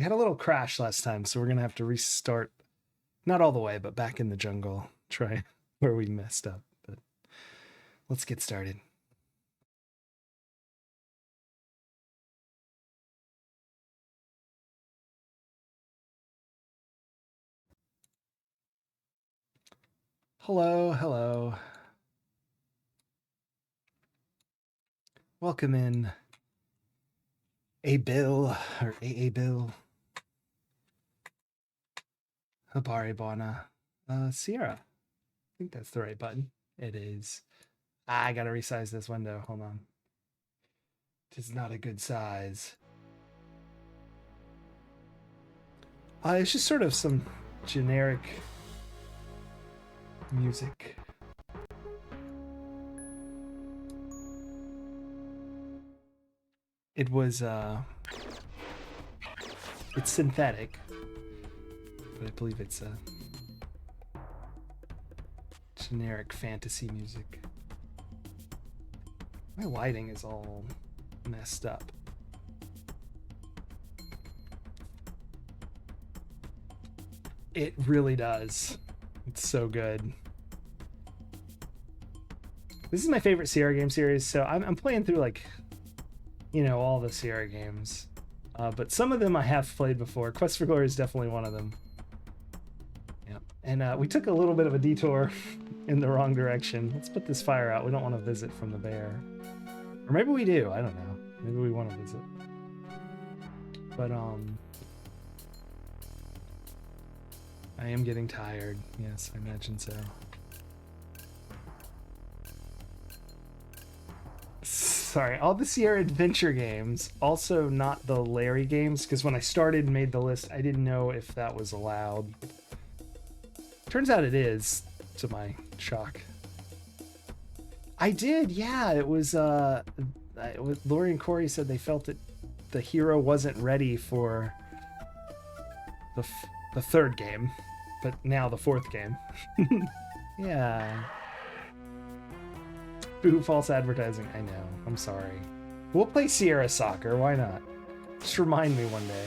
We had a little crash last time, so we're going to have to restart. Not all the way, but back in the jungle. Try where we messed up. But let's get started. Hello, hello. Welcome in, A Bill, or AA Bill. Habari Bona. Sierra. I think that's the right button. It is. I gotta resize this window. Hold on. It is not a good size. It's just sort of some generic music. It was it's synthetic, but I believe it's a generic fantasy music. My lighting is all messed up. It really does. It's so good. This is my favorite Sierra game series, so I'm playing through, like, you know, all the Sierra games. But some of them I have played before. Quest for Glory is definitely one of them. Yeah. And we took a little bit of a detour in the wrong direction. Let's put this fire out. We don't want to visit from the bear. Or maybe we do. I don't know. Maybe we want to visit. But, I am getting tired. Yes, I imagine so. Sorry, all the Sierra Adventure games, also not the Larry games, because when I started and made the list, I didn't know if that was allowed. Turns out it is, to my shock. I did, yeah. It was, Lori and Corey said they felt that the hero wasn't ready for the third game, but now the fourth game. Yeah. Boo, false advertising. I know. I'm sorry. We'll play Sierra Soccer. Why not? Just remind me one day.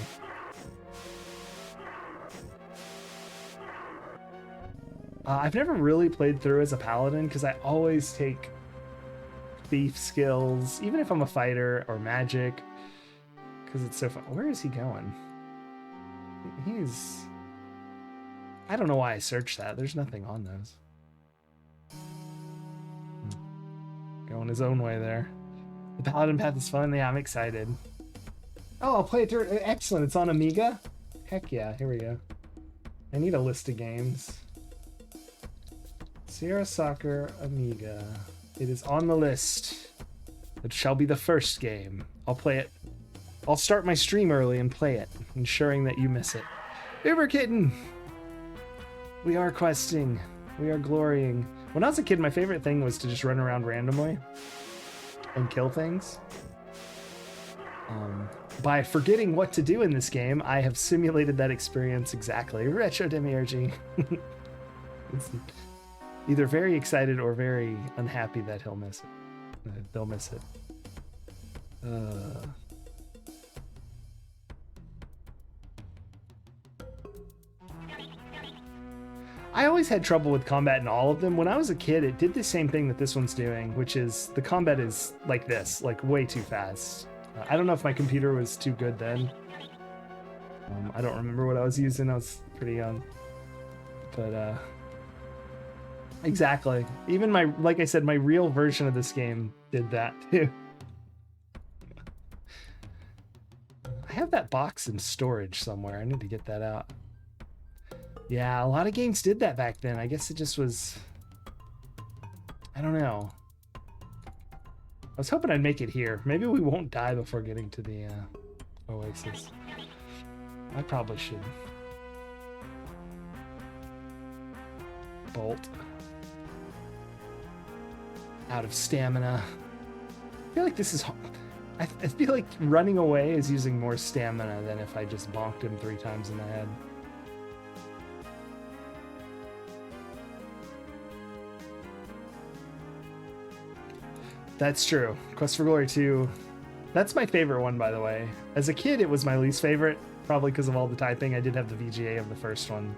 I've never really played through as a paladin because I always take thief skills, even if I'm a fighter or magic, because it's so fun. Where is he going? He's... I don't know why I searched that. There's nothing on those. Going his own way there. The Paladin Path is fun. Yeah, I'm excited. Oh, I'll play it through. Excellent. It's on Amiga? Heck yeah. Here we go. I need a list of games. Sierra Soccer Amiga. It is on the list. It shall be the first game. I'll play it. I'll start my stream early and play it, ensuring that you miss it. Uber Kitten! We are questing. We are glorying. When I was a kid, my favorite thing was to just run around randomly and kill things. By forgetting what to do in this game, I have simulated that experience exactly. Retro Demiurgy. It's either very excited or very unhappy that he'll miss it. They'll miss it. I always had trouble with combat in all of them. When I was a kid, it did the same thing that this one's doing, which is the combat is like this, like way too fast. I don't know if my computer was too good then. I don't remember what I was using. I was pretty young. But, exactly. Even my, like I said, my real version of this game did that too. I have that box in storage somewhere. I need to get that out. Yeah, a lot of games did that back then. I guess it just was... I don't know. I was hoping I'd make it here. Maybe we won't die before getting to the Oasis. I probably should. Bolt. Out of stamina. I feel like this is... I feel like running away is using more stamina than if I just bonked him 3 times in the head. That's true. Quest for Glory 2 That's my favorite one, by the way. As a kid, it was my least favorite, probably because of all the typing. I did have the VGA of the first one.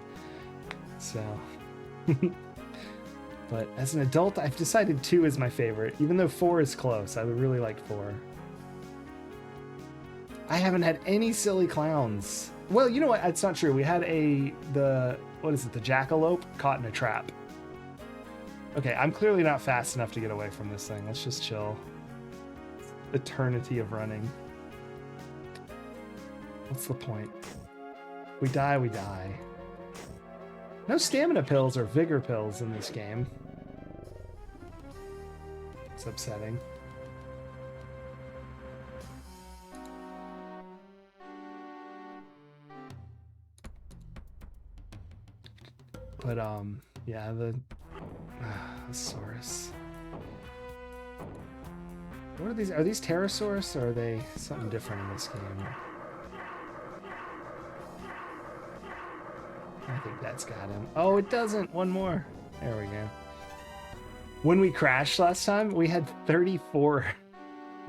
So... But as an adult, I've decided 2 is my favorite, even though 4 is close. I would really like 4. I haven't had any silly clowns. Well, you know what? That's not true. We had the jackalope caught in a trap. Okay, I'm clearly not fast enough to get away from this thing. Let's just chill. Eternity of running. What's the point? We die, we die. No stamina pills or vigor pills in this game. It's upsetting. But, yeah, the Saurus. What are these? Are these Pterosaurus or are they something different in this game? I think that's got him. Oh, it doesn't. One more. There we go. When we crashed last time, we had 34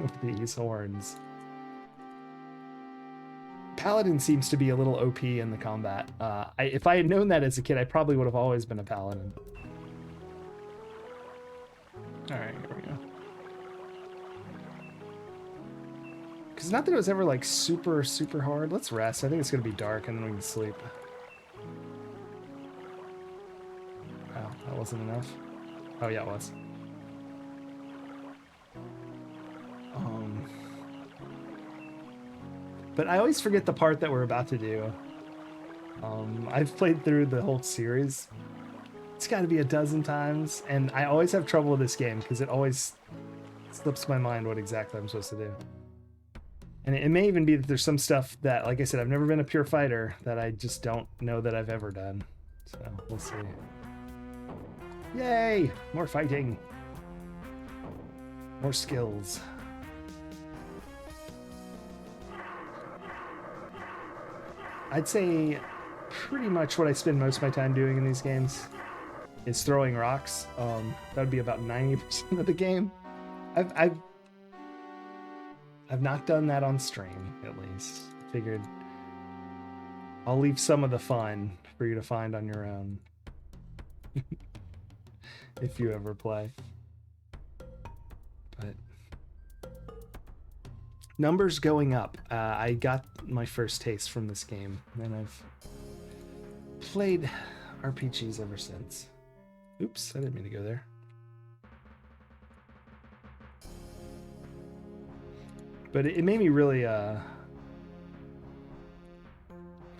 of these horns. Paladin seems to be a little OP in the combat. If I had known that as a kid, I probably would have always been a Paladin. Alright, here we go. Because not that it was ever like super, super hard. Let's rest. I think it's going to be dark and then we can sleep. Wow, that wasn't enough. Oh yeah, it was. But I always forget the part that we're about to do. I've played through the whole series. It's got to be a dozen times, and I always have trouble with this game because it always slips my mind what exactly I'm supposed to do. And it may even be that there's some stuff that, like I said, I've never been a pure fighter that I just don't know that I've ever done. So we'll see. Yay! More fighting. More skills. I'd say pretty much what I spend most of my time doing in these games is throwing rocks. That would be about 90% of the game. I've not done that on stream, at least. Figured I'll leave some of the fun for you to find on your own. If you ever play. But numbers going up. I got my first taste from this game, and I've played RPGs ever since. Oops, I didn't mean to go there. But it made me really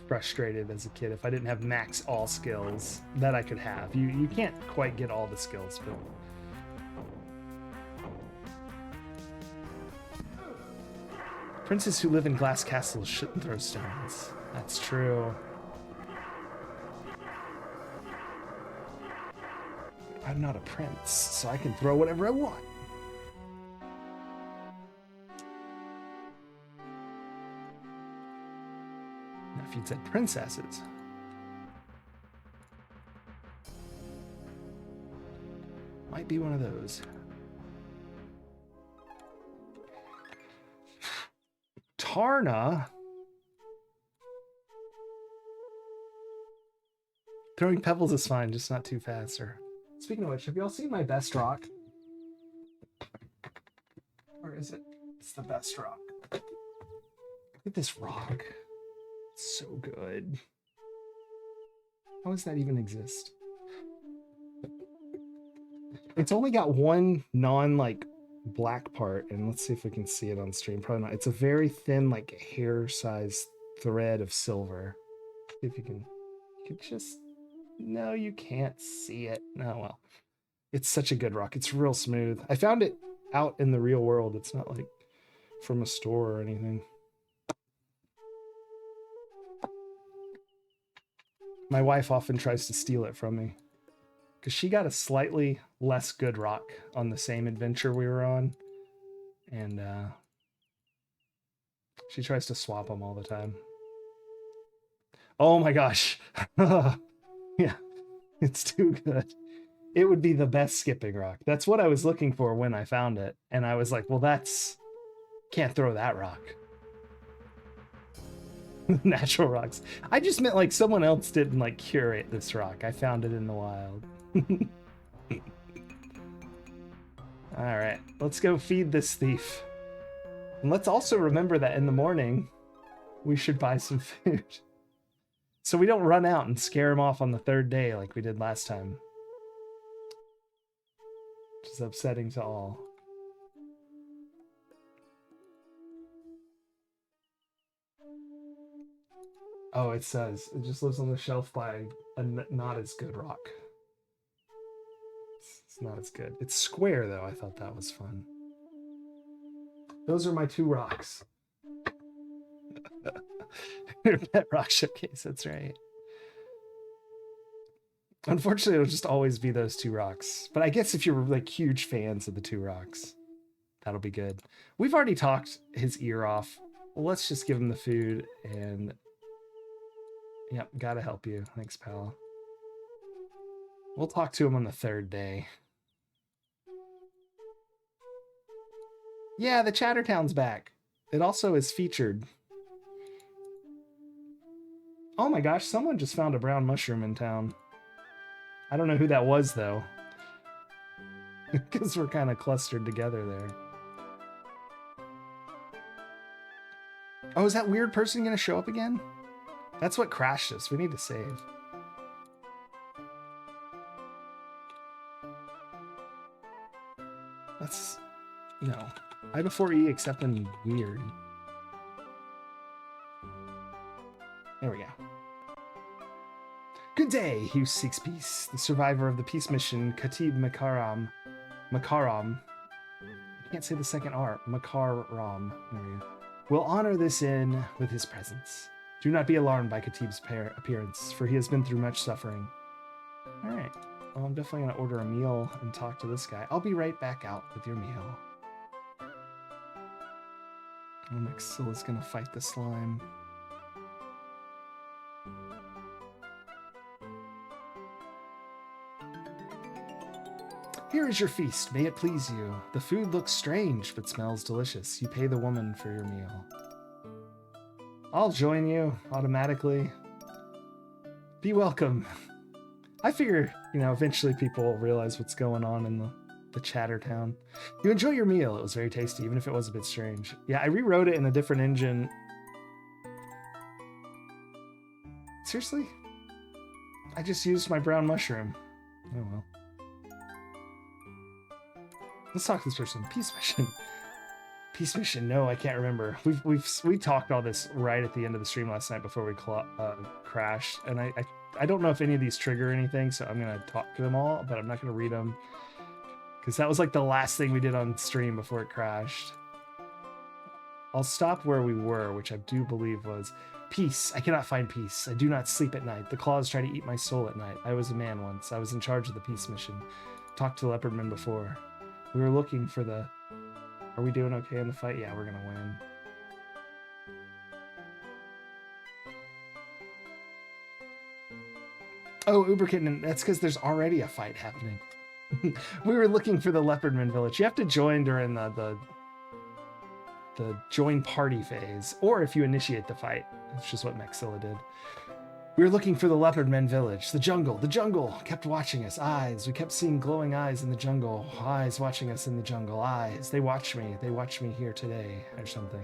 frustrated as a kid if I didn't have max all skills that I could have. You can't quite get all the skills, but princes who live in glass castles shouldn't throw stones. That's true. I'm not a prince, so I can throw whatever I want. Now, if you'd said princesses. Might be one of those. Tarna. Throwing pebbles is fine, just not too fast. Or speaking of which, have y'all seen my best rock? Or is it? It's the best rock. Look at this rock. It's so good. How does that even exist? It's only got one like black part, and let's see if we can see it on stream. Probably not. It's a very thin, like hair-sized thread of silver. See if you can just. No, you can't see it. Oh well. It's such a good rock. It's real smooth. I found it out in the real world. It's not like from a store or anything. My wife often tries to steal it from me because she got a slightly less good rock on the same adventure we were on. And she tries to swap them all the time. Oh my gosh. Yeah, it's too good. It would be the best skipping rock. That's what I was looking for when I found it. And I was like, well, that's Can't throw that rock. Natural rocks. I just meant like someone else didn't like curate this rock. I found it in the wild. All right, let's go feed this thief. And let's also remember that in the morning, we should buy some food. So we don't run out and scare him off on the third day like we did last time. Which is upsetting to all. Oh, it says it just lives on the shelf by a not as good rock. It's not as good. It's square though. I thought that was fun. Those are my two rocks. Pet rock showcase. That's right. Unfortunately, it'll just always be those two rocks. But I guess if you're like huge fans of the two rocks, that'll be good. We've already talked his ear off. Well, let's just give him the food and... Yep, gotta help you. Thanks, pal. We'll talk to him on the third day. Yeah, the Chattertown's back. It also is featured. Oh my gosh, someone just found a brown mushroom in town. I don't know who that was, though. Because we're kind of clustered together there. Oh, is that weird person going to show up again? That's what crashed us. We need to save. That's, you know, I before E except when weird. There we go. Good day, who seeks peace. The survivor of the peace mission, Khatib Makaram. I can't say the second R. Makaram. There we go. Will honor this inn with his presence. Do not be alarmed by Khatib's appearance, for he has been through much suffering. All right. Well, I'm definitely going to order a meal and talk to this guy. I'll be right back out with your meal. Mexilla's going to fight the slime. Here is your feast. May it please you. The food looks strange, but smells delicious. You pay the woman for your meal. I'll join you automatically. Be welcome. I figure, you know, eventually people will realize what's going on in the Chattertown. You enjoy your meal. It was very tasty, even if it was a bit strange. Yeah, I rewrote it in a different engine. Seriously? I just used my brown mushroom. Oh well. Let's talk to this person. Peace mission. Peace mission. No, I can't remember. We talked all this right at the end of the stream last night before we crashed, and I don't know if any of these trigger anything, so I'm gonna talk to them all, but I'm not gonna read them because that was like the last thing we did on stream before it crashed. I'll stop where we were, which I do believe was peace. I cannot find peace. I do not sleep at night. The claws try to eat my soul at night. I was a man once. I was in charge of the peace mission. Talked to Leopardman before. We were looking for the... Are we doing okay in the fight? Yeah, we're gonna win. Oh, Uberkitten, that's because there's already a fight happening. We were looking for the Leopardman village. You have to join during the join party phase, or if you initiate the fight. That's just what Mexilla did. We were looking for the Leopardmen village. The jungle kept watching us. Eyes. We kept seeing glowing eyes in the jungle. Eyes watching us in the jungle. Eyes. They watch me here today, or something.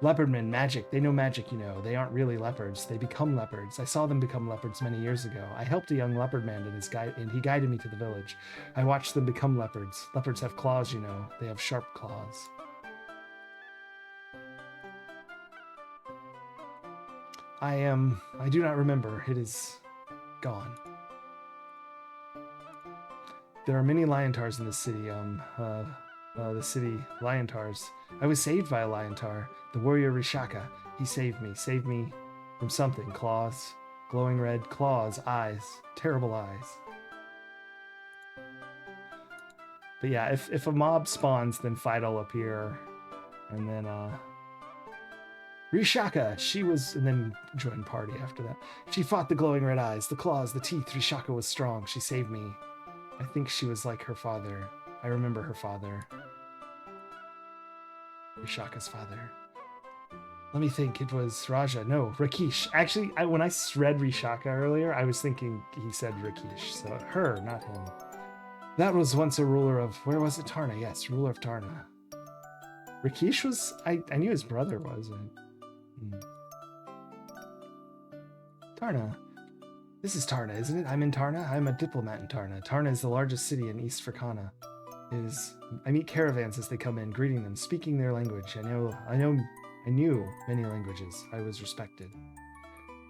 Leopardmen, magic. They know magic, you know. They aren't really leopards. They become leopards. I saw them become leopards many years ago. I helped a young leopard man and he guided me to the village. I watched them become leopards. Leopards have claws, you know. They have sharp claws. I do not remember. It is gone. There are many Liontars in the city, the city Liontars. I was saved by a Liontar, the warrior Rishaka. He saved me from something. Claws, glowing red claws, eyes, terrible eyes. But yeah, if a mob spawns, then Fight'll appear, and then, Rishaka, she was, and then joined party after that. She fought the glowing red eyes, the claws, the teeth. Rishaka was strong. She saved me. I think she was like her father. I remember her father. Vishaka's father. Let me think. It was Raja. No, Rakesh. Actually, when I read Vishaka earlier, I was thinking he said Rakesh. So her, not him. That was once a ruler of... Where was it? Tarna. Yes, ruler of Tarna. Rakesh was... I knew his brother was. Tarna. This is Tarna, isn't it? I'm in Tarna. I'm a diplomat in Tarna. Tarna is the largest city in East Fracana. I meet caravans as they come in, greeting them, speaking their language. I knew many languages. I was respected.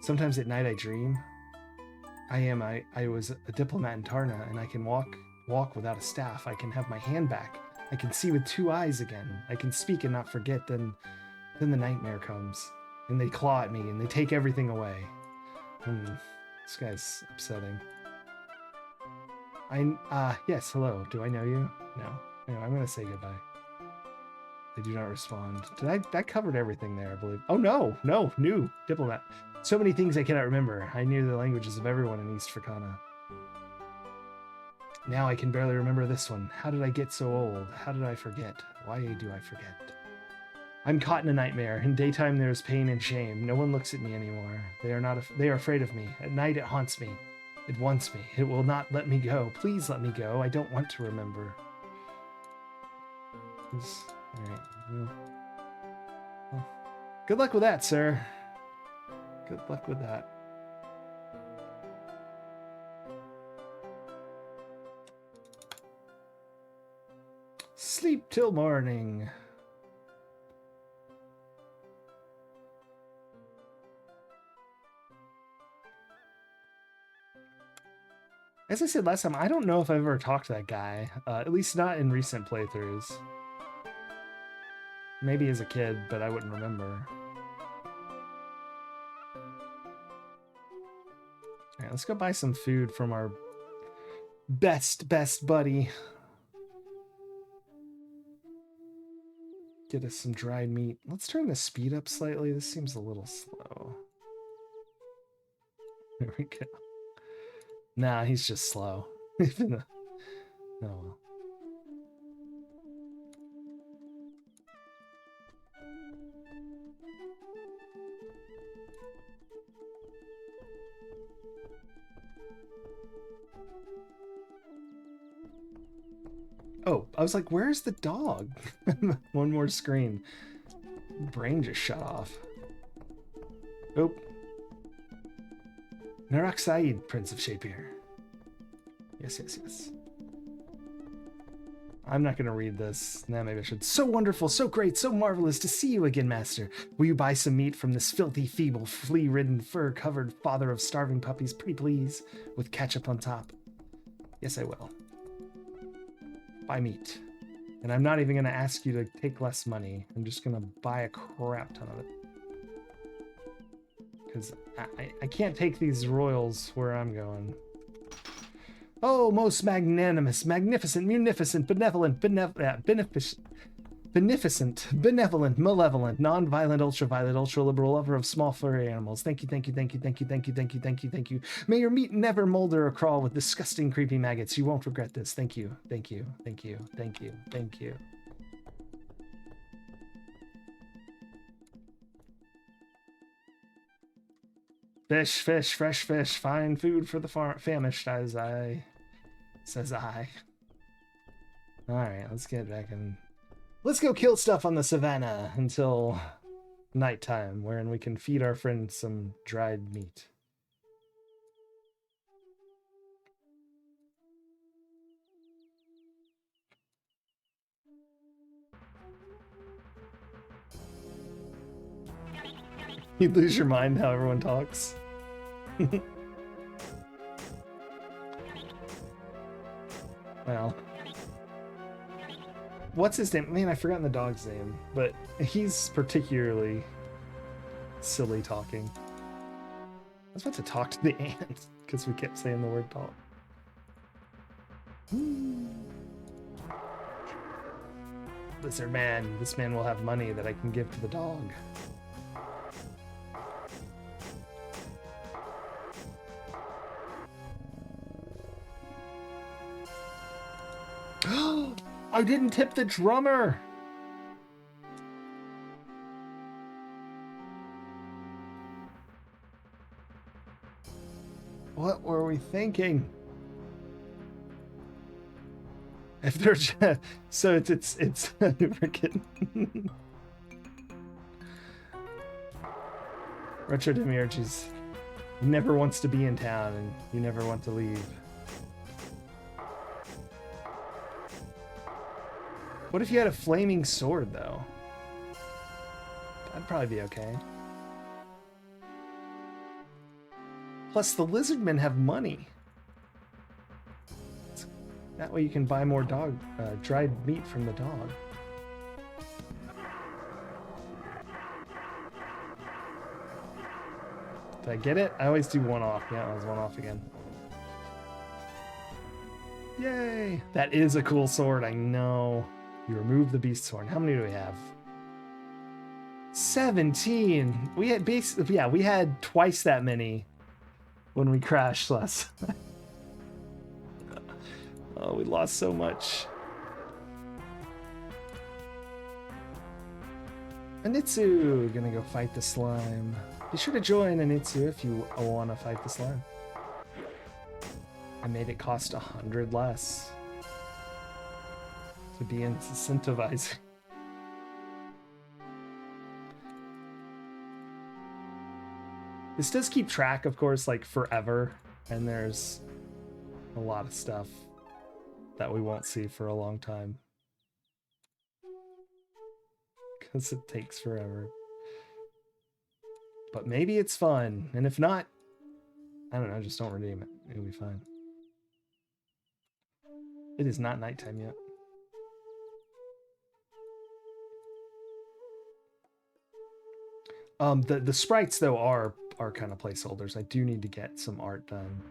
Sometimes at night I dream. I was a diplomat in Tarna, and I can walk without a staff. I can have my hand back. I can see with 2 eyes again. I can speak and not forget. Then the nightmare comes, and they claw at me, and they take everything away. This guy's upsetting. Yes, hello. Do I know you? No. Anyway, I'm gonna say goodbye. They do not respond. That covered everything there, I believe. Oh no, new diplomat. So many things I cannot remember. I knew the languages of everyone in East Fracana. Now I can barely remember this one. How did I get so old? How did I forget? Why do I forget? I'm caught in a nightmare. In daytime there is pain and shame. No one looks at me anymore. They are afraid of me. At night it haunts me. It wants me. It will not let me go. Please let me go. I don't want to remember. Alright. Well, good luck with that, sir. Good luck with that. Sleep till morning. As I said last time, I don't know if I've ever talked to that guy. At least not in recent playthroughs. Maybe as a kid, but I wouldn't remember. Alright, let's go buy some food from our best buddy. Get us some dried meat. Let's turn the speed up slightly. This seems a little slow. There we go. Nah, he's just slow. Oh well. Oh, I was like, where's the dog? One more screen. Brain just shut off. Oh. Narak Said, Prince of Shapier. Yes. I'm not going to read this. Nah, maybe I should. So wonderful, so great, so marvelous to see you again, Master. Will you buy some meat from this filthy, feeble, flea-ridden, fur-covered father of starving puppies, pretty please, with ketchup on top? Yes, I will. Buy meat. And I'm not even going to ask you to take less money. I'm just going to buy a crap ton of it. Because I can't take these royals where I'm going. Oh, most magnanimous, magnificent, munificent, benevolent, beneficent, benevolent, malevolent, non-violent, ultra-violent, ultra-liberal lover of small furry animals. Thank you. May your meat never molder or crawl with disgusting, creepy maggots. You won't regret this. Thank you. Fish, fresh fish, fine food for the famished, says I. Alright, let's get back in. Let's go kill stuff on the savannah until nighttime, wherein we can feed our friends some dried meat. You lose your mind how everyone talks. Well, what's his name? Man, I've forgotten the dog's name, but he's particularly silly talking. I was about to talk to the ant because we kept saying the word talk. Lizard man, this man will have money that I can give to the dog. I didn't tip the drummer! What were we thinking? If they're just, so it's freaking Retro Demiurges never wants to be in town and you never want to leave. What if you had a flaming sword though? That'd probably be okay. Plus the lizardmen have money. That way you can buy more dog dried meat from the dog. Did I get it? I always do one off. Yeah, I was one off again. Yay! That is a cool sword, I know. You remove the beast's horn. How many do we have? 17. We had we had twice that many when we crashed last. Oh, we lost so much. Anitsu, gonna go fight the slime. Be sure to join Anitsu if you want to fight the slime. I made it cost 100 less to be incentivizing. This does keep track, of course, like forever, and there's a lot of stuff that we won't see for a long time because it takes forever. But maybe it's fun, and if not, I don't know, just don't redeem it. It'll be fine. It is not nighttime yet. The sprites though are kind of placeholders. I do need to get some art done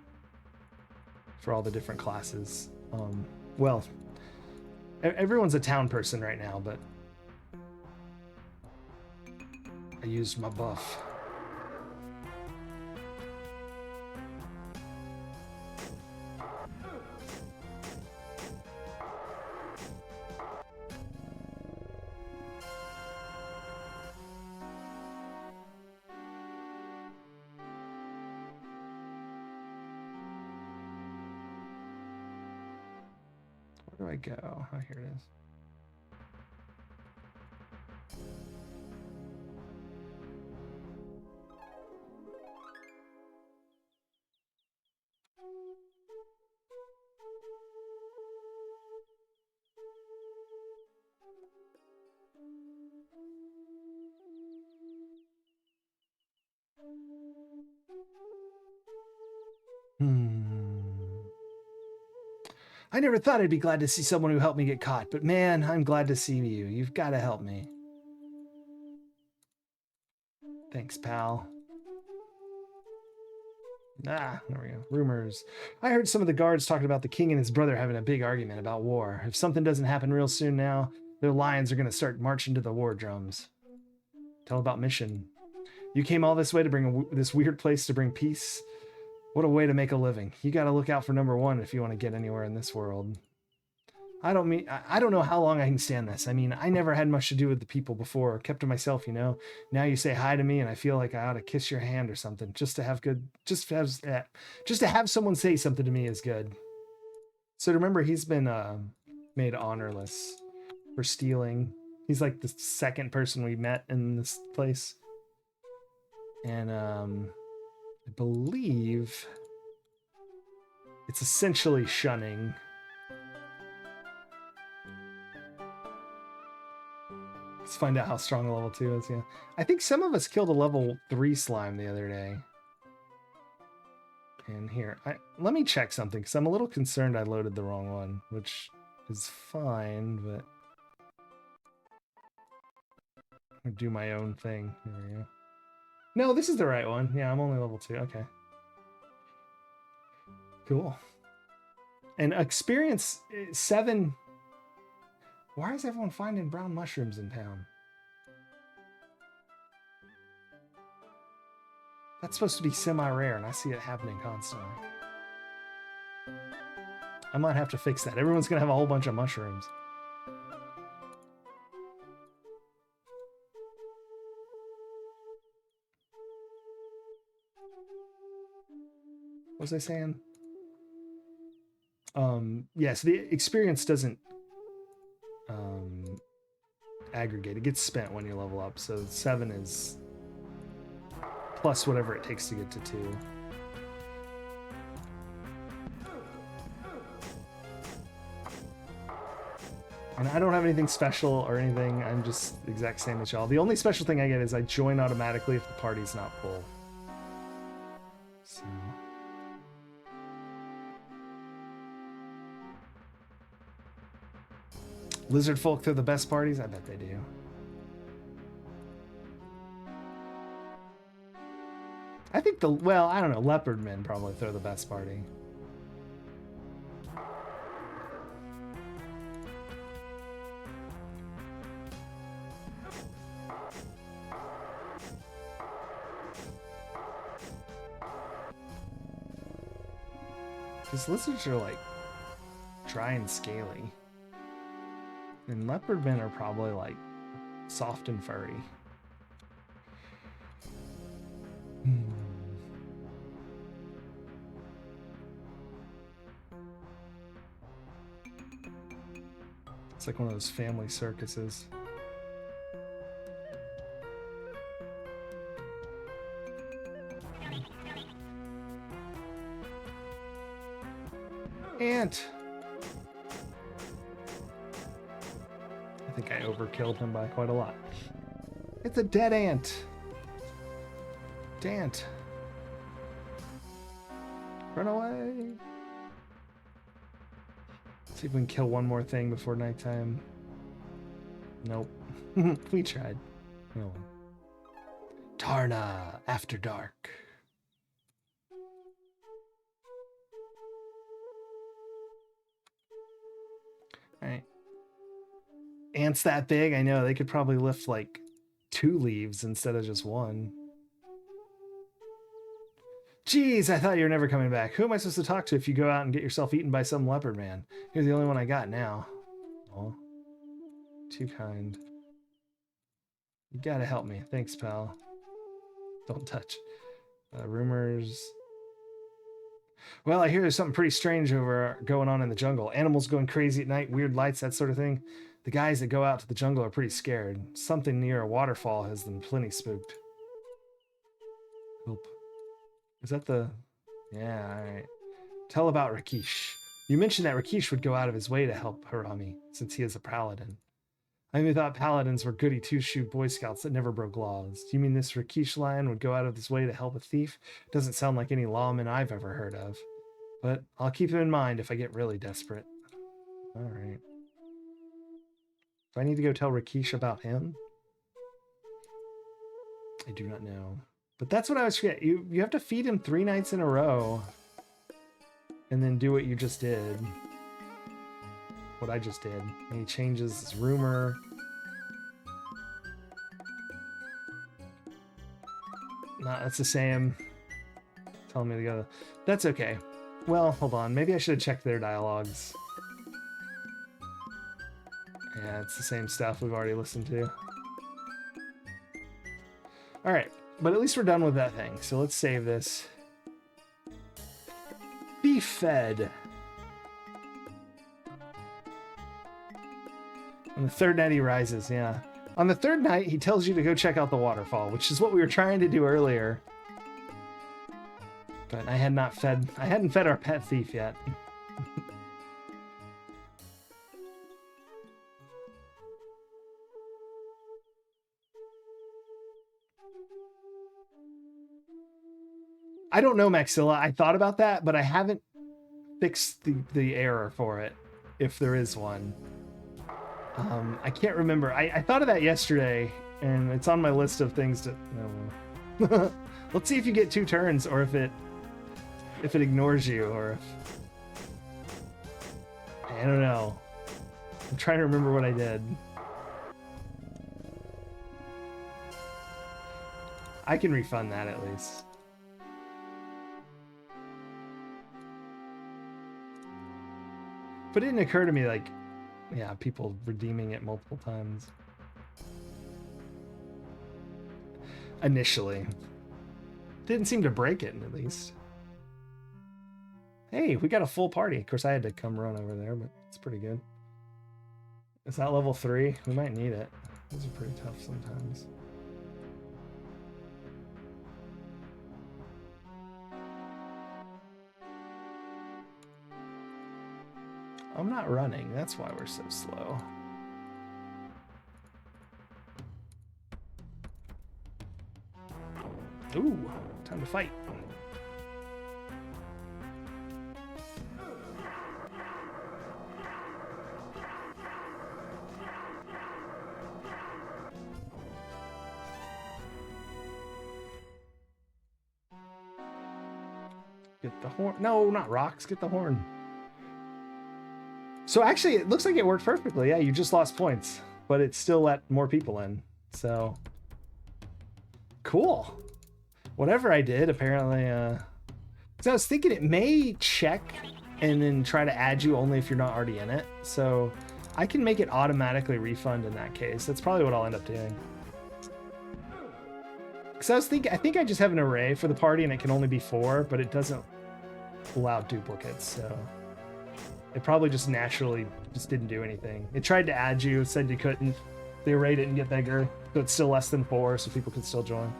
for all the different classes. Well, everyone's a town person right now, but I used my buff. Where do I go? Oh, here it is. I never thought I'd be glad to see someone who helped me get caught, but man, I'm glad to see you. You've got to help me. Thanks, pal. Ah, there we go. Rumors. I heard some of the guards talking about the king and his brother having a big argument about war. If something doesn't happen real soon now, their lions are going to start marching to the war drums. Tell about mission. You came all this way to bring this weird place to bring peace? What a way to make a living. You got to look out for number one if you want to get anywhere in this world. I don't know how long I can stand this. I mean, I never had much to do with the people before, kept to myself, you know. Now you say hi to me and I feel like I ought to kiss your hand or something just to have someone say something to me is good. So remember, he's been made honorless for stealing. He's like the second person we met in this place. And I believe it's essentially shunning. Let's find out how strong a level 2 is. Yeah, I think some of us killed a level 3 slime the other day. And here, let me check something because I'm a little concerned I loaded the wrong one, which is fine, but I'll do my own thing. Here we go. No, this is the right one. Yeah, I'm only level 2. Okay. Cool. And experience 7. Why is everyone finding brown mushrooms in town? That's supposed to be semi-rare, and I see it happening constantly. I might have to fix that. Everyone's gonna have a whole bunch of mushrooms. was I saying? Yeah, so the experience doesn't aggregate. It gets spent when you level up. So 7 is plus whatever it takes to get to 2. And I don't have anything special or anything. I'm just the exact same as y'all. The only special thing I get is I join automatically if the party's not full. So... Lizard folk throw the best parties? I bet they do. I think well, I don't know, leopard men probably throw the best party. Because lizards are like dry and scaly. And leopard men are probably like soft and furry. It's like one of those family circuses. Ant! I think I overkilled him by quite a lot. It's a dead ant! Dant! Run away! See if we can kill one more thing before nighttime. Nope. We tried. No. Tarna, after dark. Alright. Ants that big? I know, they could probably lift like 2 leaves instead of just 1. Jeez, I thought you were never coming back. Who am I supposed to talk to if you go out and get yourself eaten by some leopard man? You're the only one I got now. Oh, too kind. You gotta help me. Thanks, pal. Don't touch. Rumors. Well, I hear there's something pretty strange going on in the jungle. Animals going crazy at night, weird lights, that sort of thing. The guys that go out to the jungle are pretty scared. Something near a waterfall has them plenty spooked. Hope. Is that the... Yeah, alright. Tell about Rakesh. You mentioned that Rakesh would go out of his way to help Harami, since he is a paladin. I even thought paladins were goody two-shoe Boy Scouts that never broke laws. Do you mean this Rakesh lion would go out of his way to help a thief? Doesn't sound like any lawman I've ever heard of. But I'll keep him in mind if I get really desperate. Alright. Do I need to go tell Rakesh about him? I do not know. But that's what I was forgetting. You have to feed him 3 nights in a row. And then do what you just did. What I just did. And he changes his rumor. Nah, that's the same. Telling me to go. That's okay. Well, hold on. Maybe I should have checked their dialogues. Yeah, it's the same stuff we've already listened to. Alright. But at least we're done with that thing. So let's save this. Be fed. On the 3rd night he rises, yeah. On the 3rd night he tells you to go check out the waterfall, which is what we were trying to do earlier. But I hadn't fed our pet thief yet. I don't know, Maxilla. I thought about that, but I haven't fixed the error for it, if there is one. I can't remember. I thought of that yesterday, and it's on my list of things to... No. Let's see if you get 2 turns, or if it ignores you, or if... I don't know. I'm trying to remember what I did. I can refund that at least. But it didn't occur to me, like, yeah, people redeeming it multiple times. Initially. Didn't seem to break it, at least. Hey, we got a full party. Of course, I had to come run over there, but it's pretty good. Is that level 3? We might need it. These are pretty tough sometimes. I'm not running. That's why we're so slow. Ooh, time to fight. Get the horn. No, not rocks. Get the horn. So actually, it looks like it worked perfectly. Yeah, you just lost points, but it still let more people in. So cool. Whatever I did, apparently. So I was thinking it may check and then try to add you only if you're not already in it. So I can make it automatically refund in that case. That's probably what I'll end up doing. Because I was thinking, I think I just have an array for the party and it can only be 4, but it doesn't allow duplicates. So it probably just naturally just didn't do anything. It tried to add you, said you couldn't. The array didn't get bigger, so it's still less than 4, so people could still join.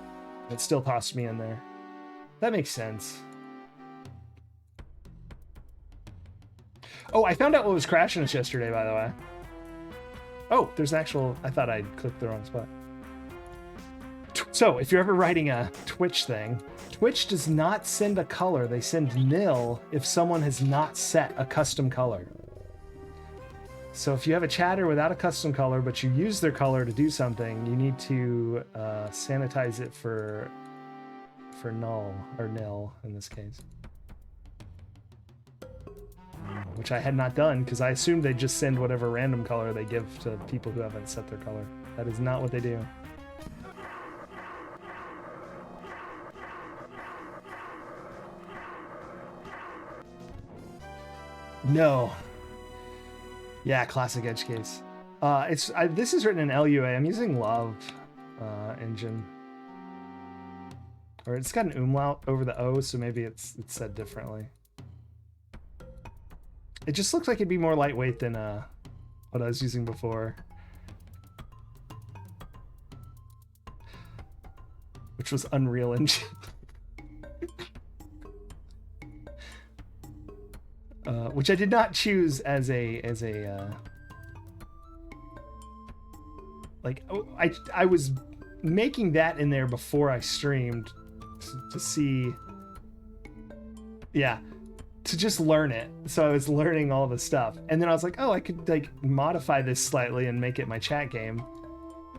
It still tossed me in there. That makes sense. Oh, I found out what was crashing us yesterday, by the way. Oh, there's an actual... I thought I clicked the wrong spot. So, if you're ever writing a Twitch thing, Twitch does not send a color. They send nil if someone has not set a custom color. So if you have a chatter without a custom color, but you use their color to do something, you need to sanitize it for null, or nil in this case. Which I had not done, because I assumed they just send whatever random color they give to people who haven't set their color. That is not what they do. No. Yeah, classic edge case. This is written in LUA. I'm using Love engine. Or it's got an umlaut over the O, so maybe it's said differently. It just looks like it'd be more lightweight than what I was using before. Which was Unreal Engine. Which I did not choose as a like, I was making that in there before I streamed to see, yeah, to just learn it. So I was learning all the stuff, and then I was like, oh, I could like modify this slightly and make it my chat game.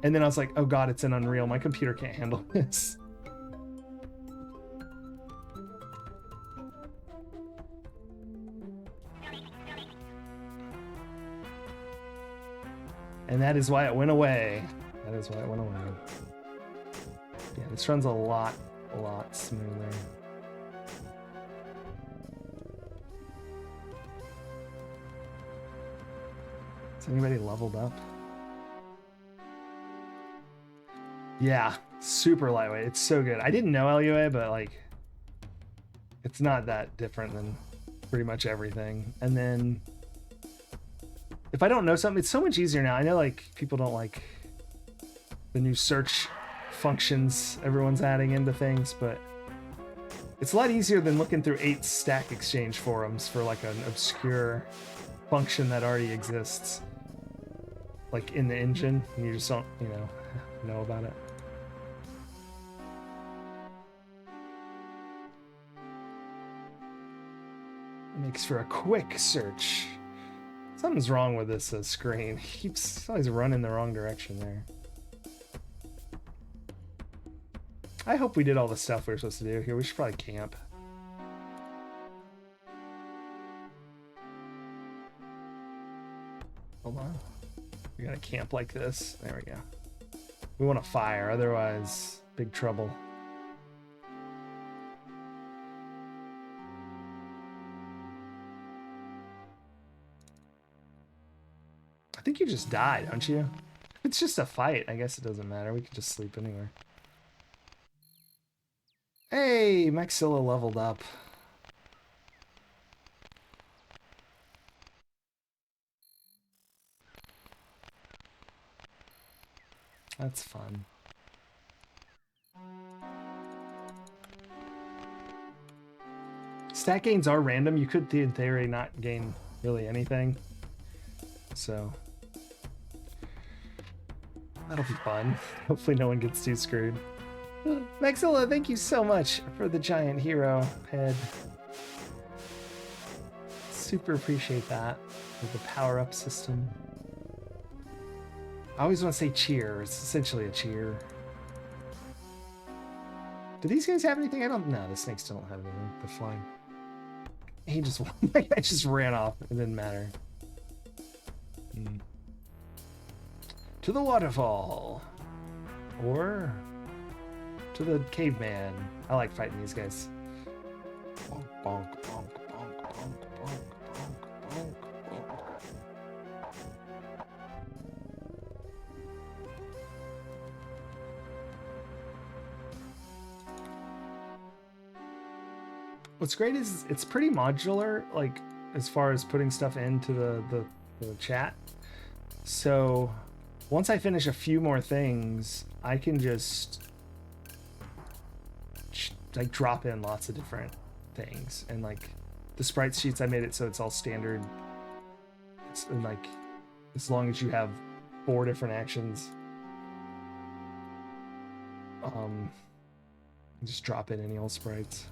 And then I was like, oh god, it's in Unreal, my computer can't handle this. And that is why it went away. That is why it went away. Yeah, this runs a lot smoother. Is anybody leveled up? Yeah, super lightweight. It's so good. I didn't know LUA, but like, it's not that different than pretty much everything. And then if I don't know something, it's so much easier now. I know like people don't like the new search functions everyone's adding into things, but it's a lot easier than looking through 8 Stack Exchange forums for like an obscure function that already exists, like in the engine, and you just don't, know about it. It makes for a quick search. Something's wrong with this screen. He keeps always running the wrong direction there. I hope we did all the stuff we were supposed to do here. We should probably camp. Hold on. We gotta camp like this. There we go. We want to fire, otherwise big trouble. I think you just die, don't you? It's just a fight. I guess it doesn't matter. We could just sleep anywhere. Hey, Maxilla leveled up. That's fun. Stat gains are random. You could, in theory, not gain really anything. So that'll be fun. Hopefully no one gets too screwed. Maxilla, thank you so much for the giant hero head. Super appreciate that. With the power-up system. I always want to say cheer. It's essentially a cheer. Do these guys have anything? I don't know. The snakes don't have anything. They're flying. He just, I just ran off. It didn't matter. To the waterfall. Or to the caveman. I like fighting these guys. Bonk, bonk, bonk, bonk, bonk, bonk, bonk, bonk, bonk. What's great is it's pretty modular, like as far as putting stuff into the chat. So once I finish a few more things, I can just like drop in lots of different things. And like the sprite sheets, I made it so it's all standard. And like as long as you have 4 different actions, just drop in any old sprites.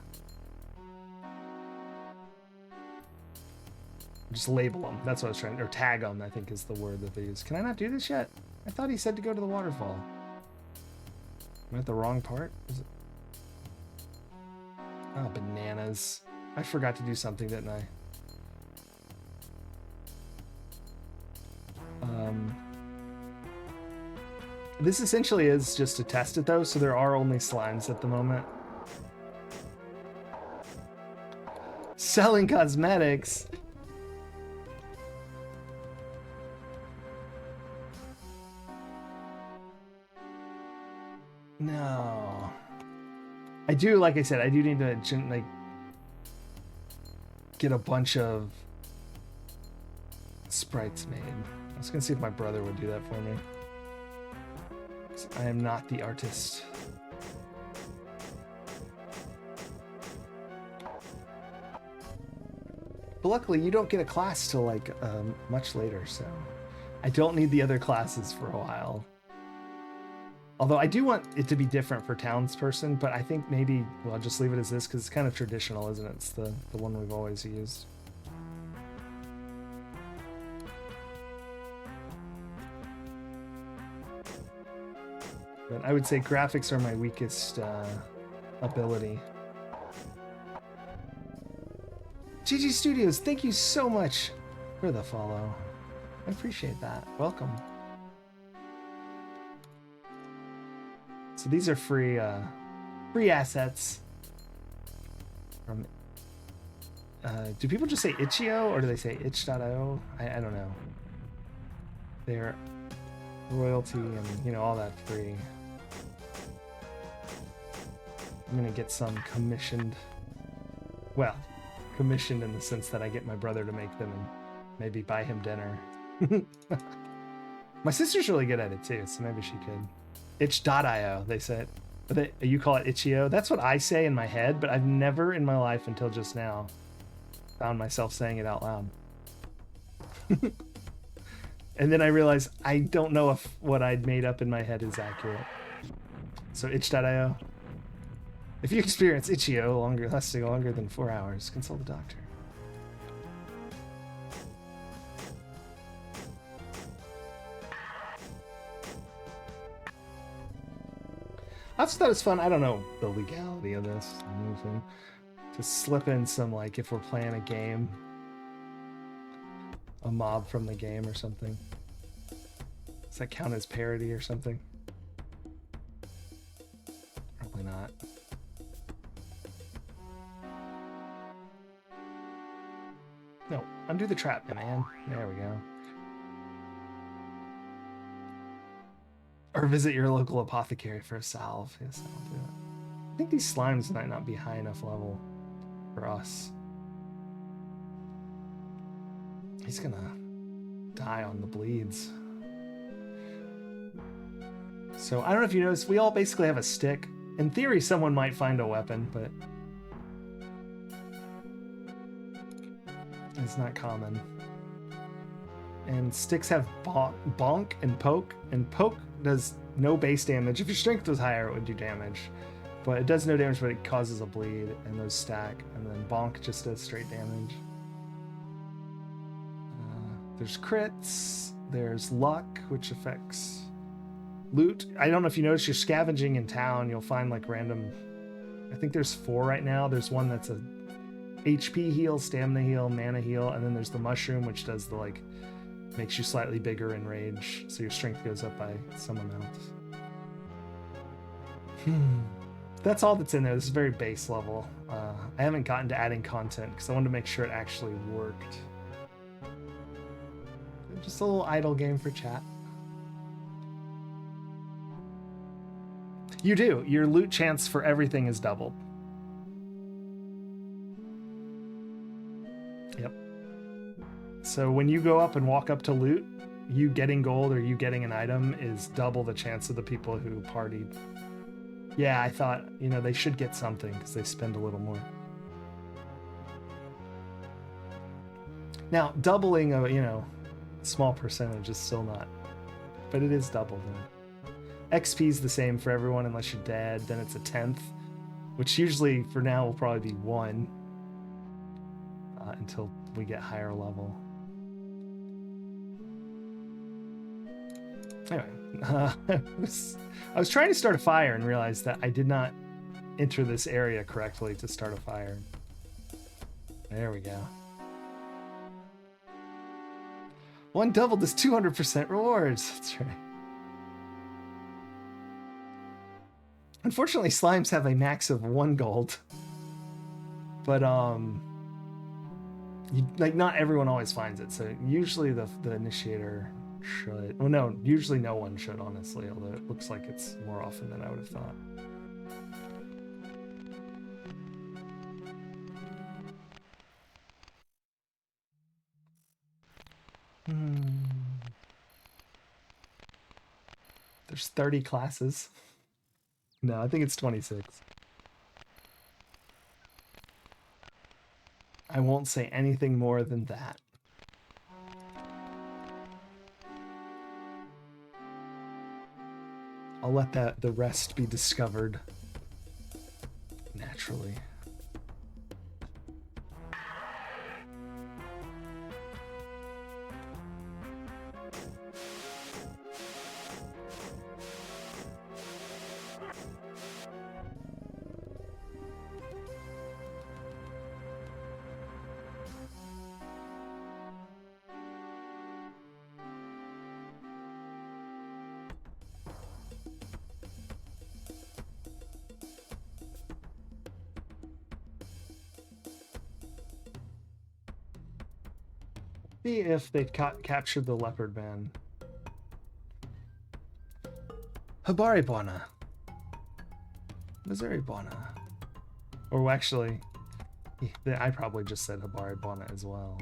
Just label them. That's what I was trying to, or tag them, I think is the word that they use. Can I not do this yet? I thought he said to go to the waterfall. Am I at the wrong part? Is it? Oh, bananas. I forgot to do something, didn't I? This essentially is just to test it though, so there are only slimes at the moment. Selling cosmetics. No. I do, like I said, I do need to like get a bunch of sprites made. I was gonna see if my brother would do that for me. I am not the artist. But luckily you don't get a class till like much later, so I don't need the other classes for a while. Although I do want it to be different for townsperson, but I think maybe, well, I'll just leave it as this because it's kind of traditional, isn't it? It's the one we've always used. But I would say graphics are my weakest ability. GG Studios, thank you so much for the follow. I appreciate that. Welcome. So these are free assets from. Do people just say itch.io or do they say itch.io? I don't know. They're royalty and you know all that free. I'm gonna get some commissioned. Well, commissioned in the sense that I get my brother to make them and maybe buy him dinner. My sister's really good at it too, so maybe she could. Itch.io, they said. But you call it itch.io? That's what I say in my head, but I've never in my life until just now found myself saying it out loud. And then I realized I don't know if what I'd made up in my head is accurate. So itch.io. If you experience itch.io lasting longer than 4 hours, consult a doctor. I just thought it was fun. I don't know the legality of this. To slip in some, like, if we're playing a game, a mob from the game or something. Does that count as parody or something? Probably not. No, undo the trap, man. There we go. Or visit your local apothecary for a salve. Yes, I'll do it. I think these slimes might not be high enough level for us. He's gonna die on the bleeds. So I don't know if you noticed, we all basically have a stick. In theory, someone might find a weapon, but it's not common. And sticks have bonk and poke does no base damage. If your strength was higher, it would do damage. But it does no damage, but it causes a bleed, and those stack. And then bonk just does straight damage. There's crits. There's luck, which affects loot. I don't know if you notice, you're scavenging in town. You'll find like random... I think there's 4 right now. There's one that's a HP heal, stamina heal, mana heal, and then there's the mushroom, which does the like... makes you slightly bigger in range, so your strength goes up by some amount. That's all that's in there. This is very base level. I haven't gotten to adding content because I wanted to make sure it actually worked. Just a little idle game for chat. You do. Your loot chance for everything is doubled. Yep. So when you go up and walk up to loot, you getting gold or you getting an item is double the chance of the people who partied. Yeah, I thought, you know, they should get something because they spend a little more. Now, doubling a, you know, small percentage is still not, but it is double then. XP is the same for everyone unless you're dead, then it's a 10th, which usually for now will probably be 1 until we get higher level. Anyway, I was trying to start a fire and realized that I did not enter this area correctly to start a fire. There we go. 1 doubled is 200% rewards. That's right. Unfortunately, slimes have a max of 1 gold. But like not everyone always finds it. So usually the initiator should. Well, no, usually no one should, honestly. Although it looks like it's more often than I would have thought. There's 30 classes. No, I think it's 26. I won't say anything more than that. I'll let the rest be discovered naturally. See if they've captured the leopard man. Habari Bona. Missouri Bona. Or actually, I probably just said Habari Bona as well.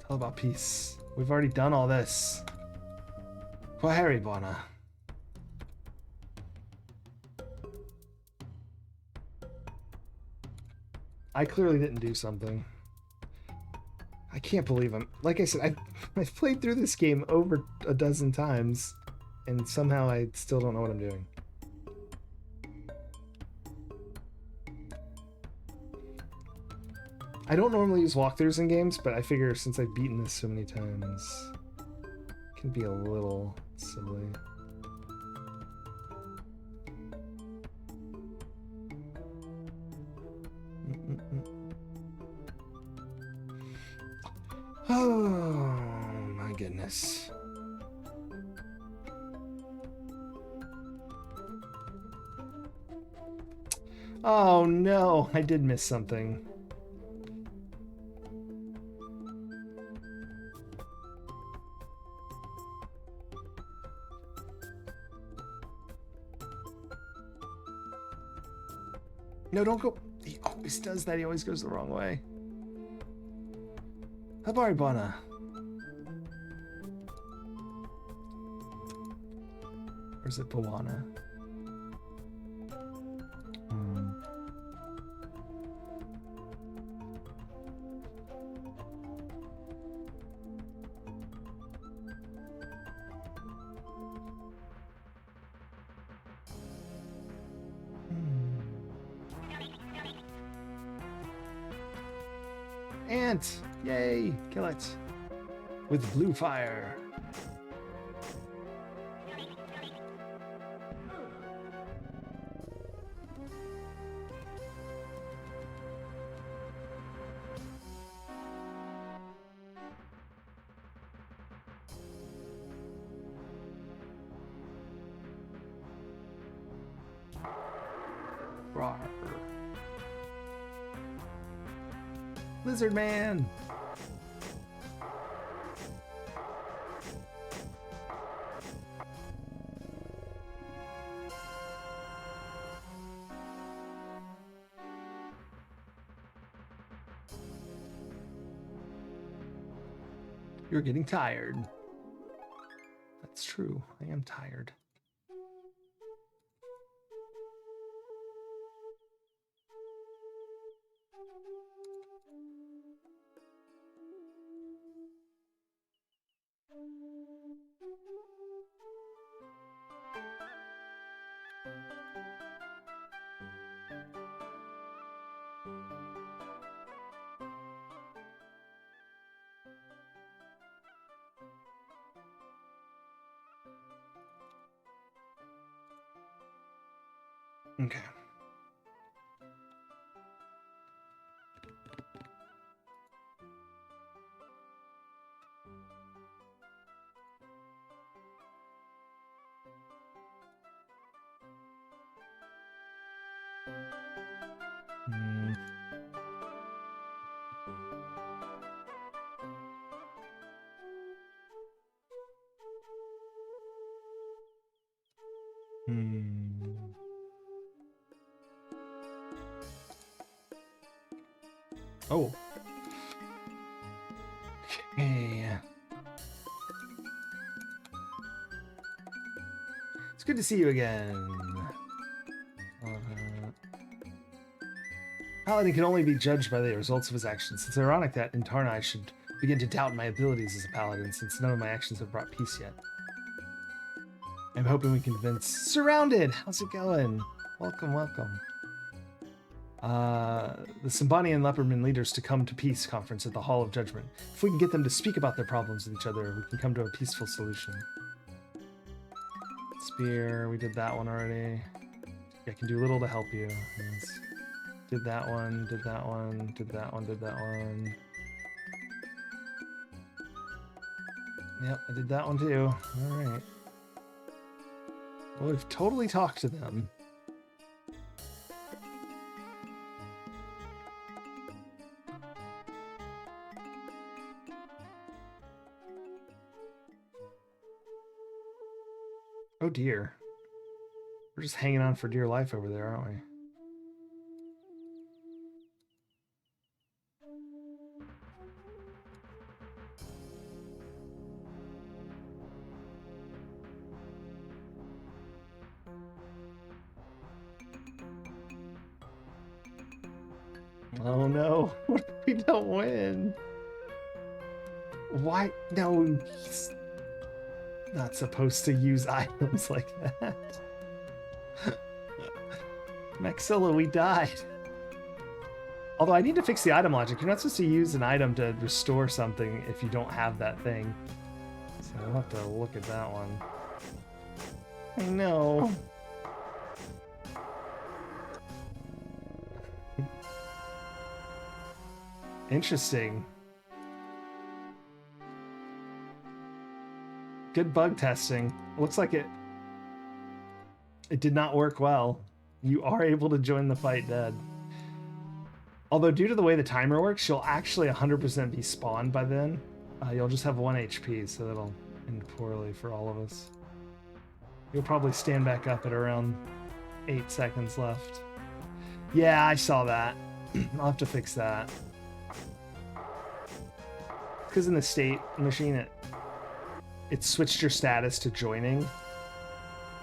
All about peace. We've already done all this. Kwaheri Bona. I clearly didn't do something. I can't believe I'm... Like I said, I've played through this game over a dozen times, and somehow I still don't know what I'm doing. I don't normally use walkthroughs in games, but I figure since I've beaten this so many times, it can be a little silly. Oh my goodness. Oh no, I did miss something. No, don't go. He always does that. He always goes the wrong way. Habaribana. Or is it Bawana? Ant! Yay! Kill it. With blue fire. Rawr. Lizard Man! You're getting tired. That's true. I am tired. Okay. Oh. Okay. It's good to see you again. Paladin can only be judged by the results of his actions. It's ironic that in Tarna I should begin to doubt my abilities as a paladin, since none of my actions have brought peace yet. I'm hoping we can convince... Surrounded! How's it going? Welcome, welcome. The Symbani and Leopardman leaders to come to peace conference at the Hall of Judgment. If we can get them to speak about their problems with each other, we can come to a peaceful solution. Spear, we did that one already. I can do little to help you. Yes. Did that one, did that one, did that one, did that one. Yep, I did that one too. Alright. Well, we've totally talked to them. Oh dear. We're just hanging on for dear life over there, aren't we? Oh no, what if we don't win? Why? No, he's not supposed to use items like that. Maxilla, we died. Although I need to fix the item logic. You're not supposed to use an item to restore something if you don't have that thing. So I'll have to look at that one. I know. Interesting. Good bug testing. Looks like it did not work well. You are able to join the fight dead. Although due to the way the timer works, you'll actually 100% be spawned by then. You'll just have 1 HP, so that'll end poorly for all of us. You'll probably stand back up at around 8 seconds left. Yeah, I saw that. I'll have to fix that. Because in the state machine, it switched your status to joining,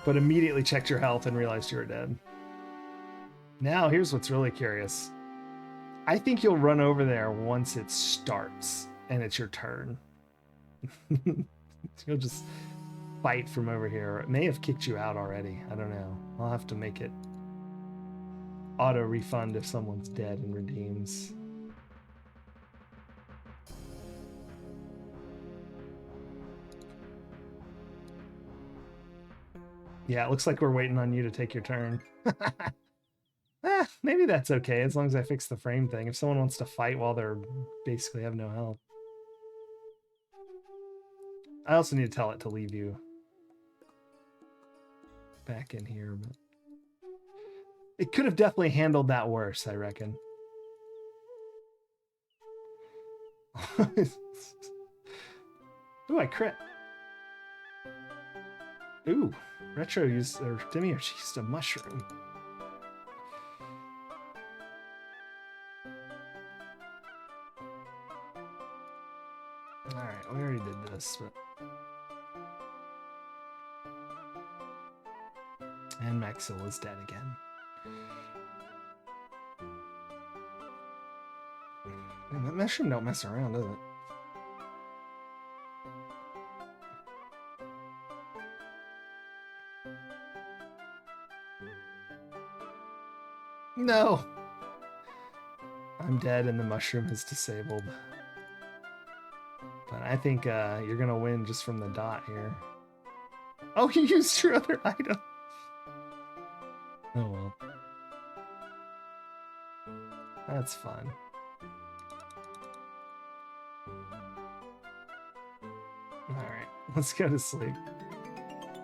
but immediately checked your health and realized you were dead. Now, here's what's really curious. I think you'll run over there once it starts and it's your turn. You'll just fight from over here. It may have kicked you out already. I don't know. I'll have to make it auto refund if someone's dead and redeems. Yeah, it looks like we're waiting on you to take your turn. Maybe that's okay as long as I fix the frame thing. If someone wants to fight while they're basically have no health. I also need to tell it to leave you back in here, but it could have definitely handled that worse, I reckon. Ooh, I crit. Ooh, Retro used, or Demiurge used a mushroom. Alright, we already did this, but... And Maxil is dead again. Man, that mushroom don't mess around, does it? No! I'm dead and the mushroom is disabled. But I think you're gonna win just from the dot here. Oh, you used your other item! Oh well. That's fun. Alright, let's go to sleep.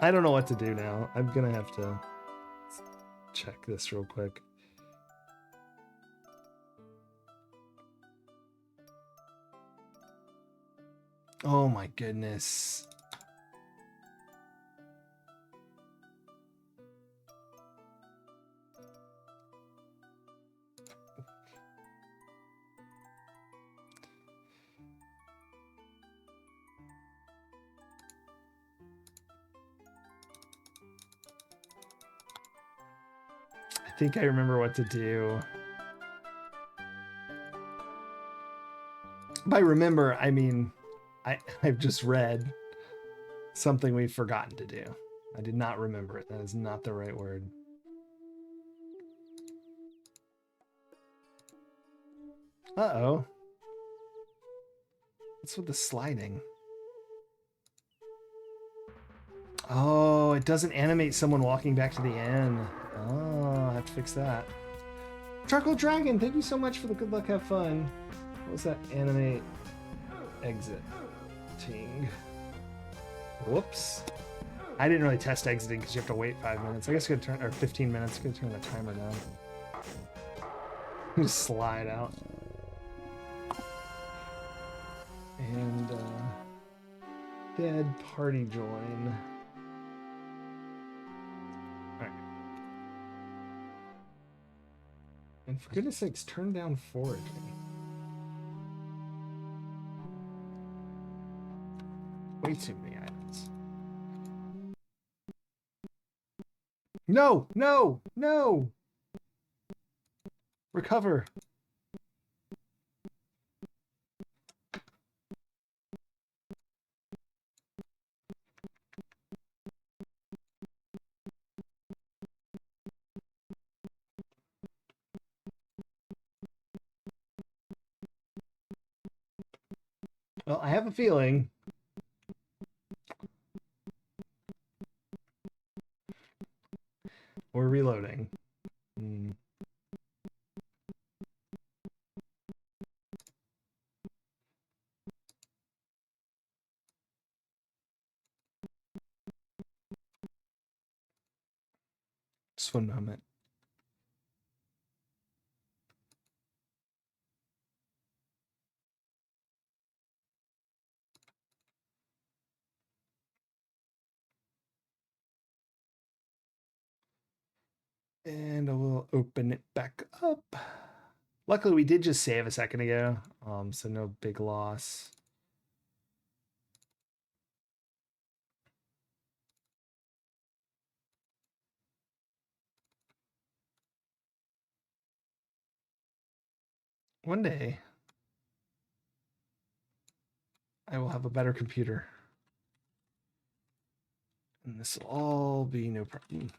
I don't know what to do now. I'm gonna have to check this real quick. Oh my goodness. I think I remember what to do. By remember, I mean, I've just read something we've forgotten to do. I did not remember it. That is not the right word. Uh-oh. What's with the sliding? Oh, it doesn't animate someone walking back to the end. Oh, I have to fix that. Charcoal Dragon, thank you so much for the good luck, have fun. What was that? Animate exit. Ting. Whoops. I didn't really test exiting because you have to wait 5 minutes. I guess you could turn, or 15 minutes, you could turn the timer down. Just slide out. And dead party join. Alright. And for goodness sakes, turn down foraging. Way too many items. No! No! No! Recover! Well, I have a feeling. We're reloading. Just one moment. And I will open it back up. Luckily, we did just save a second ago, so no big loss. One day, I will have a better computer. And this will all be no problem.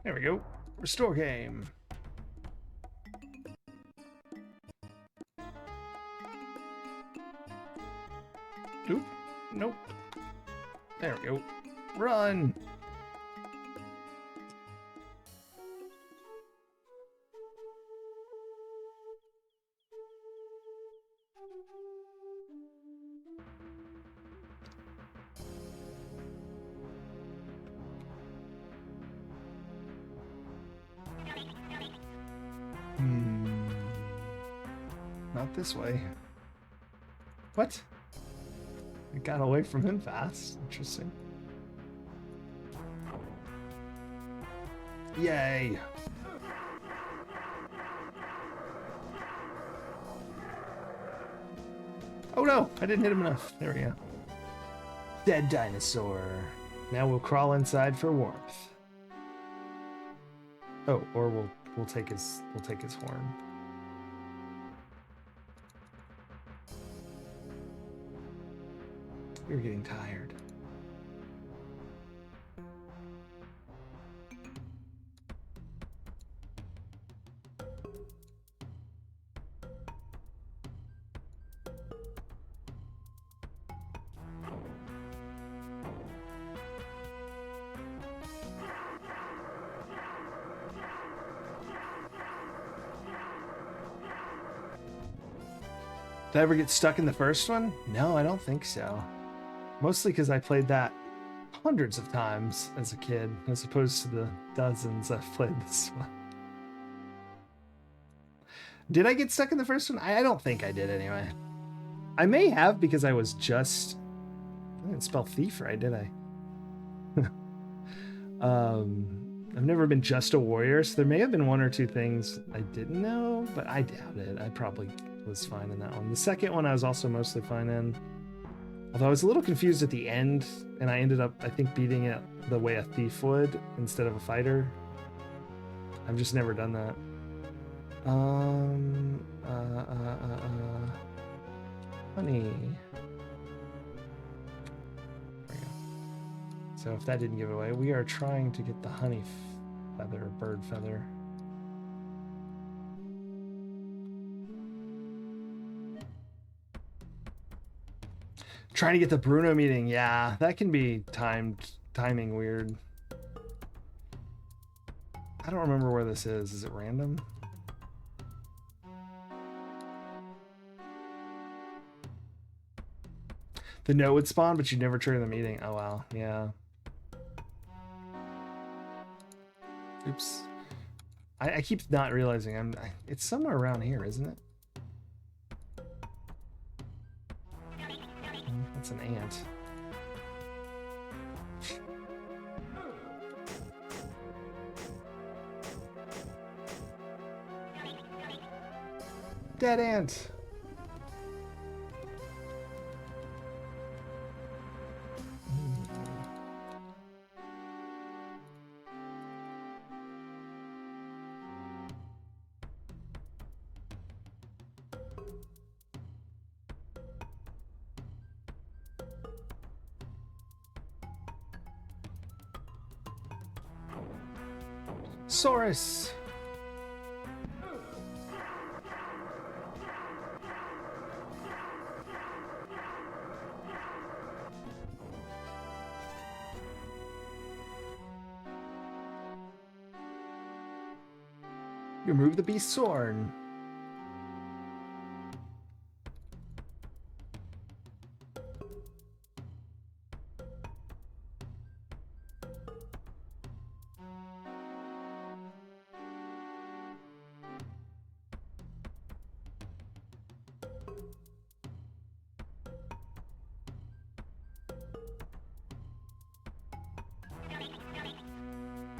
There we go. Restore game. Oop. Nope. There we go. Run. Not this way. What? I got away from him fast. Interesting. Yay. Oh no, I didn't hit him enough. There we go. Dead dinosaur. Now we'll crawl inside for warmth. Oh, or we'll take his horn. You're getting tired. Did I ever get stuck in the first one? No, I don't think so. Mostly because I played that hundreds of times as a kid, as opposed to the dozens I've played this one. Did I get stuck in the first one? I don't think I did anyway. I may have because I was just... I didn't spell thief right, did I? I've never been just a warrior, so there may have been one or two things I didn't know, but I doubt it. I probably was fine in that one. The second one I was also mostly fine in. Although I was a little confused at the end, and I ended up, I think, beating it the way a thief would instead of a fighter. I've just never done that. Honey. There we go. So if that didn't give it away, we are trying to get the honey feather, bird feather. Trying to get the Bruno meeting. Yeah, that can be timing weird. I don't remember where this is. Is it random? The note would spawn, but you'd never trigger the meeting. Oh, wow. Yeah. Oops. I keep not realizing it's somewhere around here, isn't it? That's an ant. Dead ant. Saurus. Remove the beast's horn.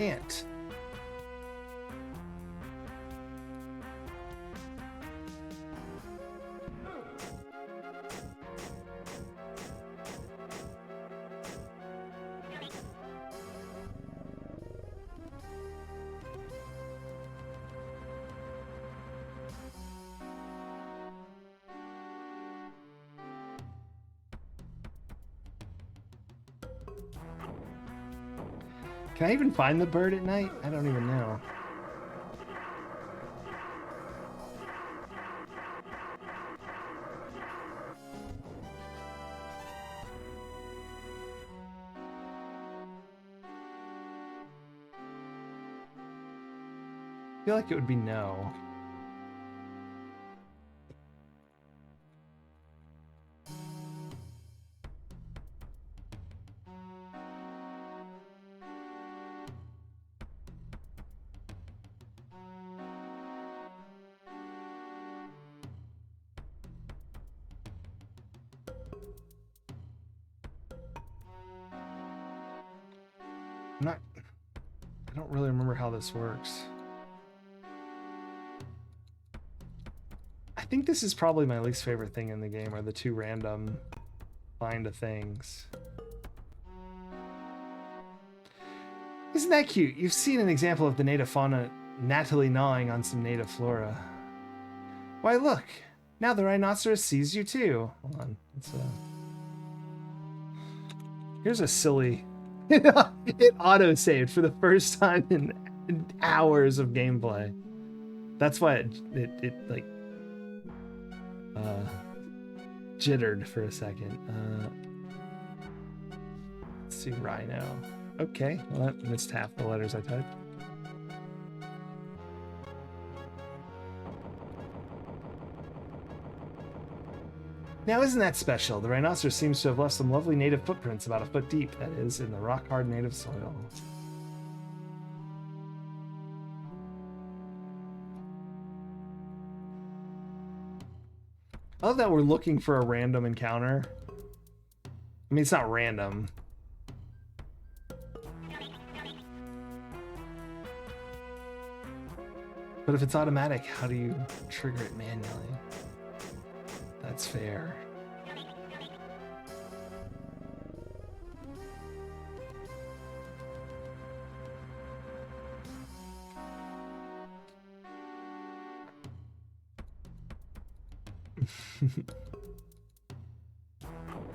Ant. Can I even find the bird at night? I don't even know. I feel like it would be no. I don't really remember how this works. I think this is probably my least favorite thing in the game, are the two random find a things. Isn't that cute? You've seen an example of the native fauna nattily gnawing on some native flora. Why look, now the rhinoceros sees you too. Hold on, here's a silly... It auto-saved for the first time in hours of gameplay. That's why it like jittered for a second. Let's see, rhino. Okay, well, that missed half the letters I typed. Now, isn't that special? The rhinoceros seems to have left some lovely native footprints about a foot deep, that is, in the rock-hard native soil. I love that we're looking for a random encounter. I mean, it's not random. But if it's automatic, how do you trigger it manually? That's fair.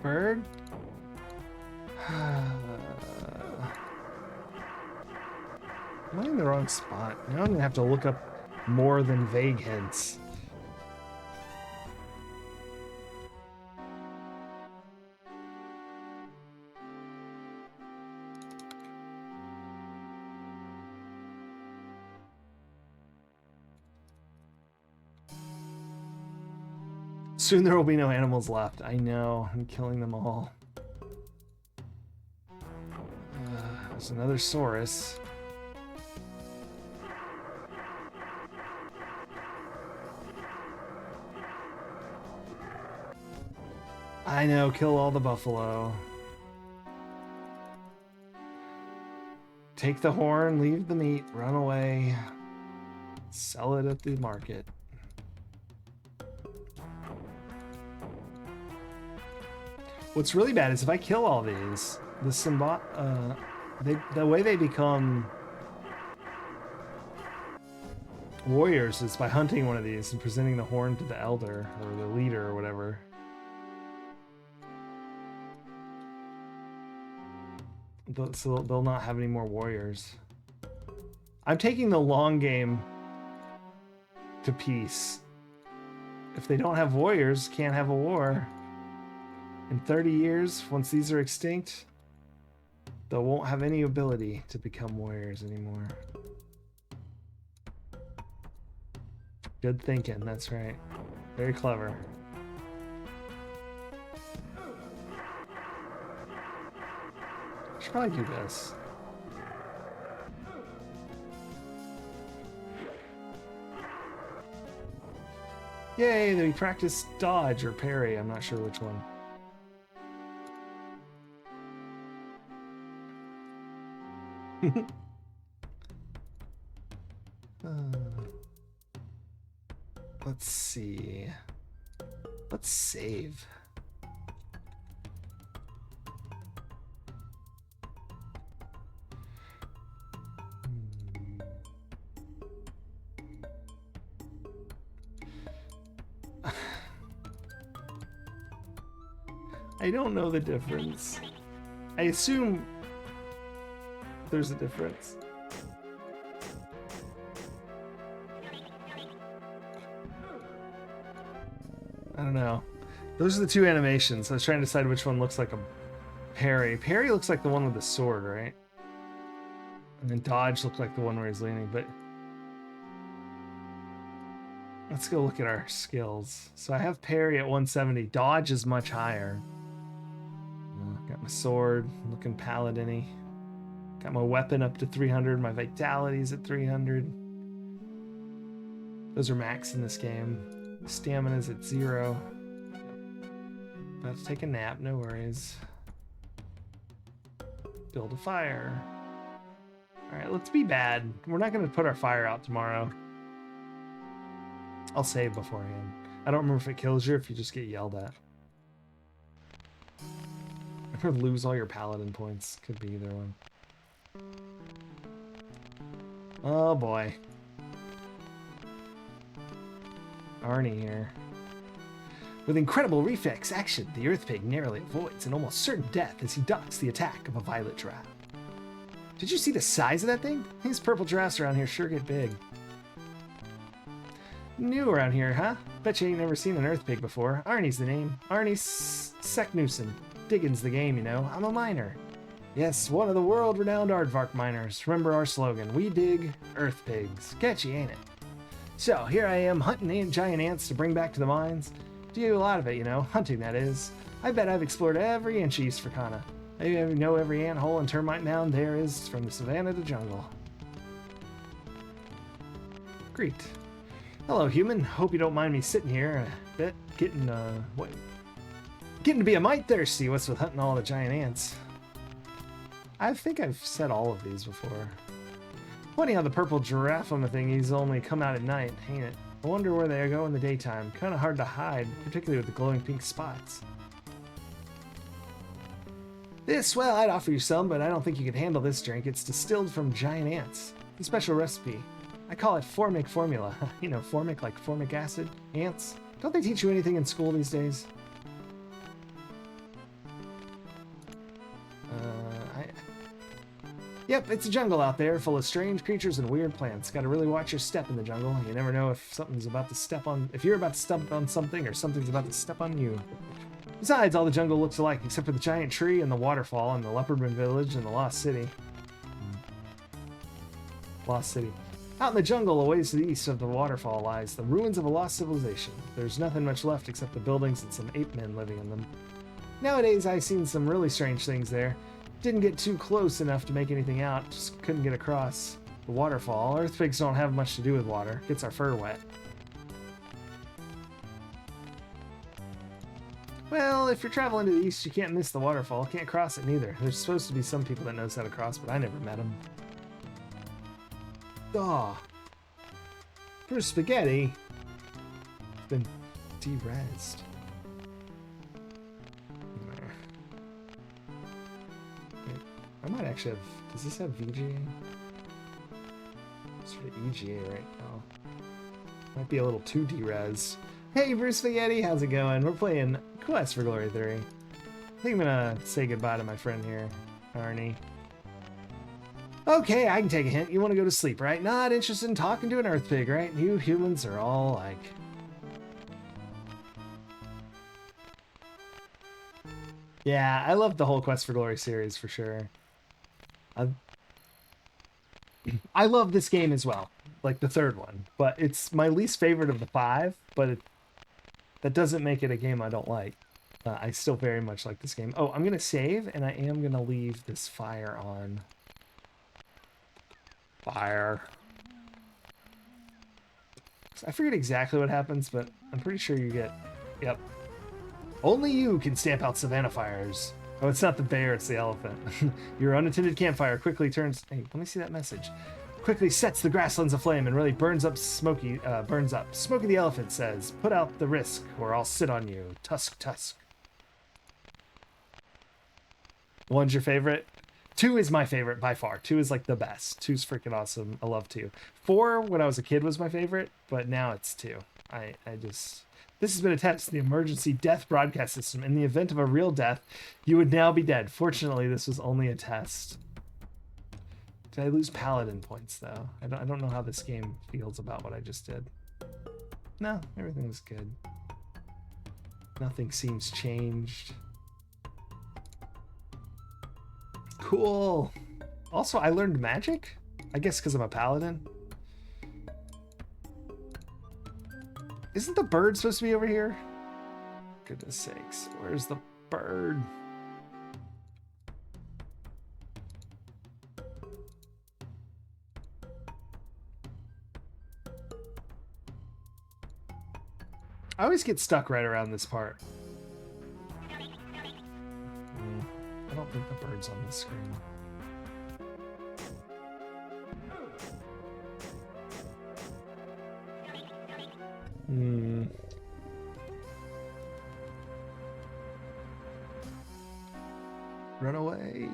Bird? Am I in the wrong spot? Now I'm gonna have to look up more than vague hints. Soon there will be no animals left. I know. I'm killing them all. There's another Saurus. I know. Kill all the buffalo. Take the horn. Leave the meat. Run away. Sell it at the market. What's really bad is if I kill all these, the way they become warriors is by hunting one of these and presenting the horn to the elder or the leader or whatever. So they'll not have any more warriors. I'm taking the long game to peace. If they don't have warriors, can't have a war. In 30 years, once these are extinct, they won't have any ability to become warriors anymore. Good thinking, that's right. Very clever. I should probably do this. Yay, they practice dodge or parry. I'm not sure which one. Let's see. Let's save. I don't know the difference. I assume there's a difference. I don't know. Those are the two animations. I was trying to decide which one looks like a parry. Parry looks like the one with the sword, right? And then dodge looked like the one where he's leaning, but let's go look at our skills. So I have parry at 170. Dodge is much higher. Got my sword, looking paladin-y. Got my weapon up to 300. My vitality's at 300. Those are max in this game. Stamina's at 0. About to take a nap, no worries. Build a fire. Alright, let's be bad. We're not going to put our fire out tomorrow. I'll save beforehand. I don't remember if it kills you or if you just get yelled at. Or lose all your paladin points. Could be either one. Oh boy. Arnie here. With incredible reflex action, the Earth Pig narrowly avoids an almost certain death as he ducks the attack of a violet giraffe. Did you see the size of that thing? These purple giraffes around here sure get big. New around here, huh? Bet you ain't never seen an Earth Pig before. Arnie's the name. Arnie Seknusson. Diggins the game, you know. I'm a miner. Yes, one of the world-renowned aardvark miners. Remember our slogan, we dig Earth Pigs. Catchy, ain't it? So, here I am hunting giant ants to bring back to the mines. Do a lot of it, you know. Hunting, that is. I bet I've explored every inch of East Fricana. I know every ant hole and termite mound there is from the savannah to jungle. Great. Hello, human. Hope you don't mind me sitting here a bit, getting to be a mite thirsty. What's with hunting all the giant ants? I think I've said all of these before. Funny how the purple giraffe on the thingies only come out at night, ain't it? I wonder where they go in the daytime. Kind of hard to hide, particularly with the glowing pink spots. This, well, I'd offer you some, but I don't think you could handle this drink. It's distilled from giant ants. It's a special recipe. I call it formic formula. You know, formic like formic acid. Ants. Don't they teach you anything in school these days? Yep, it's a jungle out there full of strange creatures and weird plants. Gotta really watch your step in the jungle. You never know if something's about to step on... If you're about to step on something or something's about to step on you. Besides, all the jungle looks alike except for the giant tree and the waterfall and the Leopardman Village and the Lost City. Lost City. Out in the jungle, a ways to the east of the waterfall, lies the ruins of a lost civilization. There's nothing much left except the buildings and some ape men living in them. Nowadays, I've seen some really strange things there. Didn't get too close enough to make anything out, just couldn't get across the waterfall. Earth pigs don't have much to do with water. Gets our fur wet. Well, if you're traveling to the east, you can't miss the waterfall. Can't cross it neither. There's supposed to be some people that knows how to cross, but I never met them. Aw. Bruce Spaghetti. Been de-rezzed. I might actually have... Does this have VGA? It's for EGA right now. Might be a little too de-res. Hey, Bruce Spaghetti, how's it going? We're playing Quest for Glory 3. I think I'm gonna say goodbye to my friend here, Arnie. Okay, I can take a hint. You want to go to sleep, right? Not interested in talking to an Earth Pig, right? You humans are all alike. Yeah, I love the whole Quest for Glory series for sure. I love this game as well. like the third one, but it's my least favorite of the 5. But that doesn't make it a game I don't like. I still very much like this game. Oh, I'm gonna save, and I am gonna leave this fire on. Fire. I forget exactly what happens, but I'm pretty sure you get... Yep. Only you can stamp out Savannah fires. Oh, it's not the bear, it's the elephant. Your unattended campfire quickly turns... Hey, let me see that message. Quickly sets the grasslands aflame and really burns up Smokey. Smokey the elephant says, "Put out the risk, or I'll sit on you. Tusk, tusk." One's your favorite? 2 is my favorite by far. 2 is like the best. 2's freaking awesome. I love 2. 4, when I was a kid, was my favorite, but now it's 2. I just... This has been a test, the emergency death broadcast system. In the event of a real death, you would now be dead. Fortunately, this was only a test. Did I lose paladin points, though? I don't know how this game feels about what I just did. No, everything's good. Nothing seems changed. Cool. Also, I learned magic? I guess because I'm a paladin. Isn't the bird supposed to be over here? Goodness sakes, where's the bird? I always get stuck right around this part. I don't think the bird's on the screen. Run away.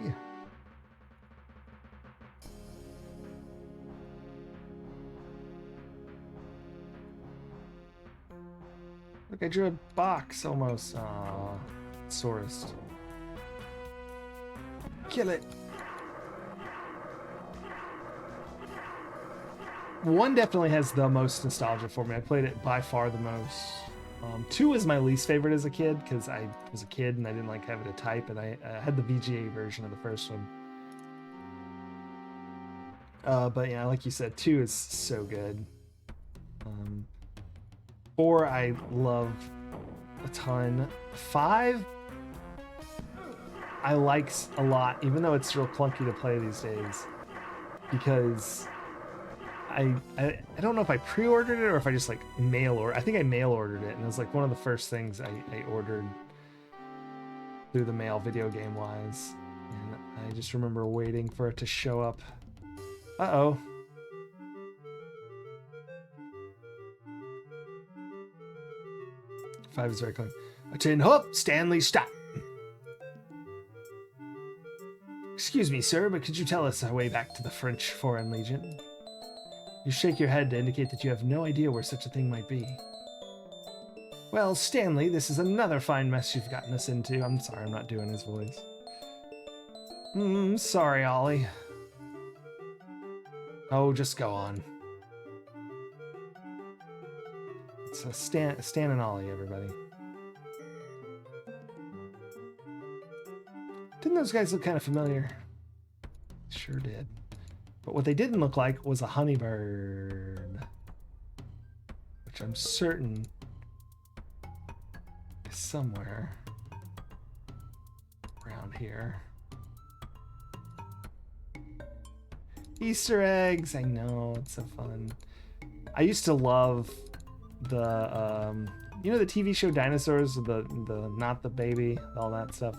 Look, I drew a box almost. Aww. Sorest. Kill it. 1 definitely has the most nostalgia for me. I played it by far the most. 2 is my least favorite as a kid because I was a kid and I didn't like having to type, and I had the VGA version of the first one. But yeah, like you said, 2 is so good. 4 I love a ton. 5 I like a lot, even though it's real clunky to play these days, because I don't know if I pre-ordered it or if I just like I think I mail ordered it, and it was like one of the first things I ordered through the mail video game wise, and I just remember waiting for it to show up. Uh-oh. Five is very clean. Attend hop, Stanley, stop. Excuse me, sir, but could you tell us our way back to the French Foreign Legion? You shake your head to indicate that you have no idea where such a thing might be. Well, Stanley, this is another fine mess you've gotten us into. I'm sorry, I'm not doing his voice. Sorry, Ollie. Oh, just go on. It's a Stan and Ollie, everybody. Didn't those guys look kind of familiar? Sure did. But what they didn't look like was a honeybird, which I'm certain is somewhere around here. Easter eggs, I know, it's so fun. I used to love the you know the TV show Dinosaurs, the not the baby, all that stuff.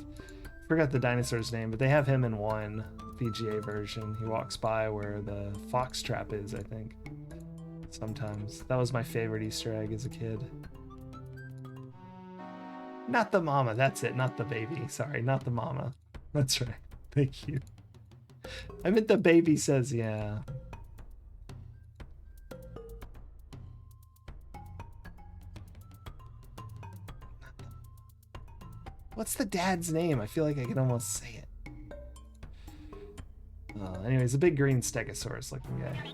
Forgot the dinosaur's name, but they have him in one VGA version. He walks by where the fox trap is, I think. Sometimes. That was my favorite Easter egg as a kid. Not the mama, that's it, not the baby. Sorry, not the mama. That's right. Thank you. I meant the baby says yeah. What's the dad's name? I feel like I can almost say it. Anyways, a big green stegosaurus looking guy.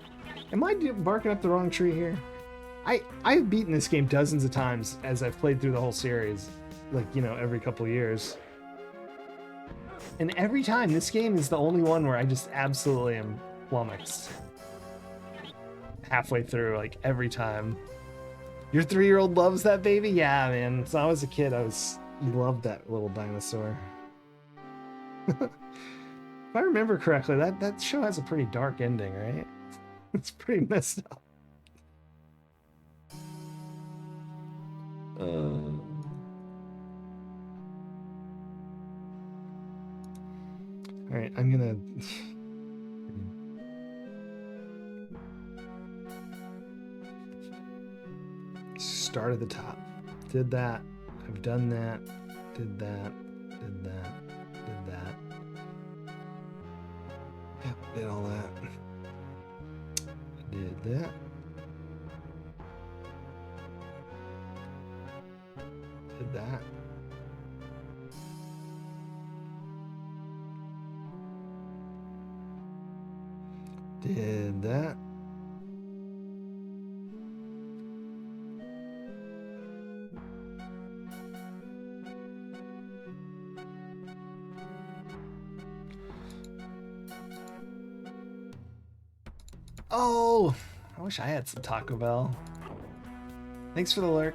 Am I barking up the wrong tree here? I've beaten this game dozens of times as I've played through the whole series. Like, you know, every couple years. And every time, this game is the only one where I just absolutely am flummoxed. halfway through, like every time. Your 3-year-old loves that baby? Yeah, man. So I was a kid, I loved that little dinosaur. If I remember correctly, that show has a pretty dark ending, right? It's pretty messed up. All right, I'm gonna start at the top. Did that. I've done that. Did that. Did that. Did that. Yep, did all that. Did that. Did that. Did that. Oh, I wish I had some Taco Bell. Thanks for the lurk.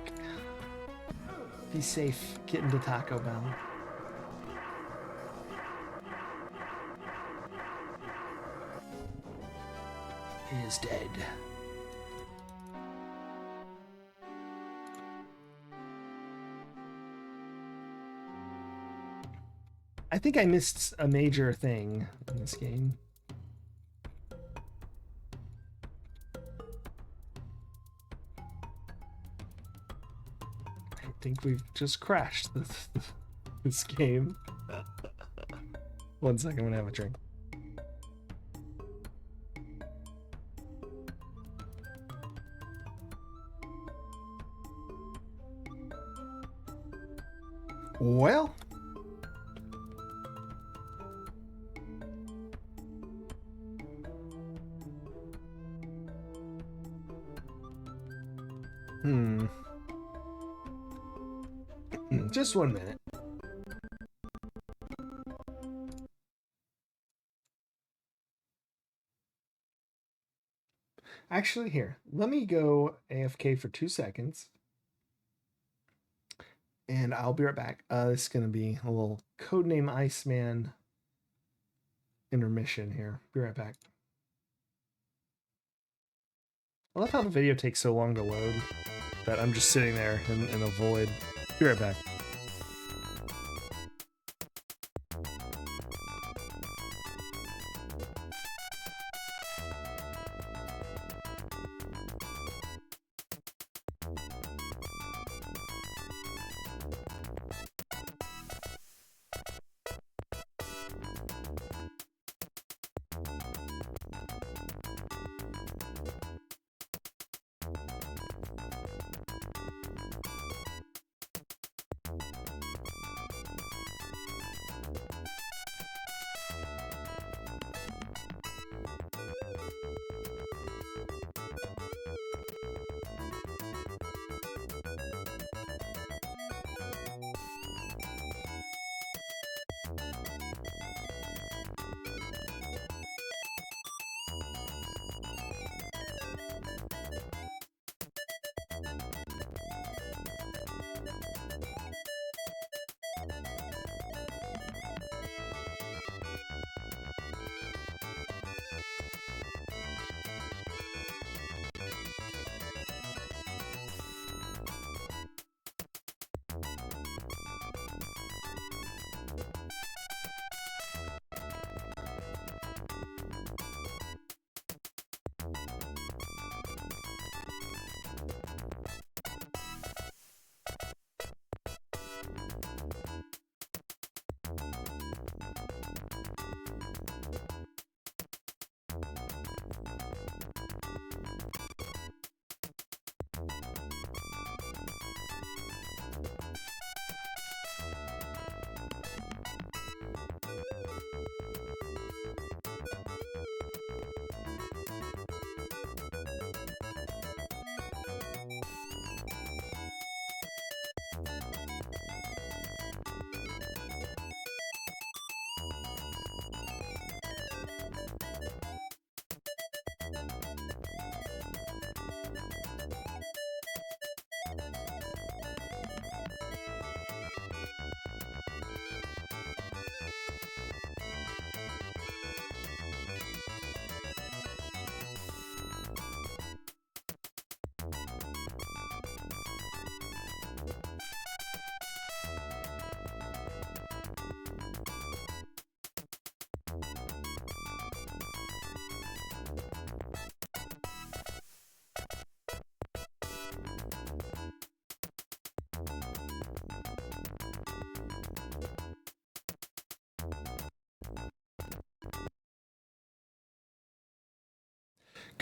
Be safe getting to Taco Bell. He is dead. I think I missed a major thing in this game. I think we've just crashed this game. 1 second, I'm gonna have a drink. Well, just 1 minute. Actually, here, let me go AFK for 2 seconds. And I'll be right back. This is going to be a little Codename Iceman intermission here. Be right back. I love how the video takes so long to load that I'm just sitting there in a void. Be right back.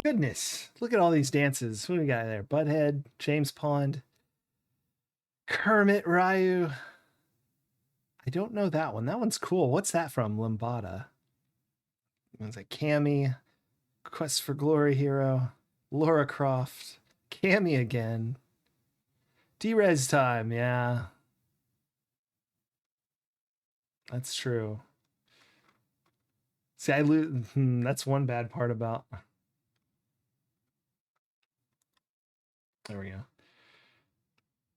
Goodness, look at all these dances. What do we got there? Butthead, James Pond, Kermit Ryu. I don't know that one. That one's cool. What's that from? Lambada. One's like Cammy, Quest for Glory Hero, Laura Croft, Cammy again. D-Res time, yeah. That's true. See, I lose. That's one bad part about. There we go.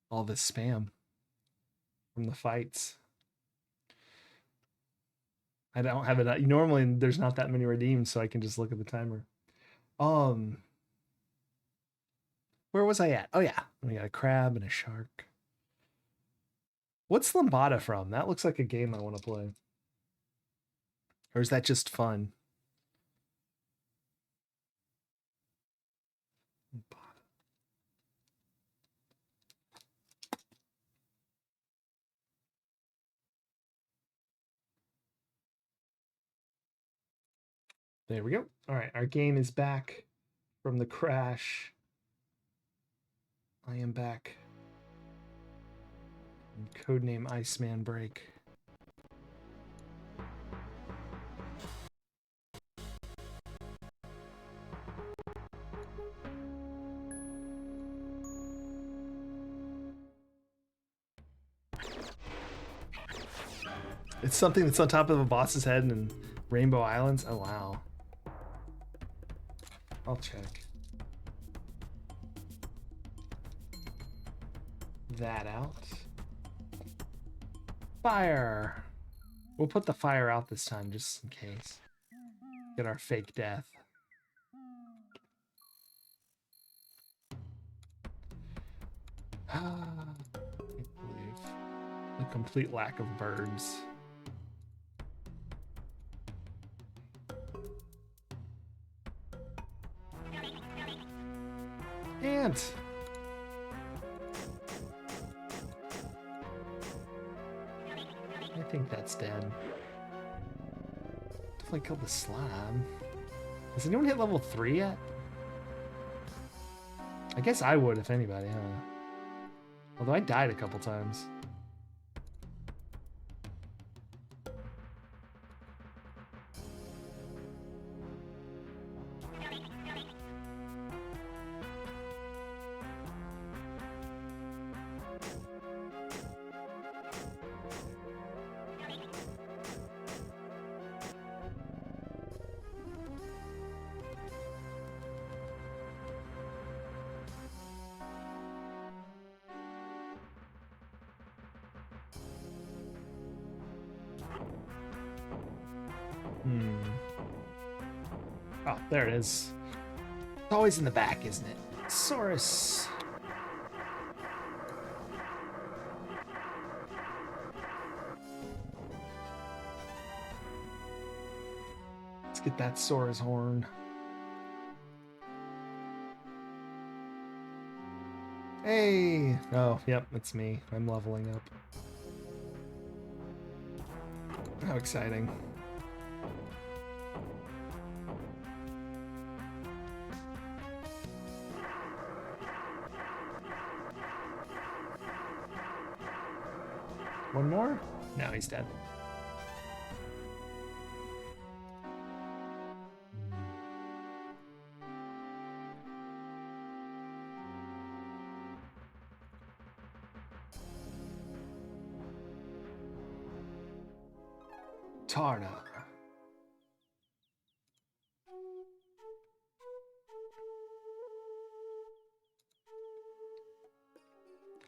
All this spam from the fights. I don't have it. Normally, there's not that many redeems, so I can just look at the timer. Where was I at? Oh yeah, we got a crab and a shark. What's Lambada from? That looks like a game I want to play. Or is that just fun? There we go. All right, our game is back from the crash. I am back. Codename Iceman Break. It's something that's on top of a boss's head in Rainbow Islands. Oh, wow. I'll check that out. Fire. We'll put the fire out this time just in case. Get our fake death. I can't believe the complete lack of birds. Ant. I think that's dead. Definitely killed the slime. Has anyone hit level 3 yet? I guess I would if anybody, huh? Although I died a couple times. Oh, there it is. It's always in the back, isn't it? Saurus. Let's get that Saurus horn. Hey! Oh, yep, it's me. I'm leveling up. How exciting. One more? No, he's dead. Tarna.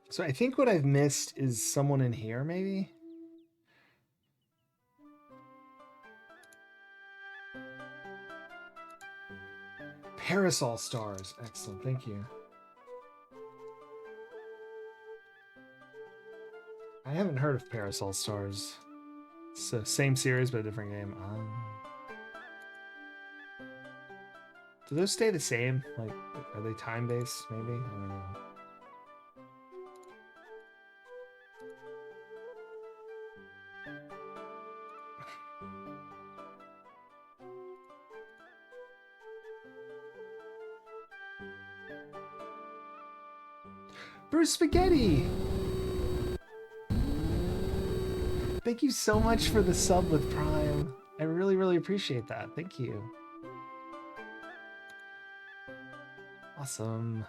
So I think what I've missed is someone in here, maybe? Parasol Stars. Excellent, thank you. I haven't heard of Parasol Stars. It's the same series, but a different game. Do those stay the same? Like, are they time-based, maybe? I don't know. Bruce Spaghetti! Thank you so much for the sub with Prime. I really, really appreciate that. Thank you. Awesome.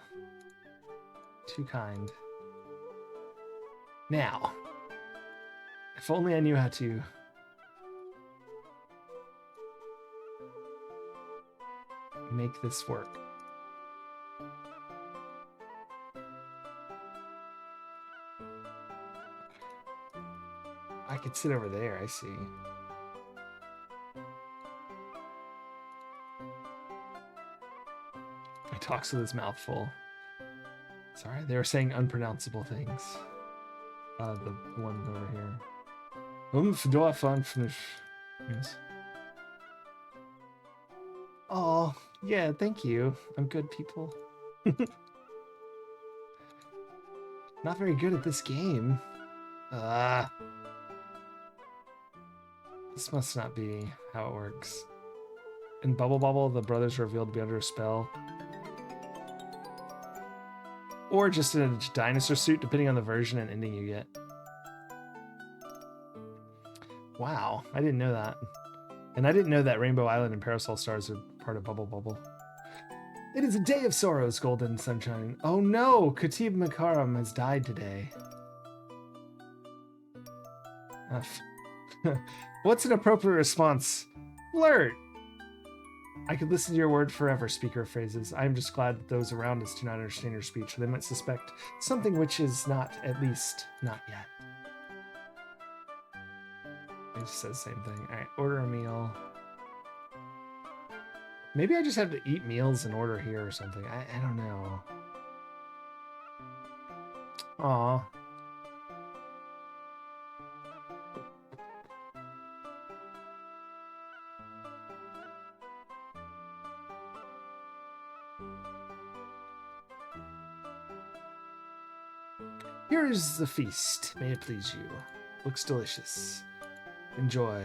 Too kind. Now, if only I knew how to make this work. I could sit over there, I see. He talks with his mouth full. Sorry, they were saying unpronounceable things. The one over here. Yes. Oh, yeah, thank you. I'm good, people. Not very good at this game. This must not be how it works. In Bubble Bobble, the brothers are revealed to be under a spell. Or just in a dinosaur suit, depending on the version and ending you get. Wow, I didn't know that. And I didn't know that Rainbow Island and Parasol Stars are part of Bubble Bobble. It is a day of sorrows, Golden Sunshine. Oh no, Khatib Makaram has died today. What's an appropriate response? Flirt! I could listen to your word forever, speaker of phrases. I am just glad that those around us do not understand your speech. They might suspect something which is not, at least, not yet. It just says the same thing. Alright, order a meal. Maybe I just have to eat meals in order here or something. I don't know. Aw. Here is the feast. May it please you. Looks delicious. Enjoy.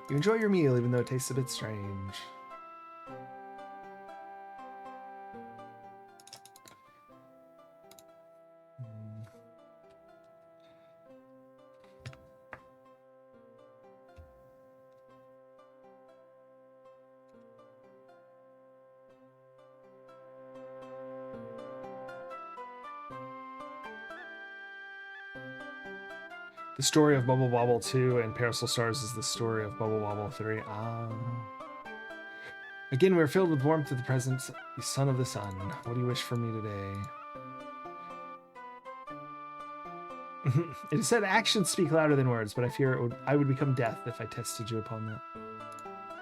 You enjoy your meal even though it tastes a bit strange. The story of Bubble Bobble 2 and Parasol Stars is the story of Bubble Bobble 3. Again, we are filled with warmth of the presence, the son of the sun. What do you wish for me today? It is said actions speak louder than words, but I fear I would become death if I tested you upon that.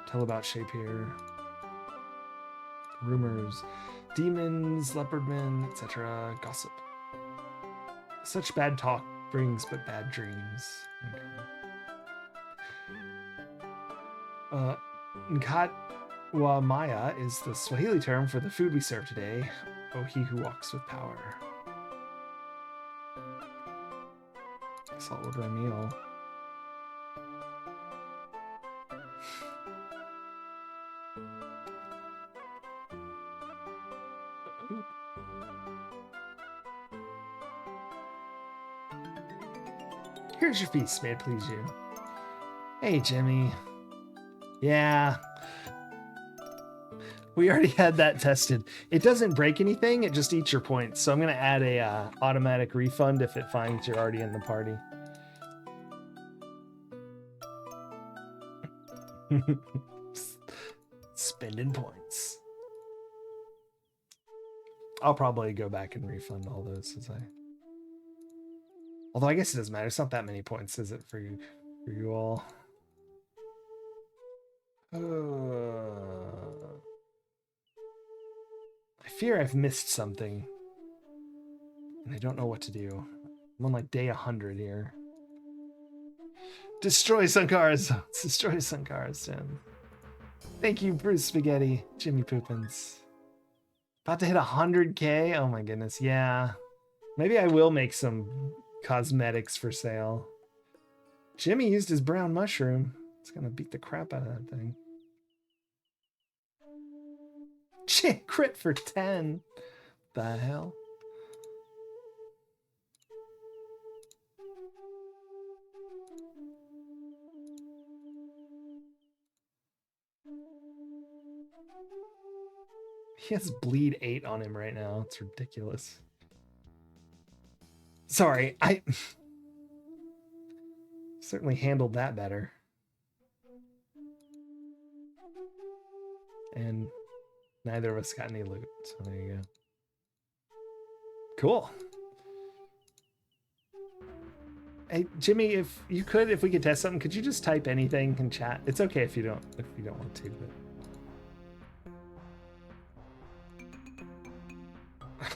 Tell about shape here. Rumors. Demons, leopardmen, etc. Gossip. Such bad talk brings but bad dreams. Okay. Nkatwa is the Swahili term for the food we serve today. Oh, he who walks with power. Guess I'll order a meal. Here's your feast, may it please you. Hey, Jimmy. Yeah. We already had that tested. It doesn't break anything, it just eats your points. So I'm going to add a automatic refund if it finds you're already in the party. Spending points. I'll probably go back and refund all those as I... Although I guess it doesn't matter. It's not that many points, is it, for you all? I fear I've missed something. And I don't know what to do. I'm on like day 100 here. Destroy Sunkaras! Destroy Sunkaras, Tim. Thank you, Bruce Spaghetti. Jimmy Poopins. About to hit 100k? Oh my goodness, yeah. Maybe I will make some cosmetics for sale. Jimmy used his brown mushroom. It's gonna beat the crap out of that thing. Shit, crit for 10. The hell? He has bleed 8 on him right now. It's ridiculous. Sorry, I certainly handled that better. And neither of us got any loot, so there you go. Cool. Hey, Jimmy, if we could test something, could you just type anything in chat? It's okay if you don't want to,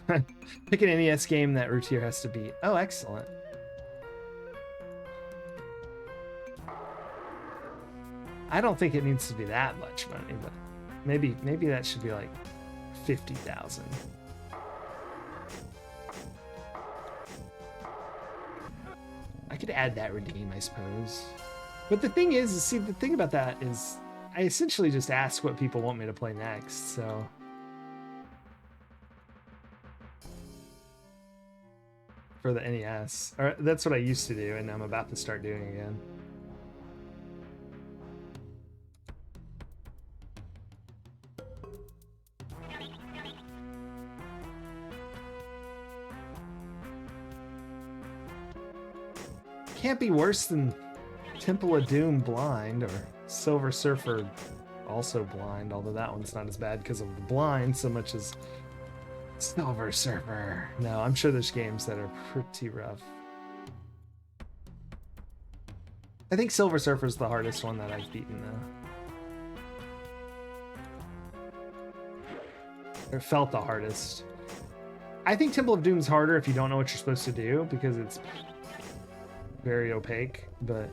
but pick an NES game that Routier has to beat. Oh, excellent. I don't think it needs to be that much money, but maybe that should be like 50,000. I could add that redeem, I suppose. But the thing is, see, the thing about that is I essentially just ask what people want me to play next, so. For the NES. Or that's what I used to do, and I'm about to start doing again. Can't be worse than Temple of Doom Blind or Silver Surfer also Blind, although that one's not as bad because of the blind so much as Silver Surfer. No, I'm sure there's games that are pretty rough. I think Silver Surfer's the hardest one that I've beaten though. It felt the hardest. I think Temple of Doom's harder if you don't know what you're supposed to do because it's very opaque, but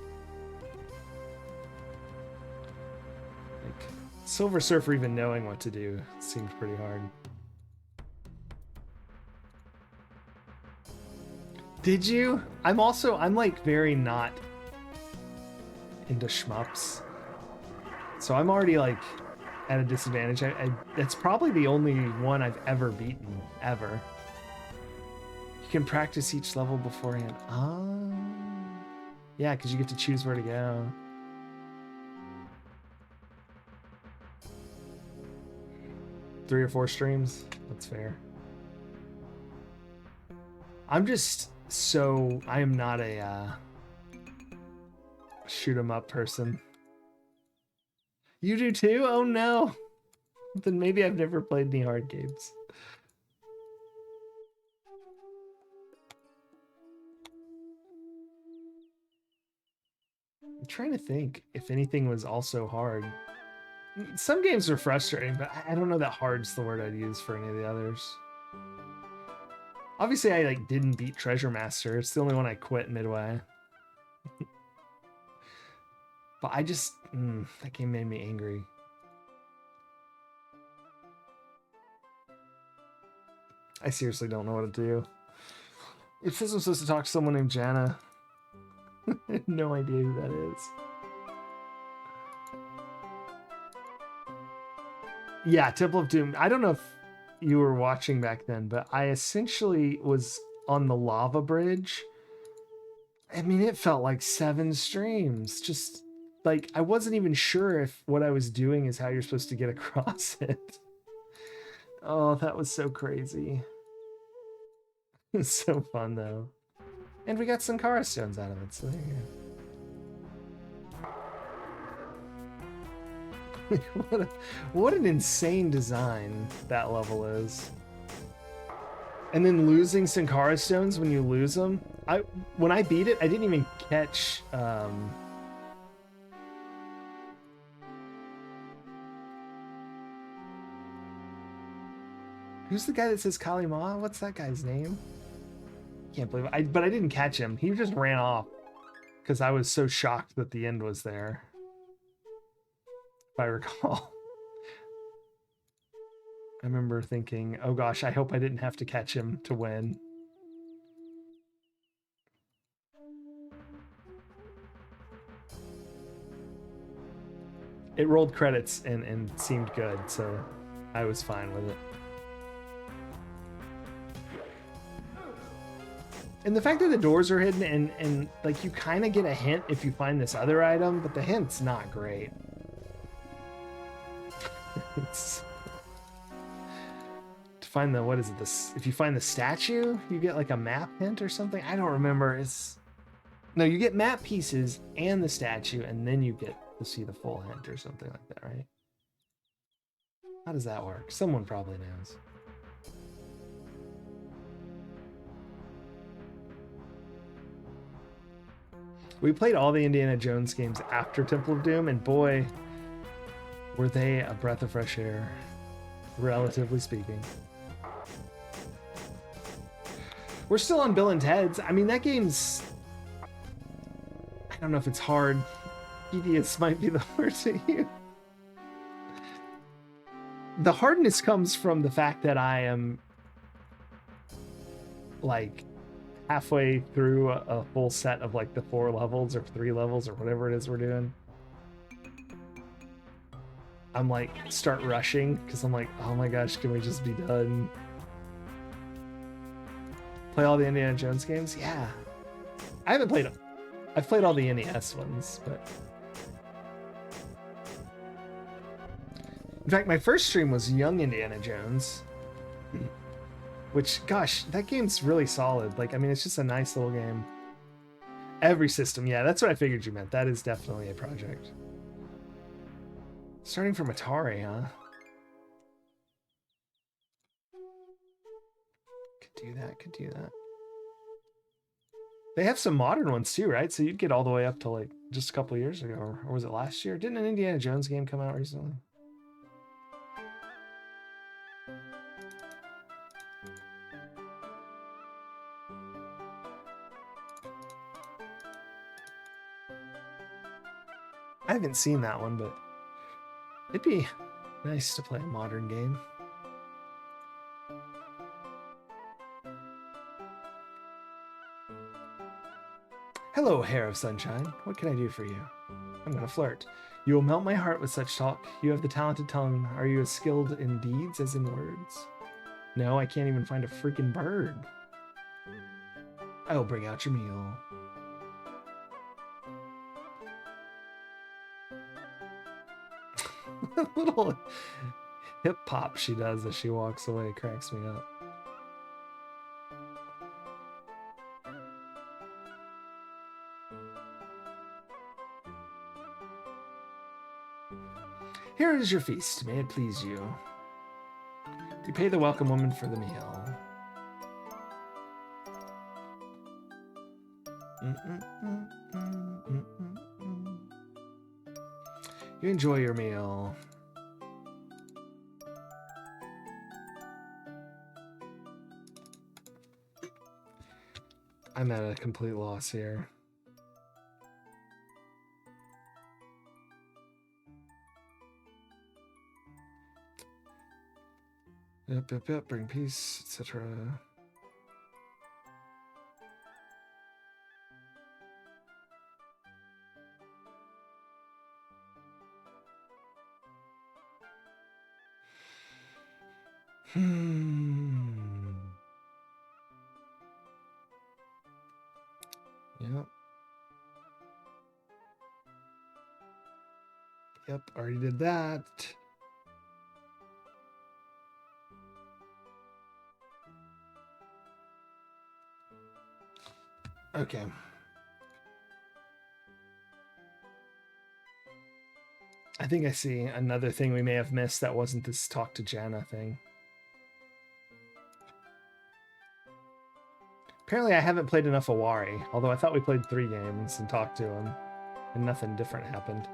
like Silver Surfer, even knowing what to do seemed pretty hard. Did you? I'm like very not into shmups, so I'm already like at a disadvantage. That's probably the only one I've ever beaten ever. You can practice each level beforehand. Yeah, because you get to choose where to go. Three or four streams? That's fair. I'm just so... I am not a shoot 'em up person. You do too? Oh no! Then maybe I've never played any hard games. I'm trying to think if anything was also hard. Some games are frustrating, but I don't know that hard's the word I'd use for any of the others. Obviously, I like didn't beat Treasure Master. It's the only one I quit midway. But I just... that game made me angry. I seriously don't know what to do. It says I'm supposed to talk to someone named Jana. I have no idea who that is. Yeah, Temple of Doom. I don't know if you were watching back then, but I essentially was on the lava bridge. I mean, it felt like 7 streams. Just like I wasn't even sure if what I was doing is how you're supposed to get across it. Oh, that was so crazy. It's so fun though. And we got some Kara stones out of it, so there you go. what an insane design that level is. And then losing Sankara stones when you lose them. When I beat it, I didn't even catch who's the guy that says Kalima? What's that guy's name? Can't believe it. But I didn't catch him. He just ran off because I was so shocked that the end was there. If I recall. I remember thinking, oh gosh, I hope I didn't have to catch him to win. it rolled credits and seemed good, so I was fine with it. And the fact that the doors are hidden and like you kind of get a hint if you find this other item, but the hint's not great. It's... to find the, what is it, this, if you find the statue, you get like a map hint or something. I don't remember. It's, no, you get map pieces and the statue, and then you get to see the full hint or something like that, right? How does that work? Someone probably knows. We played all the Indiana Jones games after Temple of Doom, and boy, were they a breath of fresh air, relatively speaking. We're still on Bill and Ted's. I mean, that game's... I don't know if it's hard. Tedious might be the word to use. The hardness comes from the fact that I am like halfway through a full set of like the 4 levels or 3 levels or whatever it is we're doing. I'm like start rushing because I'm like, oh my gosh, can we just be done? Play all the Indiana Jones games? Yeah. I haven't played them. I've played all the NES ones, but... in fact, my first stream was Young Indiana Jones. Which, gosh, that game's really solid. Like, I mean, it's just a nice little game. Every system, yeah, that's what I figured you meant. That is definitely a project. Starting from Atari, huh? Could do that, could do that. They have some modern ones too, right? So you'd get all the way up to like just a couple of years ago, or was it last year? Didn't an Indiana Jones game come out recently? I haven't seen that one, but it'd be nice to play a modern game. Hello, Hair of Sunshine. What can I do for you? I'm gonna flirt. You will melt my heart with such talk. You have the talented tongue. Are you as skilled in deeds as in words? No, I can't even find a freaking bird. I will bring out your meal. Little hip hop she does as she walks away cracks me up. Here is your feast. May it please you. You pay the welcome woman for the meal. You enjoy your meal. I'm at a complete loss here. Yep, bring peace, etc. Yep. Yep, already did that. Okay. I think I see another thing we may have missed that wasn't this talk to Janna thing. Apparently I haven't played enough Awari, although I thought we played 3 games and talked to him, and nothing different happened.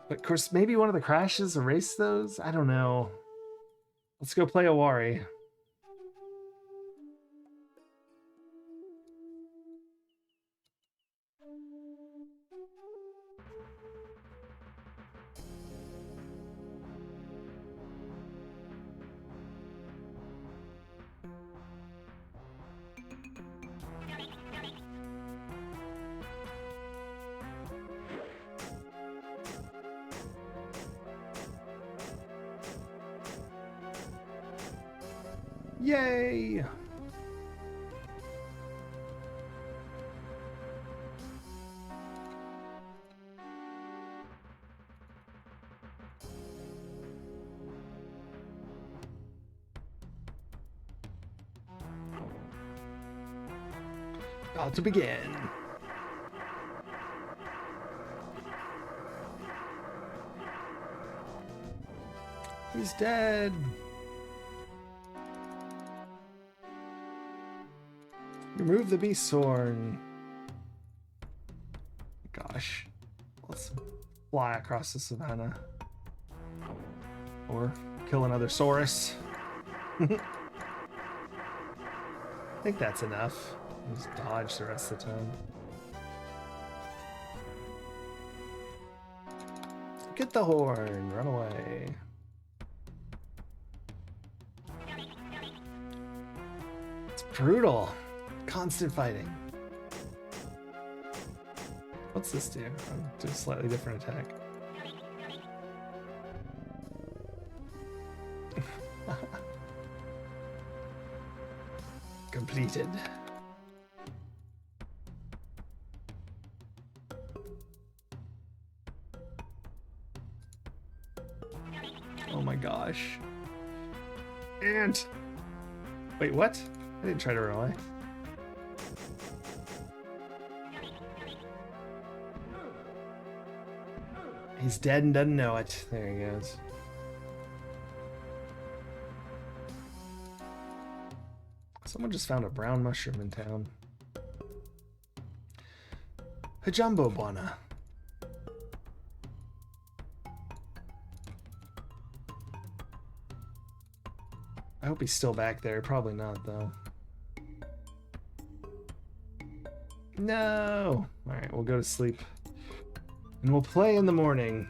But of course, maybe one of the crashes erased those? I don't know. Let's go play Awari. Yay! About to begin. He's dead. Remove the beast horn. Gosh. Let's fly across the savannah. Or kill another Saurus. I think that's enough. Just dodge the rest of the time. Get the horn. Run away. It's brutal. Constant fighting. What's this do? Do a slightly different attack. Completed. Oh my gosh. And wait, what? I didn't try to run away. He's dead and doesn't know it. There he goes. Someone just found a brown mushroom in town. A jumbo bwana. I hope he's still back there. Probably not, though. No! Alright, we'll go to sleep. And we'll play in the morning.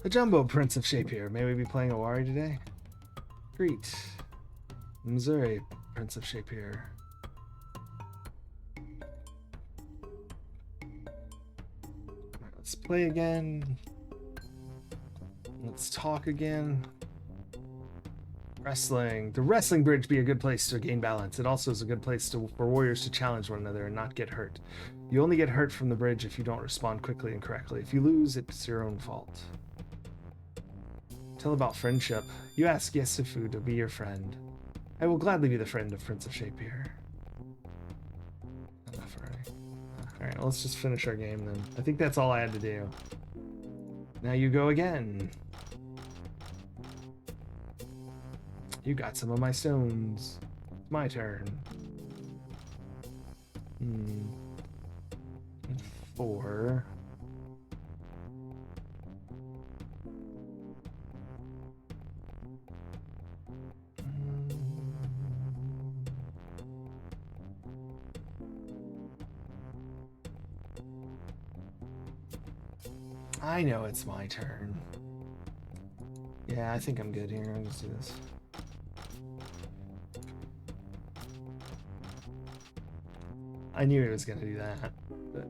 A Jumbo Prince of Shapier. May we be playing Owari today? Greet. Missouri Prince of Shapier. Right, let's play again. Let's talk again. Wrestling. The wrestling bridge be a good place to gain balance. It also is a good place for warriors to challenge one another and not get hurt. You only get hurt from the bridge if you don't respond quickly and correctly. If you lose, it's your own fault. Tell about friendship. You ask Yesufu to be your friend. I will gladly be the friend of Prince of Shapier. Enough already. Alright, well, let's just finish our game then. I think that's all I had to do. Now you go again. You got some of my stones. It's my turn. 4. I know it's my turn. Yeah, I think I'm good here. I'll just do this. I knew he was going to do that, but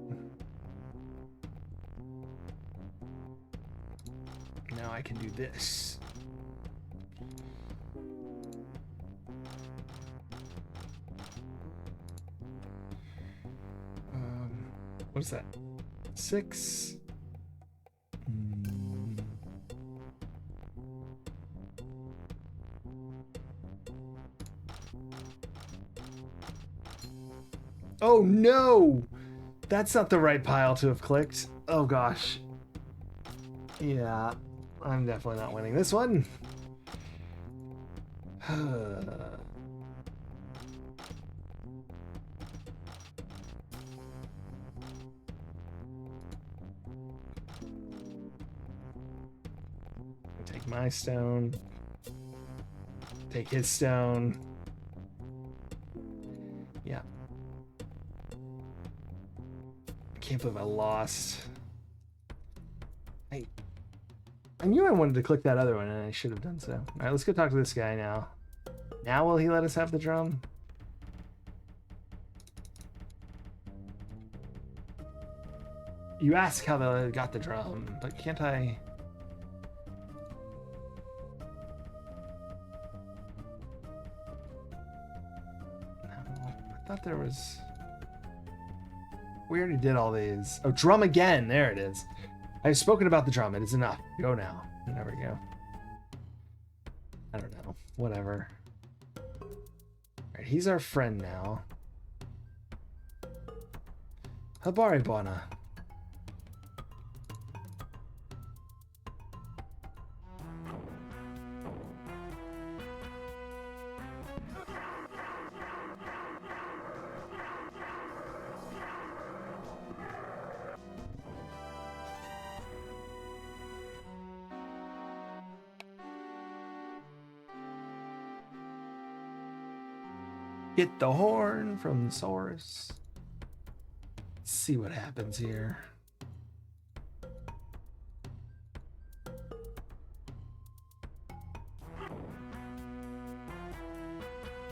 now I can do this. What is that? 6. Oh no! That's not the right pile to have clicked. Oh gosh. Yeah, I'm definitely not winning this one. Take my stone. Take his stone. Yeah. can't believe I lost. I knew I wanted to click that other one, and I should have done so. All right, let's go talk to this guy now. Now will he let us have the drum? You ask how they got the drum, but can't I... No, I thought there was... We already did all these. Oh, drum again. There it is. I've spoken about the drum. It is enough. Go now. There we go. I don't know. Whatever. All right, he's our friend now. Habari Bona. Get the horn from the Saurus. Let's see what happens here.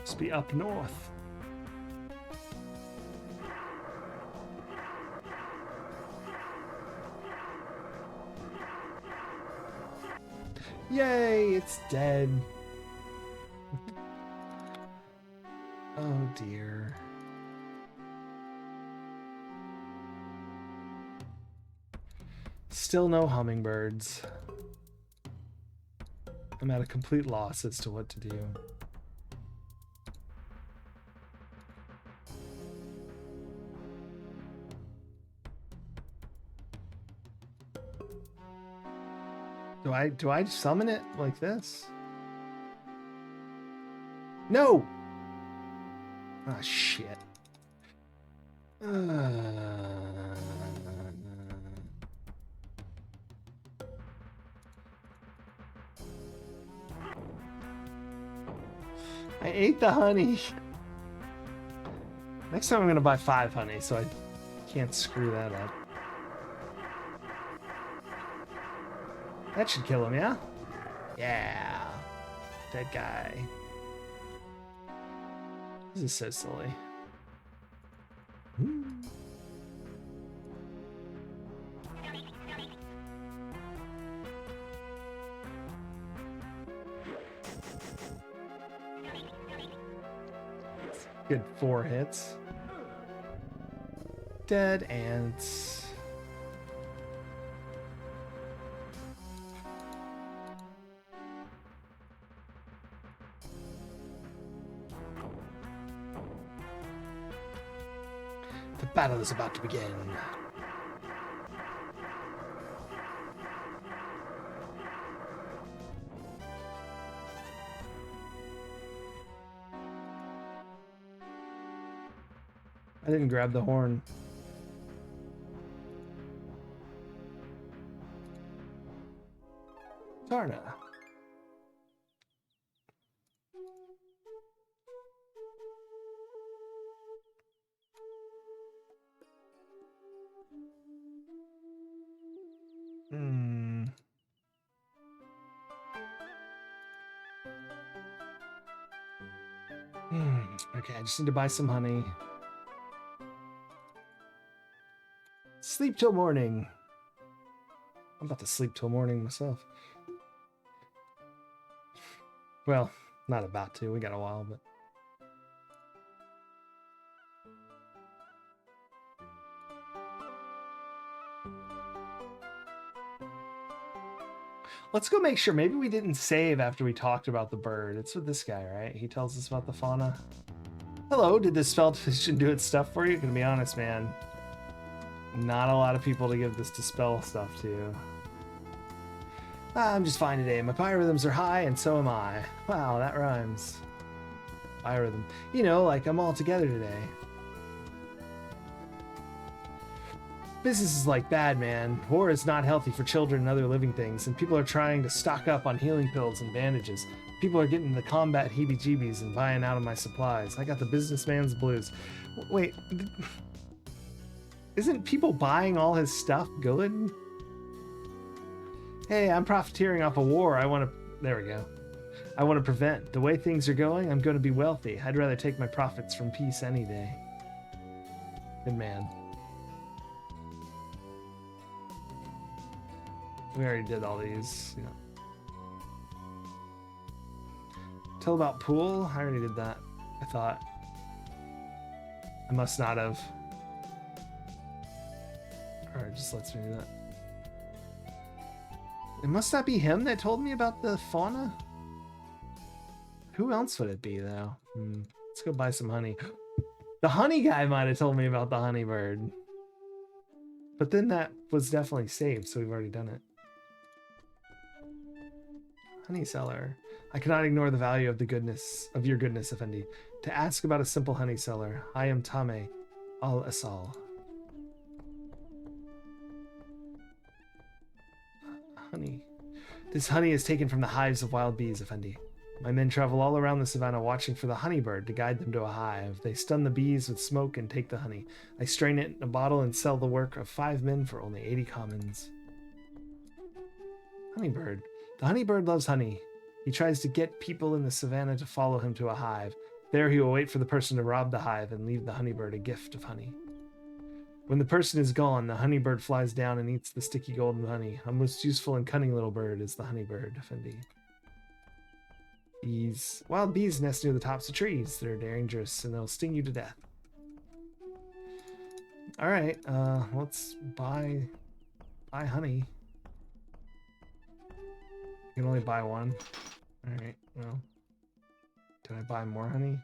Must be up north. Yay, it's dead. Oh dear. Still no hummingbirds. I'm at a complete loss as to what to do. Do I summon it like this? No! Ah, shit. I ate the honey. Next time I'm gonna buy 5 honey so I can't screw that up. That should kill him, yeah? Yeah. Dead guy. This is so silly. Good 4 hits. Dead ants. The battle is about to begin. I didn't grab the horn. Tarna. Okay, I just need to buy some honey. Sleep till morning. I'm about to sleep till morning myself. Well, not about to. We got a while, but... Let's go make sure. Maybe we didn't save after we talked about the bird. It's with this guy, right? He tells us about the fauna. Hello, did this spell division do its stuff for you? Gonna be honest, man. Not a lot of people to give this dispel stuff to. I'm just fine today. My biorhythms are high, and so am I. Wow, that rhymes. Biorhythm. You know, like I'm all together today. Business is like bad, man. War is not healthy for children and other living things, and people are trying to stock up on healing pills and bandages. People are getting the combat heebie-jeebies and buying out of my supplies. I got the businessman's blues. Wait. Isn't people buying all his stuff good? Hey, I'm profiteering off a war I want to... There we go. I want to prevent. The way things are going, I'm going to be wealthy. I'd rather take my profits from peace any day. Good man. We already did all these. Yeah. Tell about pool? I already did that. I thought. I must not have. Alright, just lets me do that. It must not be him that told me about the fauna? Who else would it be, though? Let's go buy some honey. The honey guy might have told me about the honey bird. But then that was definitely saved, so we've already done it. Honey seller. I cannot ignore the value of your goodness, Effendi. To ask about a simple honey seller. I am Tame al-Asal. Honey. This honey is taken from the hives of wild bees, Effendi. My men travel all around the savannah watching for the honey bird to guide them to a hive. They stun the bees with smoke and take the honey. I strain it in a bottle and sell the work of 5 men for only 80 commons. Honeybird. The honeybird loves honey. He tries to get people in the savannah to follow him to a hive. There he will wait for the person to rob the hive and leave the honeybird a gift of honey. When the person is gone, the honeybird flies down and eats the sticky golden honey. A most useful and cunning little bird is the honeybird, Effendi. Bees. Wild bees nest near the tops of trees. They're dangerous and they'll sting you to death. Alright, let's buy honey. You can only buy one. Alright, well. Can I buy more honey?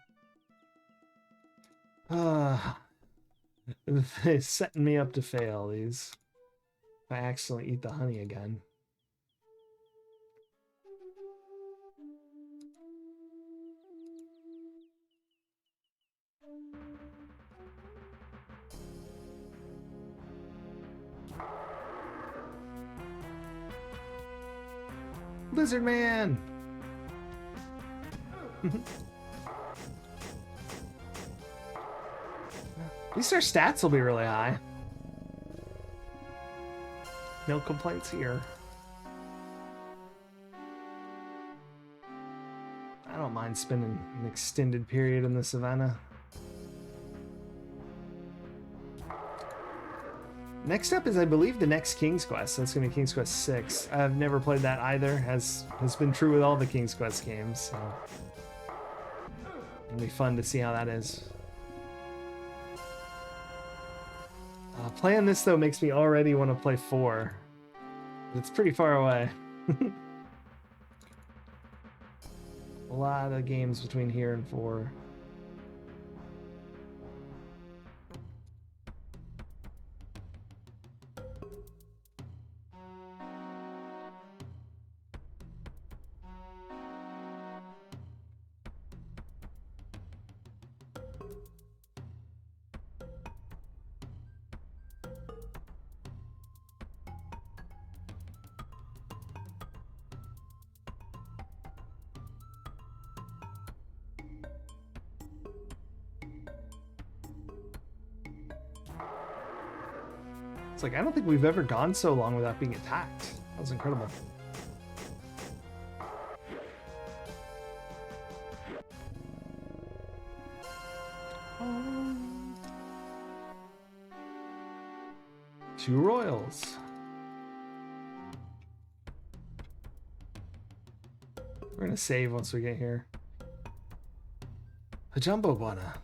They're setting me up to fail, these. If I accidentally eat the honey again. Lizard Man! At least our stats will be really high. No complaints here. I don't mind spending an extended period in the savannah. Next up is, I believe, the next King's Quest. That's going to be King's Quest 6. I've never played that either, as has been true with all the King's Quest games. So it'll be fun to see how that is. Playing this, though, makes me already want to play 4. It's pretty far away. A lot of games between here and 4. It's like, I don't think we've ever gone so long without being attacked. That was incredible. Two royals. We're gonna save once we get here. A jumbo bwana.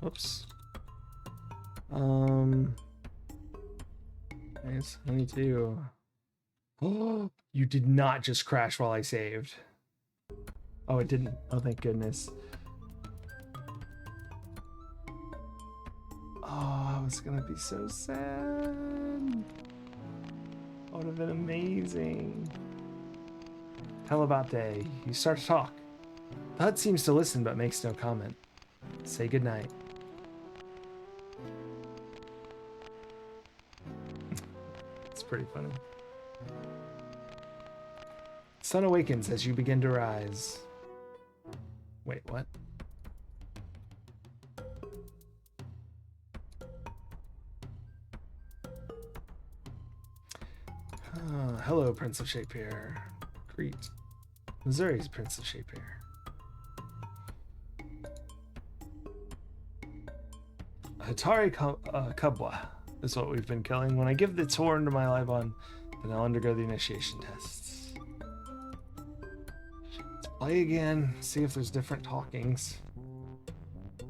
Oops. Nice. Me too. Oh, you did not just crash while I saved. Oh, it didn't. Oh, thank goodness. Oh, I was gonna be so sad. That would have been amazing. Tell about day. You start to talk. The hut seems to listen but makes no comment. Say goodnight. It's pretty funny. Sun awakens as you begin to rise. Wait, what? Hello, Prince of Shapehair. Crete. Missouri's Prince of Shapehair. Hatari Kubwa is what we've been killing. When I give its horn to my Libon, then I'll undergo the initiation tests. Let's play again, see if there's different talkings.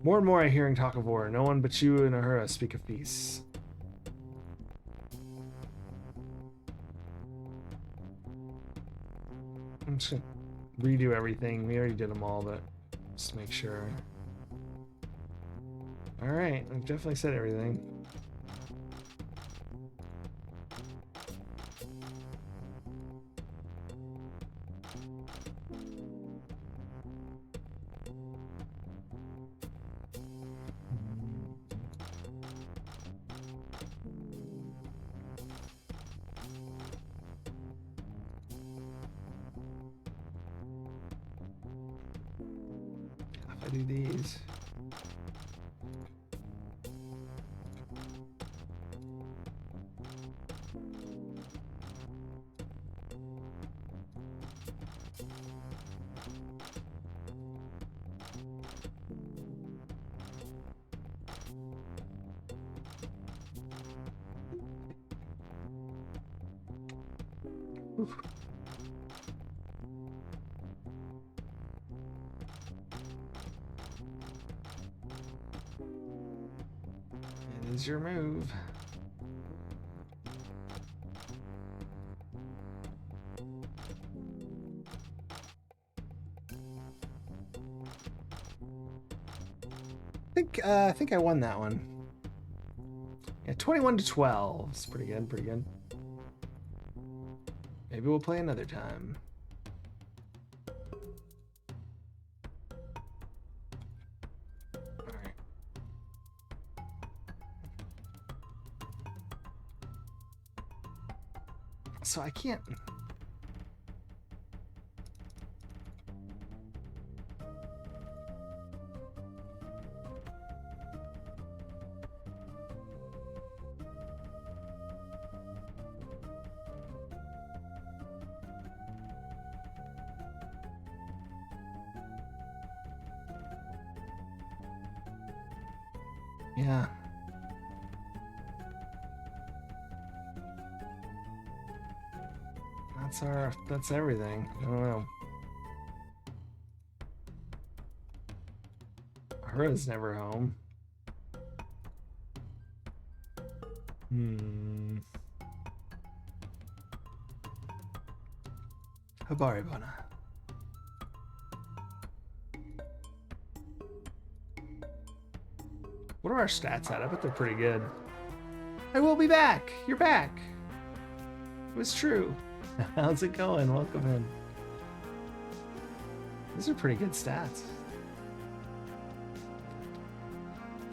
More and more I hearing talk of war. No one but you and Ahura speak of peace. I'm just gonna redo everything. We already did them all, but just make sure. Alright, I've definitely said everything. If I do these. Oof. It is your move. I think I won that one. Yeah, 21-12. It's pretty good, pretty good. Maybe we'll play another time. Alright. So I can't... Yeah. That's everything. I don't know. Ahura's never home. Habari Bona. What are our stats at? I bet they're pretty good. I will be back. You're back. It was true. How's it going? Welcome in. These are pretty good stats.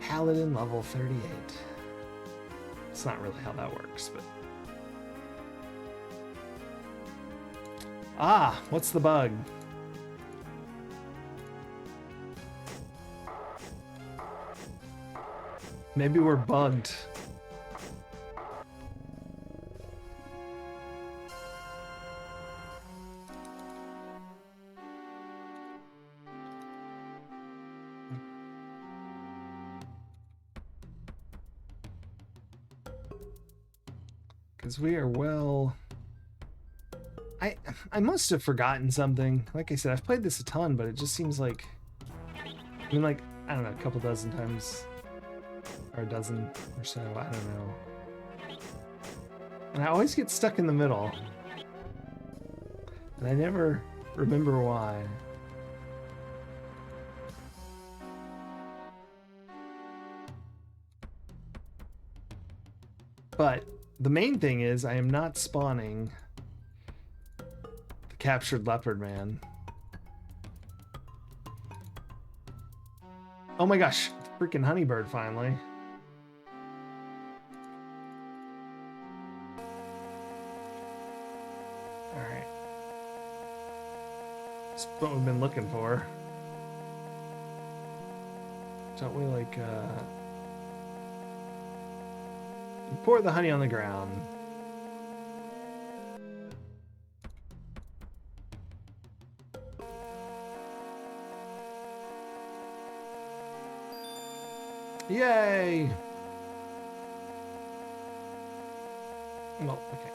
Paladin level 38. It's not really how that works, but... Ah, what's the bug? Maybe we're bugged. Because we are well... I must have forgotten something. Like I said, I've played this a ton, but it just seems like... I mean, like, I don't know, a couple dozen times. Or a dozen or so, I don't know. And I always get stuck in the middle. And I never remember why. But the main thing is I am not spawning the captured leopard man. Oh my gosh, freaking honeybird finally. Alright. That's what we've been looking for. Don't we like pour the honey on the ground? Yay! Well, okay.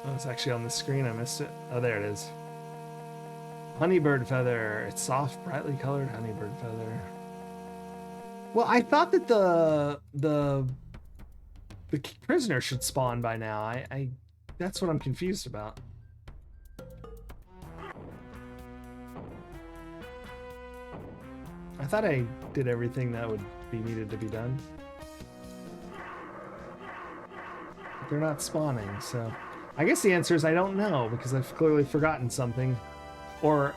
Oh, it's actually on the screen. I missed it. Oh, there it is. Honeybird feather. It's soft, brightly colored honeybird feather. Well, I thought that the prisoner should spawn by now. I that's what I'm confused about. I thought I did everything that would be needed to be done. But they're not spawning, so I guess the answer is I don't know, because I've clearly forgotten something, or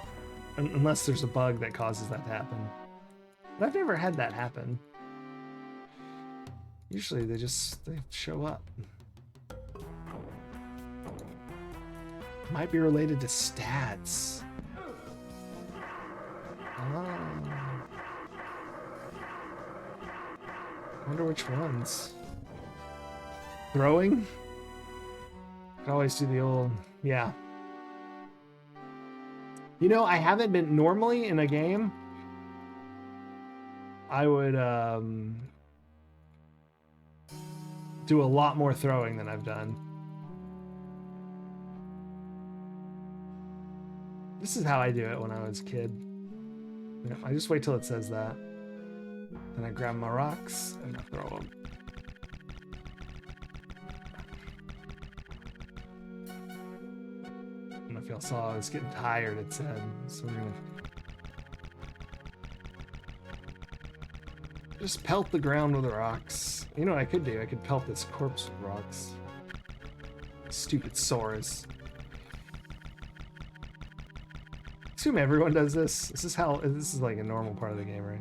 unless there's a bug that causes that to happen. But I've never had that happen. Usually they show up. Might be related to stats. Oh. Wonder which ones. Throwing? Could always do the old, yeah. You know, I haven't been, normally in a game, I would do a lot more throwing than I've done. This is how I do it when I was a kid. You know, I just wait till it says that. Then I grab my rocks and I throw them. I don't know if y'all saw, I was getting tired, it said. So we're gonna just pelt the ground with rocks. You know what I could do? I could pelt this corpse with rocks. Stupid Saurus. Assume everyone does this. This is like a normal part of the game, right?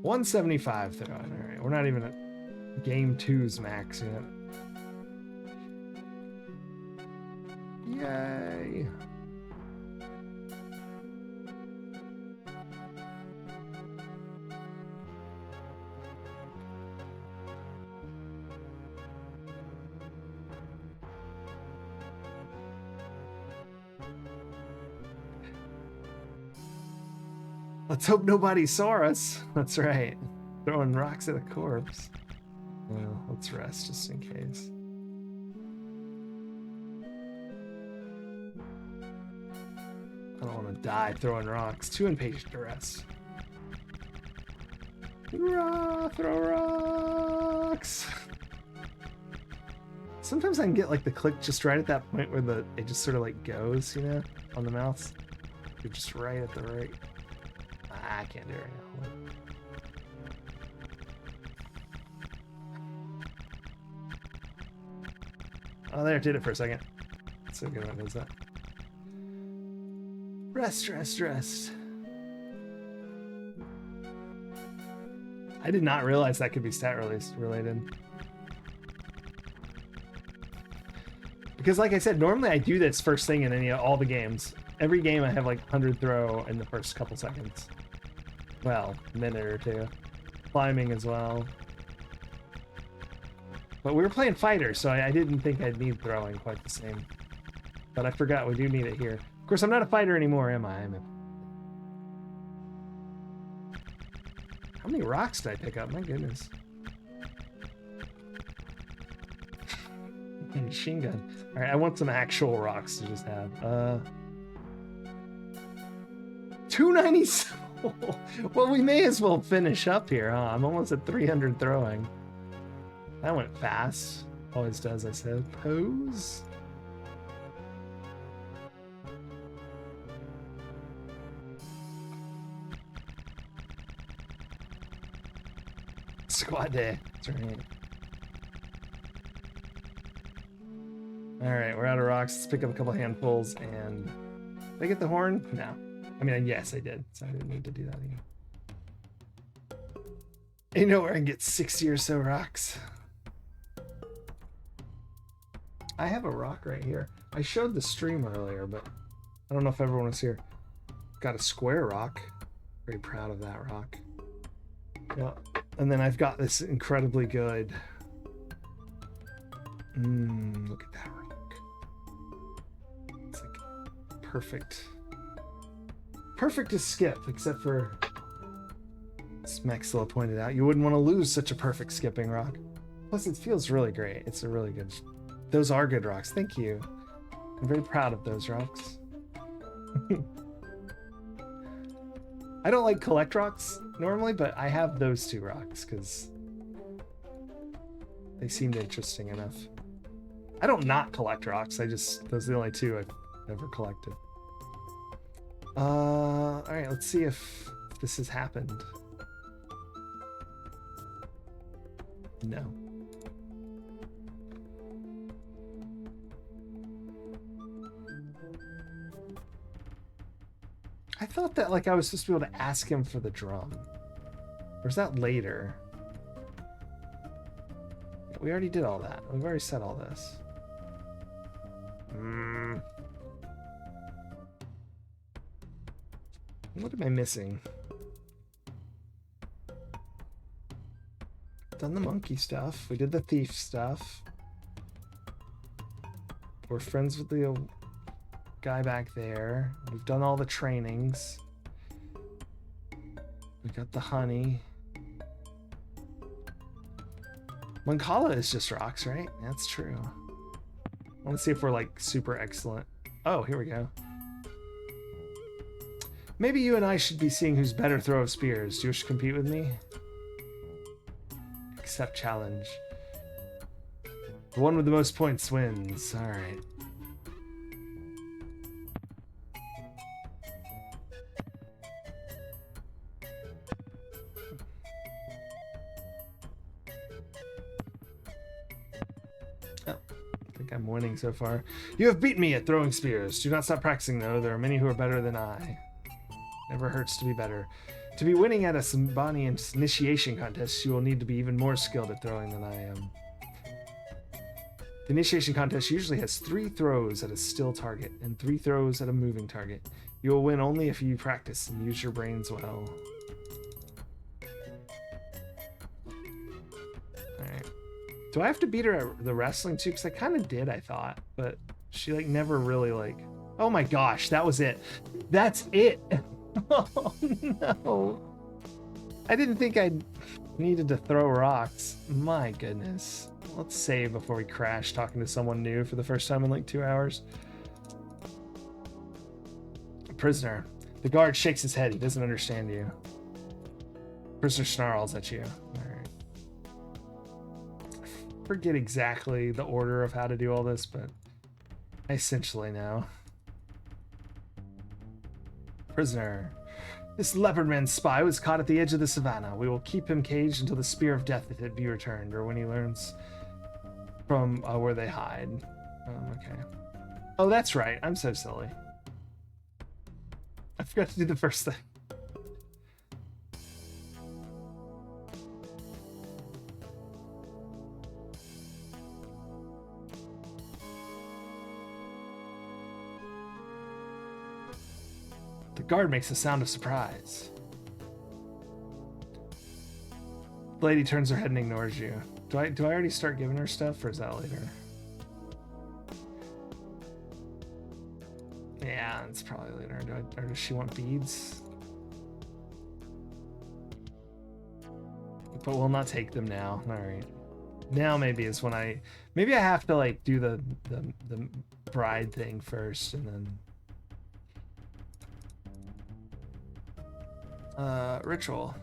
175 throwing. All right, we're not even at game 2's max yet. Yay! Let's hope nobody saw us. That's right. Throwing rocks at a corpse. Well, let's rest just in case. I don't want to die throwing rocks. Too impatient to rest. Throw rocks! Sometimes I can get like the click just right at that point where it just sort of like goes, you know, on the mouse. You're just right at the right. I can't do it right now. Oh, there, it did it for a second. So good when it does that. Rest, rest, rest. I did not realize that could be stat related. Because like I said, normally I do this first thing in all the games. Every game I have like 100 throw in the first couple seconds. Well, a minute or two. Climbing as well. But we were playing fighters, so I didn't think I'd need throwing quite the same. But I forgot we do need it here. Of course, I'm not a fighter anymore, am I? How many rocks did I pick up? My goodness. Machine gun. Alright, I want some actual rocks to just have. 297. Well, we may as well finish up here, huh? I'm almost at 300 throwing. That went fast. Always does, I suppose. Squad day. That's right. Alright, we're out of rocks. Let's pick up a couple handfuls and... Did I get the horn? No. I mean, yes, I did. So I didn't need to do that again. You know where I can get 60 or so rocks. I have a rock right here. I showed the stream earlier, but I don't know if everyone was here. Got a square rock. Very proud of that rock. Yeah. And then I've got this incredibly good. Look at that rock. It's like perfect. Perfect to skip, except for, as Maxilla pointed out, you wouldn't want to lose such a perfect skipping rock. Plus, it feels really great. It's a really good. Those are good rocks. Thank you. I'm very proud of those rocks. I don't like collect rocks normally, but I have those two rocks because they seemed interesting enough. I don't not collect rocks. Those are the only two I've ever collected. All right, let's see if this has happened. No. I thought that like I was supposed to be able to ask him for the drum. Or is that later? We already did all that. We've already said all this. What am I missing? Done the monkey stuff. We did the thief stuff. We're friends with the guy back there. We've done all the trainings. We got the honey. Mancala is just rocks, right? That's true. I want to see if we're like super excellent. Oh, here we go. Maybe you and I should be seeing who's better throw of spears. Do you wish to compete with me? Accept challenge. The one with the most points wins. All right. I'm winning so far. You have beaten me at throwing spears. Do not stop practicing, though. There are many who are better than I. Never hurts to be better. To be winning at a Symbani initiation contest, you will need to be even more skilled at throwing than I am. The initiation contest usually has 3 throws at a still target and 3 throws at a moving target. You will win only if you practice and use your brains well. Do I have to beat her at the wrestling too? Because I kind of did, I thought. But she like never really like... Oh my gosh, that was it. That's it. Oh no. I didn't think I needed to throw rocks. My goodness. Let's save before we crash talking to someone new for the first time in like 2 hours. Prisoner. The guard shakes his head. He doesn't understand you. Prisoner snarls at you. Forget exactly the order of how to do all this, but I essentially know. Prisoner. This leopardman spy was caught at the edge of the savannah. We will keep him caged until the spear of death be returned, or when he learns from where they hide. Okay. Oh, that's right. I'm so silly. I forgot to do the first thing. The guard makes a sound of surprise. The lady turns her head and ignores you. Do I already start giving her stuff, or is that later? Yeah, it's probably later. Or does she want beads? But we'll not take them now. All right. Now maybe is when maybe I have to like do the bride thing first, and then. Ritual.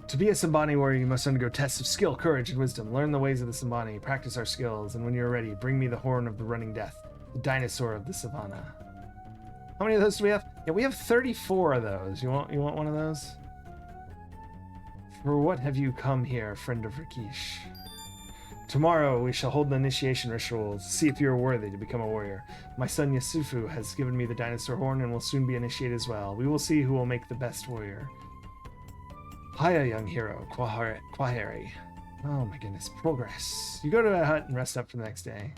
To be a Symbani warrior, you must undergo tests of skill, courage, and wisdom. Learn the ways of the Symbani, practice our skills, and when you're ready, bring me the horn of the running death, the dinosaur of the savannah. How many of those do we have? Yeah, we have 34 of those. You want one of those? For what have you come here, friend of Rakeesh? Tomorrow we shall hold the initiation rituals to see if you are worthy to become a warrior. My son Yasufu has given me the dinosaur horn and will soon be initiated as well. We will see who will make the best warrior. Hiya, young hero, Kwaheri. Oh my goodness, progress. You go to a hut and rest up for the next day.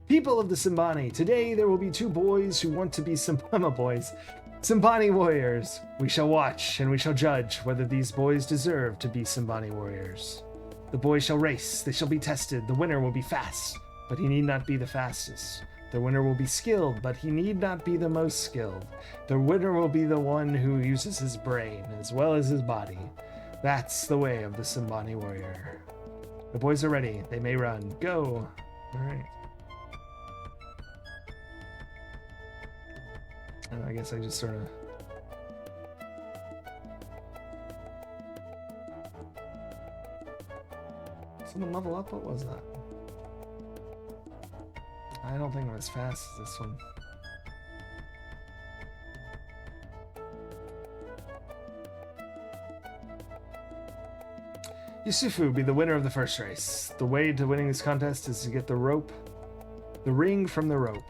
People of the Symbani, today there will be 2 boys who want to be Symbama boys. Simbani warriors, we shall watch and we shall judge whether these boys deserve to be Simbani warriors. The boys shall race, they shall be tested. The winner will be fast, but he need not be the fastest. The winner will be skilled, but he need not be the most skilled. The winner will be the one who uses his brain as well as his body. That's the way of the Simbani warrior. The boys are ready. They may run. Go. All right. And I guess I just sort of... Someone level up? What was that? I don't think I'm as fast as this one. Yusufu be the winner of the first race. The way to winning this contest is to get the ring from the rope.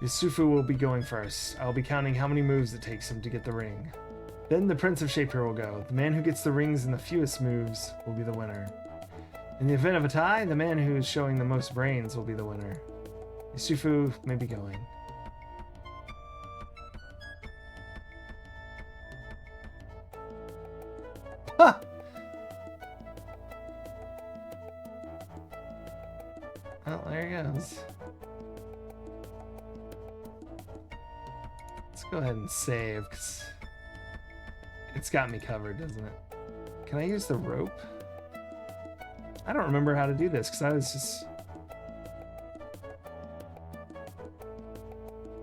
Yusufu will be going first. I'll be counting how many moves it takes him to get the ring. Then the Prince of Shape here will go. The man who gets the rings in the fewest moves will be the winner. In the event of a tie, the man who is showing the most brains will be the winner. Yusufu may be going. Ha! Well, there he goes. Let's go ahead and save, because it's got me covered, doesn't it? Can I use the rope? I don't remember how to do this, because I was just...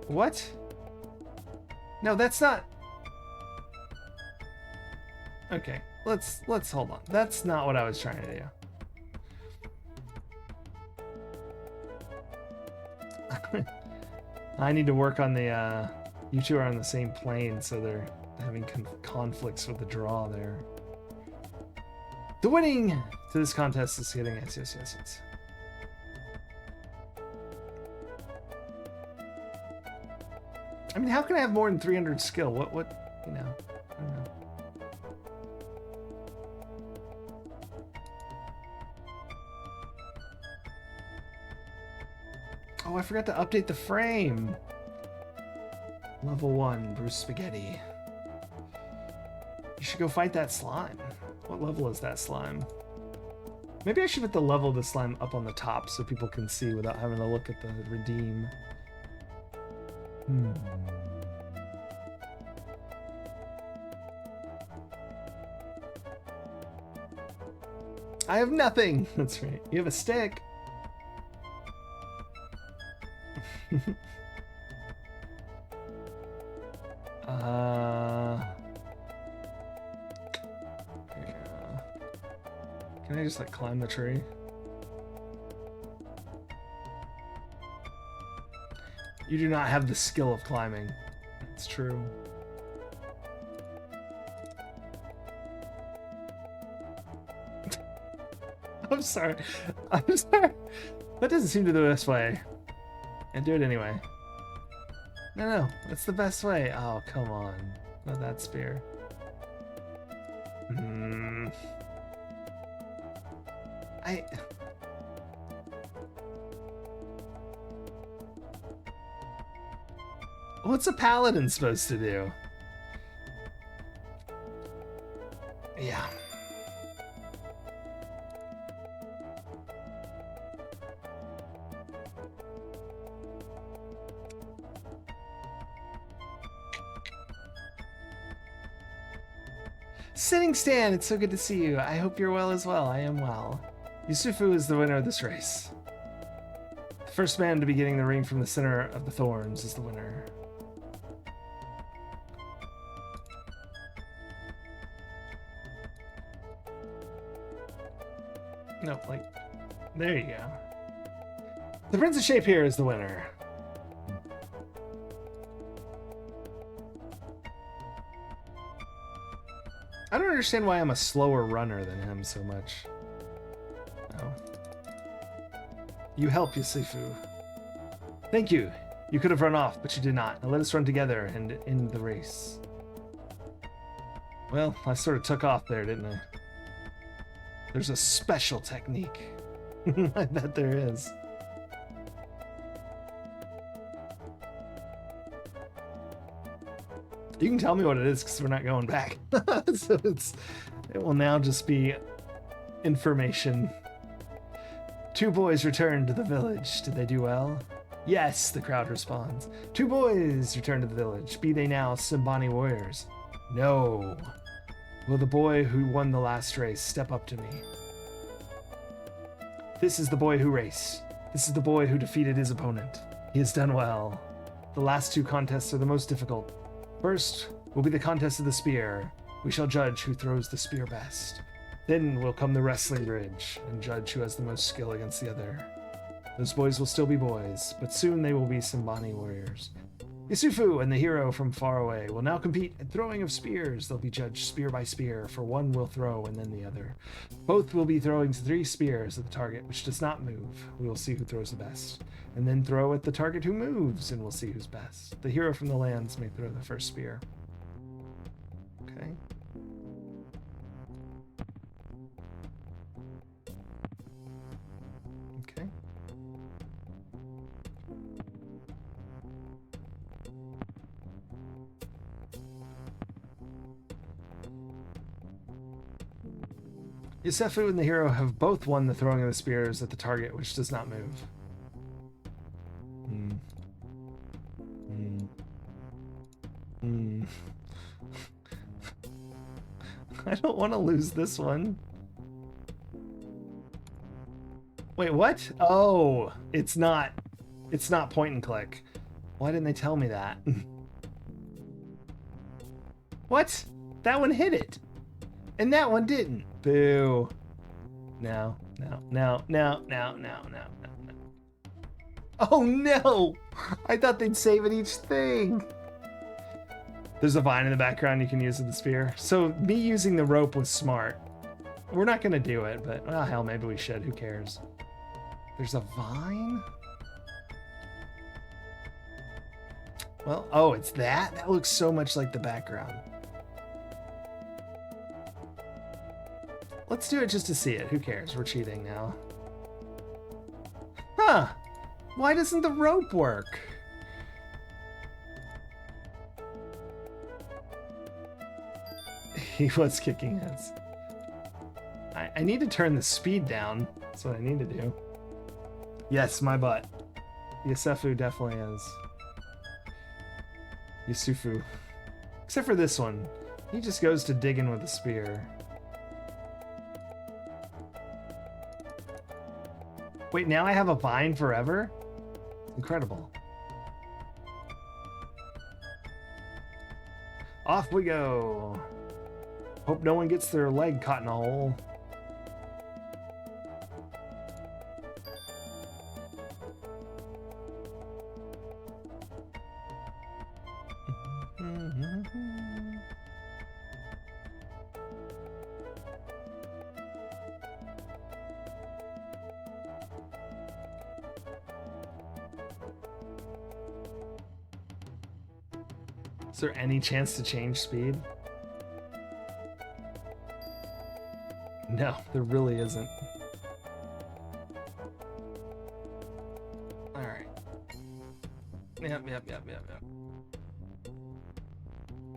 What? No, that's not... Okay, let's hold on. That's not what I was trying to do. I need to work on the, you two are on the same plane, so they're having conflicts with the draw there. The winning to this contest is getting yes. I mean, how can I have more than 300 skill? What, you know, I don't know. Oh, I forgot to update the frame. Level 1, Bruce Spaghetti. You should go fight that slime. What level is that slime? Maybe I should put the level of the slime up on the top so people can see without having to look at the redeem. I have nothing. That's right. You have a stick. Can I just like climb the tree? You do not have the skill of climbing. It's true. I'm sorry. I'm sorry. That doesn't seem to be the best way. And do it anyway. No, that's the best way. Oh, come on. Not that spear. What's a paladin supposed to do? Yeah. Sitting Stan, it's so good to see you. I hope you're well as well. I am well. Yusufu is the winner of this race. The first man to be getting the ring from the center of the thorns is the winner. No, like, there you go. The Prince of Shape here is the winner. I don't understand why I'm a slower runner than him so much. Oh. You help, Yusufu. Thank you. You could have run off, but you did not. Now let us run together and end the race. Well, I sort of took off there, didn't I? There's a special technique. I bet there is. You can tell me what it is because we're not going back. So it will now just be information. 2 boys returned to the village. Did they do well? Yes, the crowd responds. 2 boys returned to the village. Be they now Simbani warriors? No. Will the boy who won the last race step up to me? This is the boy who raced. This is the boy who defeated his opponent. He has done well. The last 2 contests are the most difficult. First will be the contest of the spear. We shall judge who throws the spear best. Then will come the wrestling bridge and judge who has the most skill against the other. Those boys will still be boys, but soon they will be Simbani warriors. Yusufu and the hero from far away will now compete at throwing of spears. They'll be judged spear by spear, for one will throw and then the other. Both will be throwing 3 spears at the target which does not move. We will see who throws the best, and then throw at the target who moves, and we'll see who's best. The hero from the lands may throw the first spear. Okay. Okay. Yusufu and the hero have both won the throwing of the spears at the target which does not move. I don't want to lose this one. Wait, what? Oh, it's not point and click. Why didn't they tell me that? What? That one hit it. And that one didn't. Boo. No. Oh no! I thought they'd save at each thing. There's a vine in the background you can use with the spear. So me using the rope was smart. We're not gonna do it, but well, hell, maybe we should. Who cares? There's a vine? Well, oh, it's that? That looks so much like the background. Let's do it just to see it. Who cares? We're cheating now. Huh. Why doesn't the rope work? He was kicking his. I need to turn the speed down. That's what I need to do. Yes, my butt. Yusufu definitely is. Yusufu. Except for this one. He just goes to digging with a spear. Wait, now I have a vine forever? Incredible. Off we go. Hope no one gets their leg caught in a hole. Is there any chance to change speed? No, there really isn't. Alright. Yep.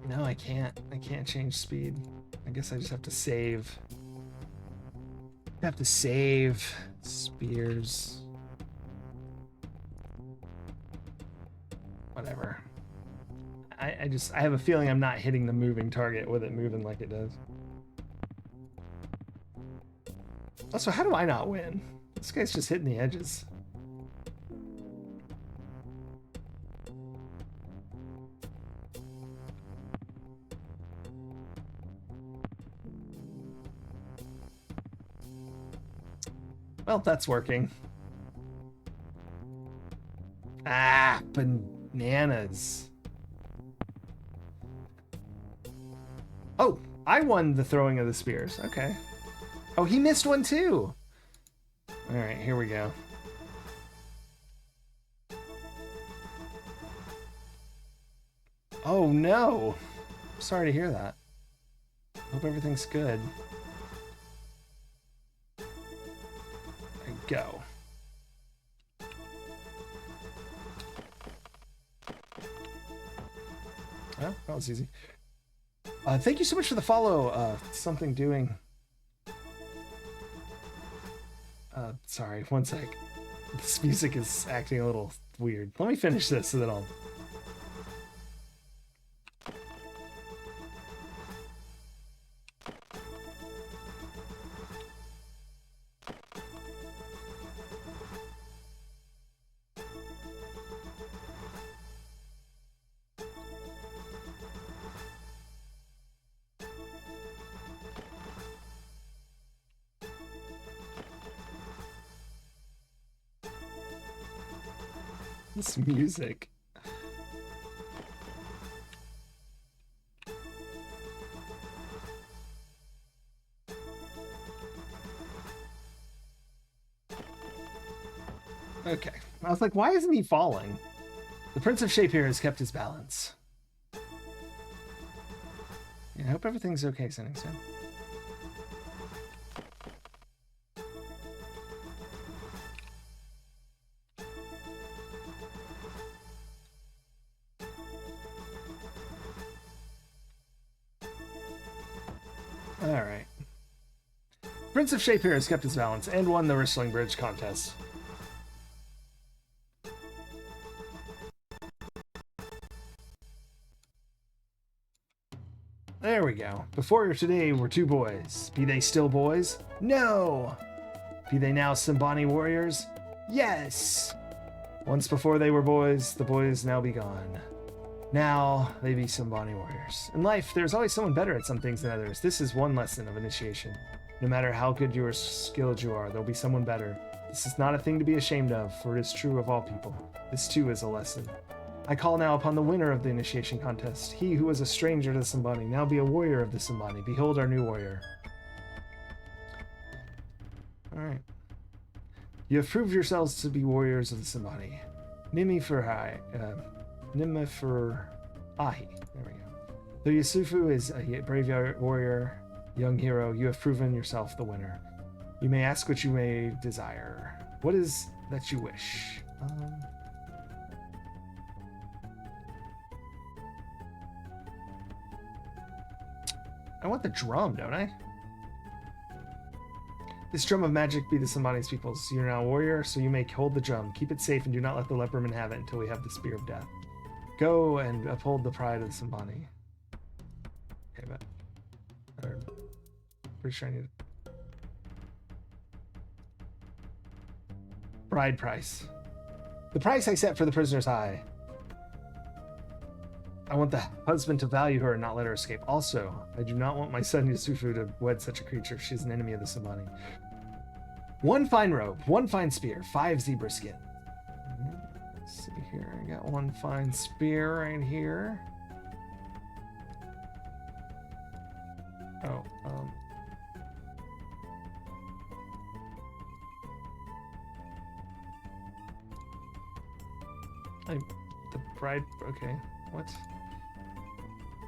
No, I can't. I can't change speed. I guess I just have to save. I have to save spears. Whatever. I have a feeling I'm not hitting the moving target with it moving like it does. Also, how do I not win? This guy's just hitting the edges. Well, that's working. Ah, bananas. Oh, I won the throwing of the spears. Okay. Oh, he missed one too. All right, here we go. Oh no. Sorry to hear that. Hope everything's good. There you go. Well, that was easy. Thank you so much for the follow. Something doing. Sorry, one sec. This music is acting a little weird. Let me finish this so that I'll... This music. Okay. I was like, why isn't he falling? The Prince of Shape here has kept his balance. Yeah, I hope everything's okay, Sending Soon. Alright. Prince of Shape here has kept his balance and won the Wrestling Bridge contest. There we go. Before you today were two boys. Be they still boys? No! Be they now Simbani warriors? Yes! Once before they were boys, the boys now be gone. Now they be Simbani warriors. In life, there's always someone better at some things than others. This is one lesson of initiation. No matter how good or skilled you are, there'll be someone better. This is not a thing to be ashamed of, for it is true of all people. This too is a lesson. I call now upon the winner of the initiation contest. He who was a stranger to the Simbani, now be a warrior of the Simbani. Behold our new warrior. Alright. You have proved yourselves to be warriors of the Simbani. Nimi for Nimma for Ahi. There we go. Though Yusufu is a brave warrior, young hero, you have proven yourself the winner. You may ask what you may desire. What is that you wish? I want the drum, don't I? This drum of magic be the Simbani's people's. You're now a warrior, so you may hold the drum. Keep it safe and do not let the leperman have it until we have the Spear of Death. Go and uphold the pride of the Simbani. Okay, but... pretty sure I need it. Bride price. The price I set for the prisoner's high. I want the husband to value her and not let her escape. Also, I do not want my son Yusufu to wed such a creature. She's an enemy of the Simbani. 1 fine robe, 1 fine spear, 5 zebra skin. Let's see here. I got 1 fine spear right here. Oh, the bride. Okay, what?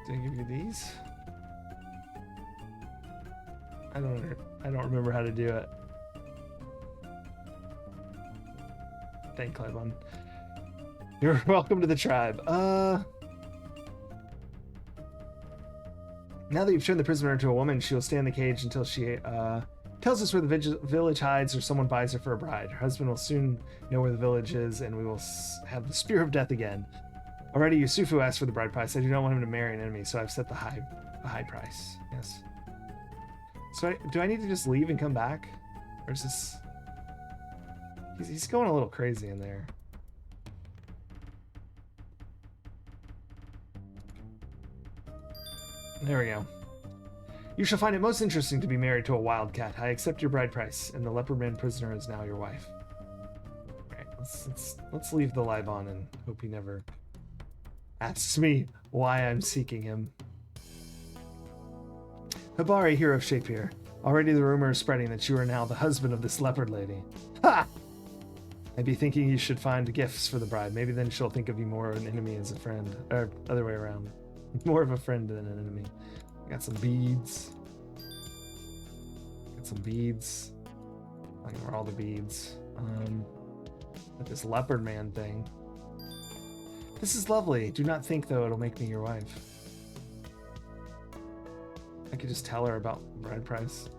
Did I give you these? I don't remember how to do it. Thank Clebon. You're welcome to the tribe. Now that you've turned the prisoner into a woman, she will stay in the cage until she tells us where the village hides or someone buys her for a bride. Her husband will soon know where the village is, and we will have the Spear of Death again. Already, Yusufu asked for the bride price. I do not want him to marry an enemy, so I've set the high price. Yes. So do I need to just leave and come back? Or is this... He's going a little crazy in there. There we go. You shall find it most interesting to be married to a wildcat. I accept your bride price, and the leopard-man prisoner is now your wife. Alright, let's leave the live on and hope he never asks me why I'm seeking him. Hibari, hero of Shape here. Already the rumor is spreading that you are now the husband of this leopard lady. Ha! I'd be thinking you should find gifts for the bride. Maybe then she'll think of you more an enemy as a friend. Or other way around. More of a friend than an enemy. Got some beads. Got some beads. I don't know where all the beads. Got this leopard man thing. This is lovely. Do not think, though, it'll make me your wife. I could just tell her about bride price.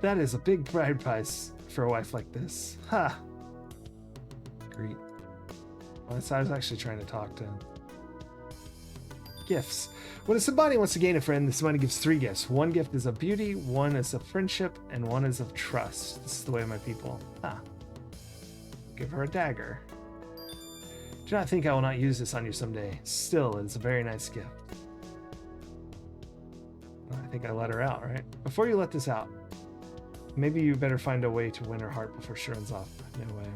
That is a big bride price for a wife like this. Ha! Greet. Well, I was actually trying to talk to him. Gifts. When a Sabani wants to gain a friend, the Sabani gives 3 gifts. 1 gift is of beauty, 1 is of friendship, and 1 is of trust. This is the way of my people. Ah. Give her a dagger. Do not think I will not use this on you someday. Still, it is a very nice gift. Well, I think I let her out, right? Before you let this out, maybe you better find a way to win her heart before she runs off. No way.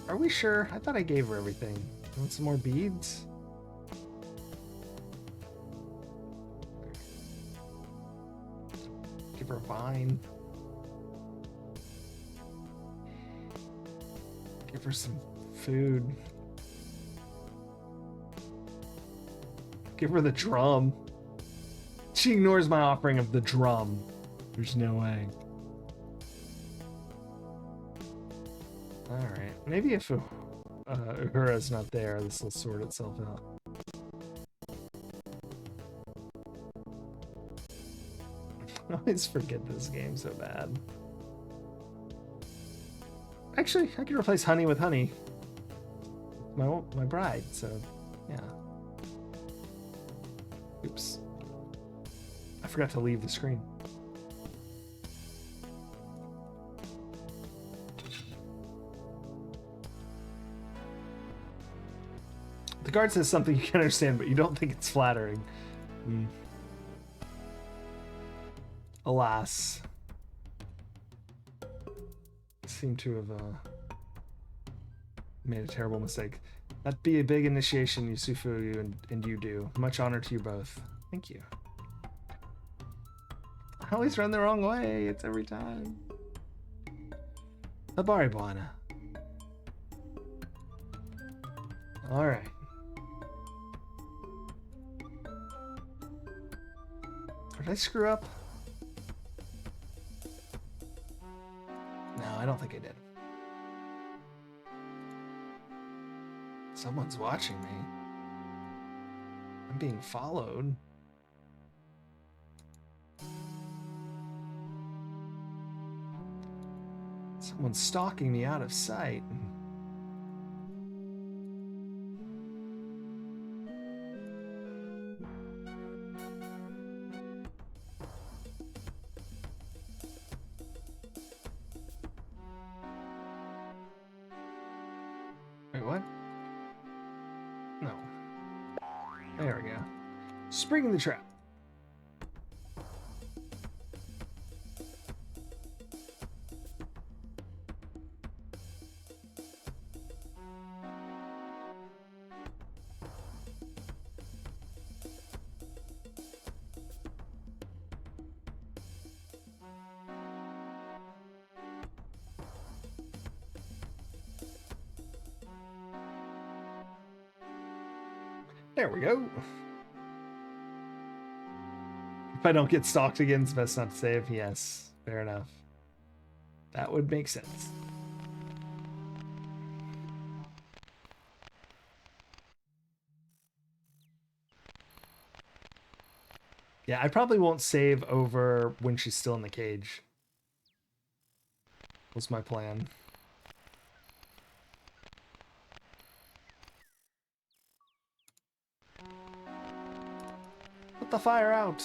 Are we sure? I thought I gave her everything. You want some more beads? Give her a vine. Give her some food. Give her the drum. She ignores my offering of the drum. There's no way. Alright. Maybe if Uhura's not there, this will sort itself out. I always forget this game so bad. Actually, I can replace honey with honey. My bride, so yeah. Oops. I forgot to leave the screen. The guard says something you can understand, but you don't think it's flattering. Alas. I seem to have made a terrible mistake. That'd be a big initiation, Yusufu, and you do. Much honor to you both. Thank you. I always run the wrong way. It's every time. Habari Bwana. Alright. Did I screw up? No, I don't think I did. Someone's watching me. I'm being followed. Someone's stalking me out of sight. Wait, what? No. There we go. Spring the trap. There we go. If I don't get stalked again, it's best not to save. Yes, fair enough. That would make sense. Yeah, I probably won't save over when she's still in the cage. Was my plan. Put the fire out.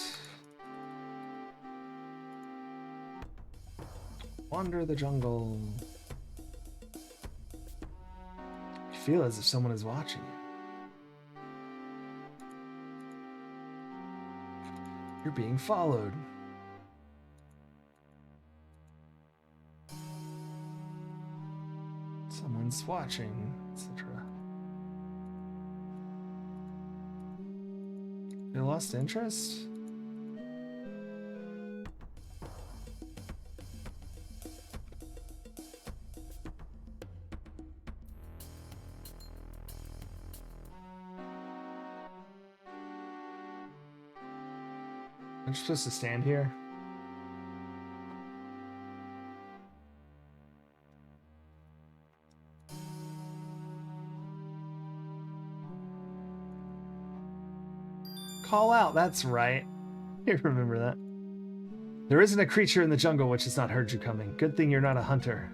Wander the jungle. You feel as if someone is watching you. You're being followed. Someone's watching, etc. You lost interest? I'm supposed to stand here? Call out, that's right. I remember that. There isn't a creature in the jungle which has not heard you coming. Good thing you're not a hunter.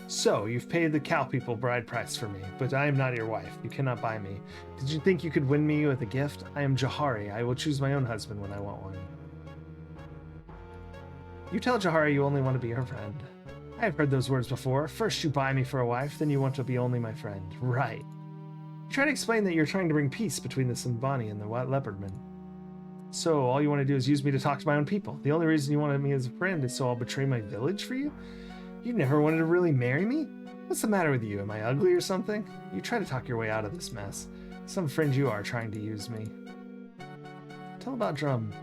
So, you've paid the cow people bride price for me, but I am not your wife. You cannot buy me. Did you think you could win me with a gift? I am Jahari. I will choose my own husband when I want one. You tell Jahari you only want to be her friend. I have heard those words before. First you buy me for a wife, then you want to be only my friend. Right. You try to explain that you're trying to bring peace between the Simbani and the White Leopardmen. So, all you want to do is use me to talk to my own people. The only reason you wanted me as a friend is so I'll betray my village for you? You never wanted to really marry me? What's the matter with you? Am I ugly or something? You try to talk your way out of this mess. Some friend you are trying to use me. Tell about Drum.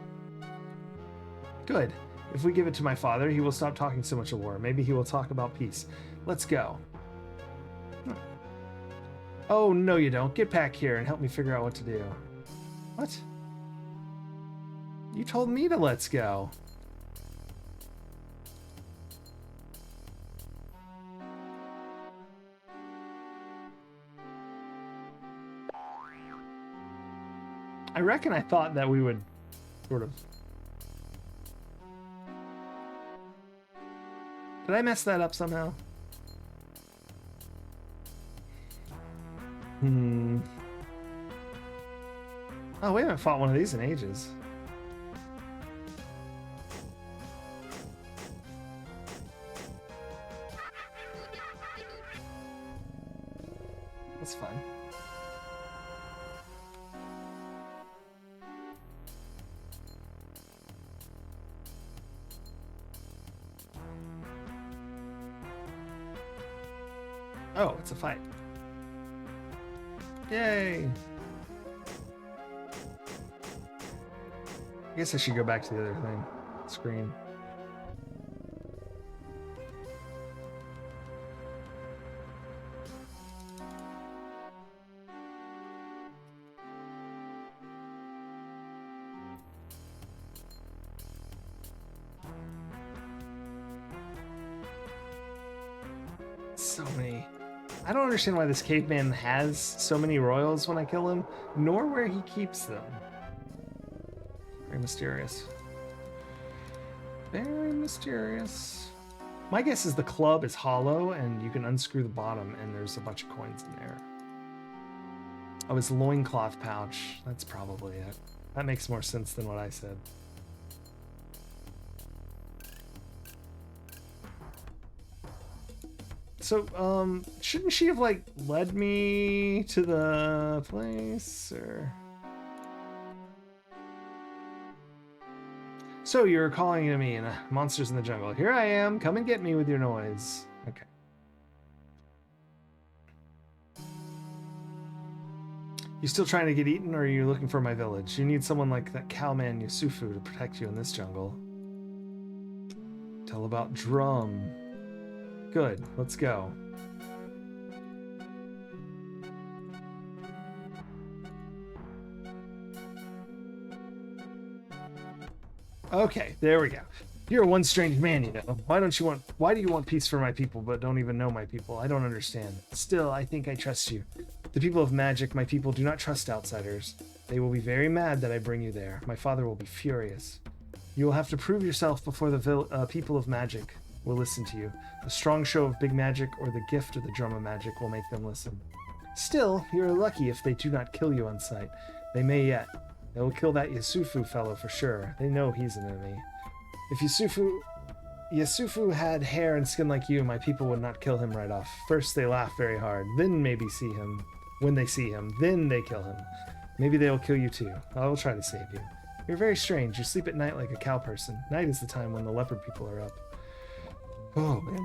Good. If we give it to my father, he will stop talking so much of war. Maybe he will talk about peace. Let's go. Oh, no you don't. Get back here and help me figure out what to do. What? You told me to let's go. I reckon I thought that we would sort of... Did I mess that up somehow? Oh, we haven't fought one of these in ages. That's fun. Oh, it's a fight. Yay! I guess I should go back to the other thing. Screen. So many. I don't understand why this caveman has so many royals when I kill him, nor where he keeps them. Very mysterious. Very mysterious. My guess is the club is hollow and you can unscrew the bottom and there's a bunch of coins in there. Oh, his loincloth pouch. That's probably it. That makes more sense than what I said. So, shouldn't she have, like, led me to the place, or... So, you're calling to me in Monsters in the Jungle. Here I am. Come and get me with your noise. Okay. You still trying to get eaten, or are you looking for my village? You need someone like that cowman Yusufu to protect you in this jungle. Tell about Drum. Good, let's go. Okay, there we go. You're one strange man, you know. Why do you want peace for my people but don't even know my people? I don't understand. Still, I think I trust you. The people of magic, my people, do not trust outsiders. They will be very mad that I bring you there. My father will be furious. You will have to prove yourself before the people of magic will listen to you. A strong show of big magic or the gift of the drum of magic will make them listen. Still, you're lucky if they do not kill you on sight. They may yet. They will kill that Yusufu fellow for sure. They know he's an enemy. If Yusufu had hair and skin like you, my people would not kill him right off. First they laugh very hard, then maybe see him. When they see him, then they kill him. Maybe they will kill you too. I will try to save you. You're very strange. You sleep at night like a cow person. Night is the time when the leopard people are up. Oh, man.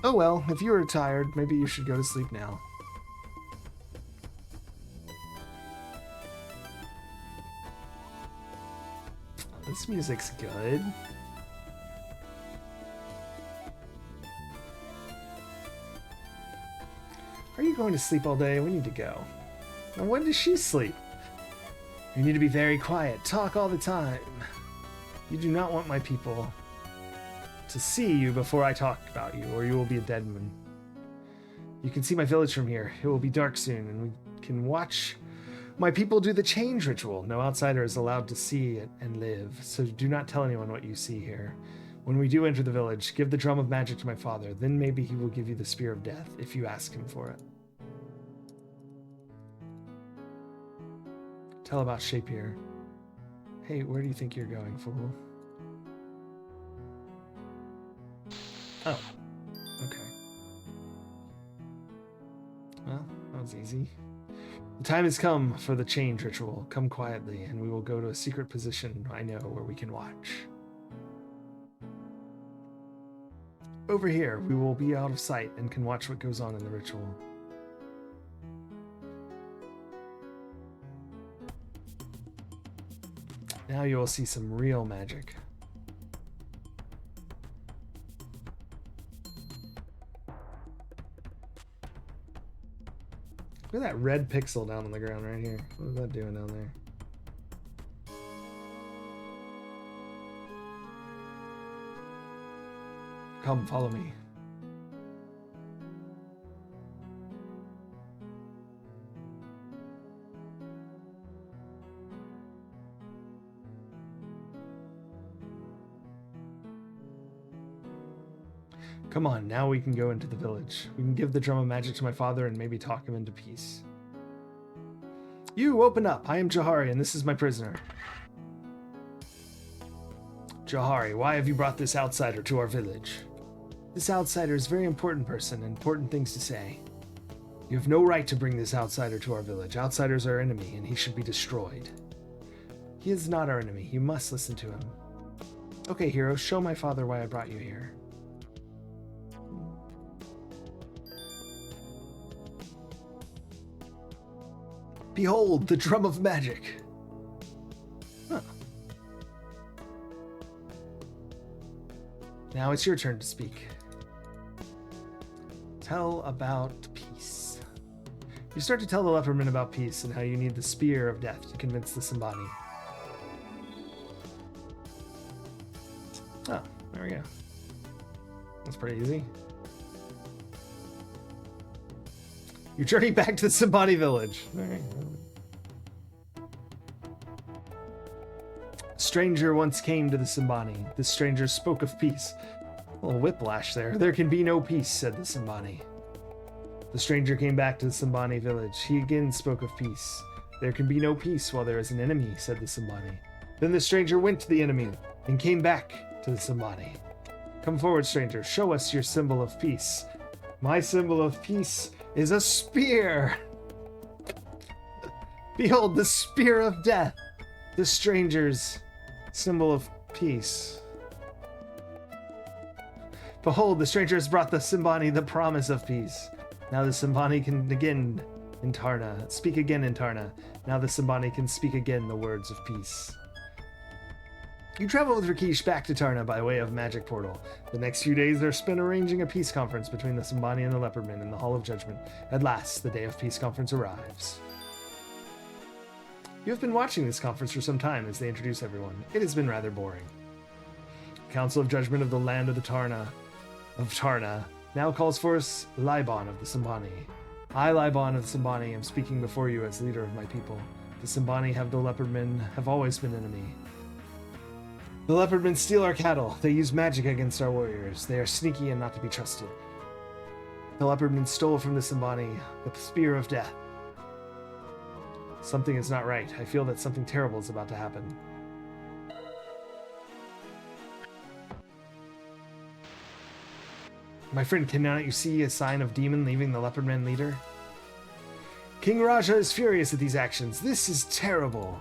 Oh well, if you are tired, maybe you should go to sleep now. This music's good. Are you going to sleep all day? We need to go. And when does she sleep? You need to be very quiet. Talk all the time. You do not want my people to see you before I talk about you, or you will be a dead man. You can see my village from here. It will be dark soon, and we can watch my people do the change ritual. No outsider is allowed to see it and live, so do not tell anyone what you see here. When we do enter the village, give the drum of magic to my father. Then maybe he will give you the spear of death, if you ask him for it. Tell about Shapier. Hey, where do you think you're going, fool? Oh, okay. Well, that was easy. The time has come for the change ritual. Come quietly, and we will go to a secret position I know where we can watch. Over here, we will be out of sight and can watch what goes on in the ritual. Now you will see some real magic. Look at that red pixel down on the ground right here. What is that doing down there? Come, follow me. Come on, now we can go into the village. We can give the drum of magic to my father and maybe talk him into peace. You, open up. I am Jahari, and this is my prisoner. Jahari, why have you brought this outsider to our village? This outsider is a very important person, important things to say. You have no right to bring this outsider to our village. Outsiders are our enemy, and he should be destroyed. He is not our enemy. You must listen to him. Okay, hero, show my father why I brought you here. Behold, the drum of magic. Huh. Now it's your turn to speak. Tell about peace. You start to tell the Leopardman about peace and how you need the spear of death to convince the Simbani. Oh, there we go. That's pretty easy. You journey back to the Simbani village. All right. A stranger once came to the Simbani. This stranger spoke of peace. A little whiplash there. There can be no peace, said the Simbani. The stranger came back to the Simbani village. He again spoke of peace. There can be no peace while there is an enemy, said the Simbani. Then the stranger went to the enemy and came back to the Simbani. Come forward, stranger. Show us your symbol of peace. My symbol of peace is a spear. Behold, the spear of death, the stranger's symbol of peace. Behold, the stranger has brought the Simbani the promise of peace. Now the Simbani can again in Tarna, speak again in Tarna. Now the Simbani can speak again the words of peace. You travel with Rakeesh back to Tarna by way of magic portal. The next few days are spent arranging a peace conference between the Simbani and the Leopardman in the Hall of Judgment. At last, the day of peace conference arrives. You have been watching this conference for some time as they introduce everyone. It has been rather boring. Council of Judgment of the Land of the Tarna now calls for us Liban of the Simbani. I, Liban of the Simbani, am speaking before you as leader of my people. The Simbani have the Leopardmen have always been enemy. The Leopardmen steal our cattle. They use magic against our warriors. They are sneaky and not to be trusted. The Leopardmen stole from the Simbani the Spear of Death. Something is not right. I feel that something terrible is about to happen. My friend, cannot you see a sign of demon leaving the Leopardman leader? King Raja is furious at these actions. This is terrible.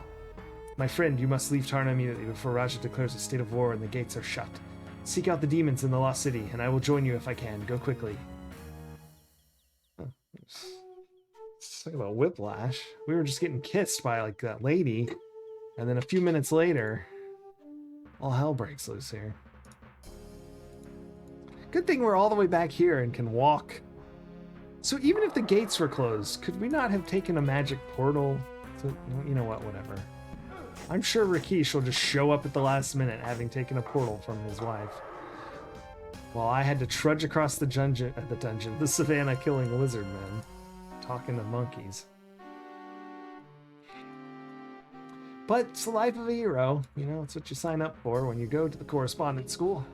My friend, you must leave Tarna immediately before Raja declares a state of war and the gates are shut. Seek out the demons in the Lost City, and I will join you if I can. Go quickly. Oh, let's talk about whiplash. We were just getting kissed by, like, that lady, and then a few minutes later, all hell breaks loose here. Good thing we're all the way back here and can walk. So even if the gates were closed, could we not have taken a magic portal? You know what, whatever. I'm sure Rakeesh will just show up at the last minute having taken a portal from his wife. While I had to trudge across the the savannah killing lizard men, talking to monkeys. But it's the life of a hero. You know, it's what you sign up for when you go to the correspondence school.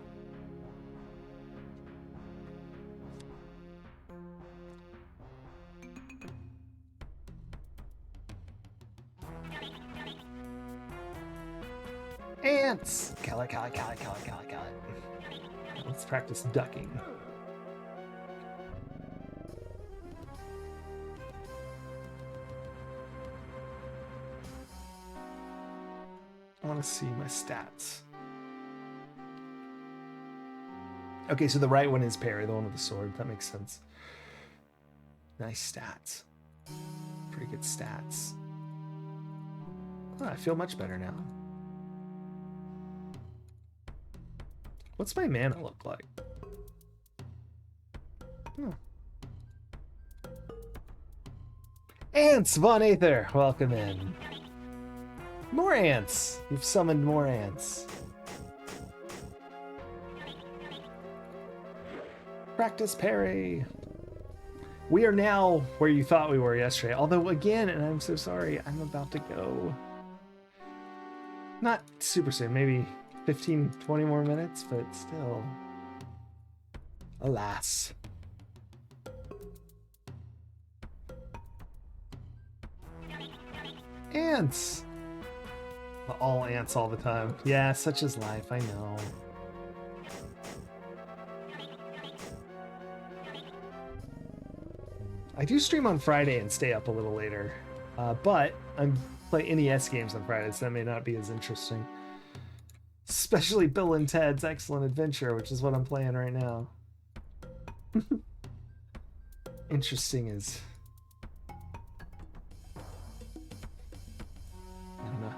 Ants! Kill it. Let's practice ducking. I want to see my stats. Okay, so the right one is parry, the one with the sword. That makes sense. Nice stats. Pretty good stats. Oh, I feel much better now. What's my mana look like? Ants, Von Aether, welcome in. More ants! You've summoned more ants. Practice parry. We are now where you thought we were yesterday. Although again, and I'm so sorry, I'm about to go. Not super soon, maybe 15, 20 more minutes, but still. Alas. Ants! All ants all the time. Yeah, such is life, I know. I do stream on Friday and stay up a little later, but I'm playing NES games on Friday, so that may not be as interesting. Especially Bill and Ted's Excellent Adventure, which is what I'm playing right now. Interesting is... I don't know.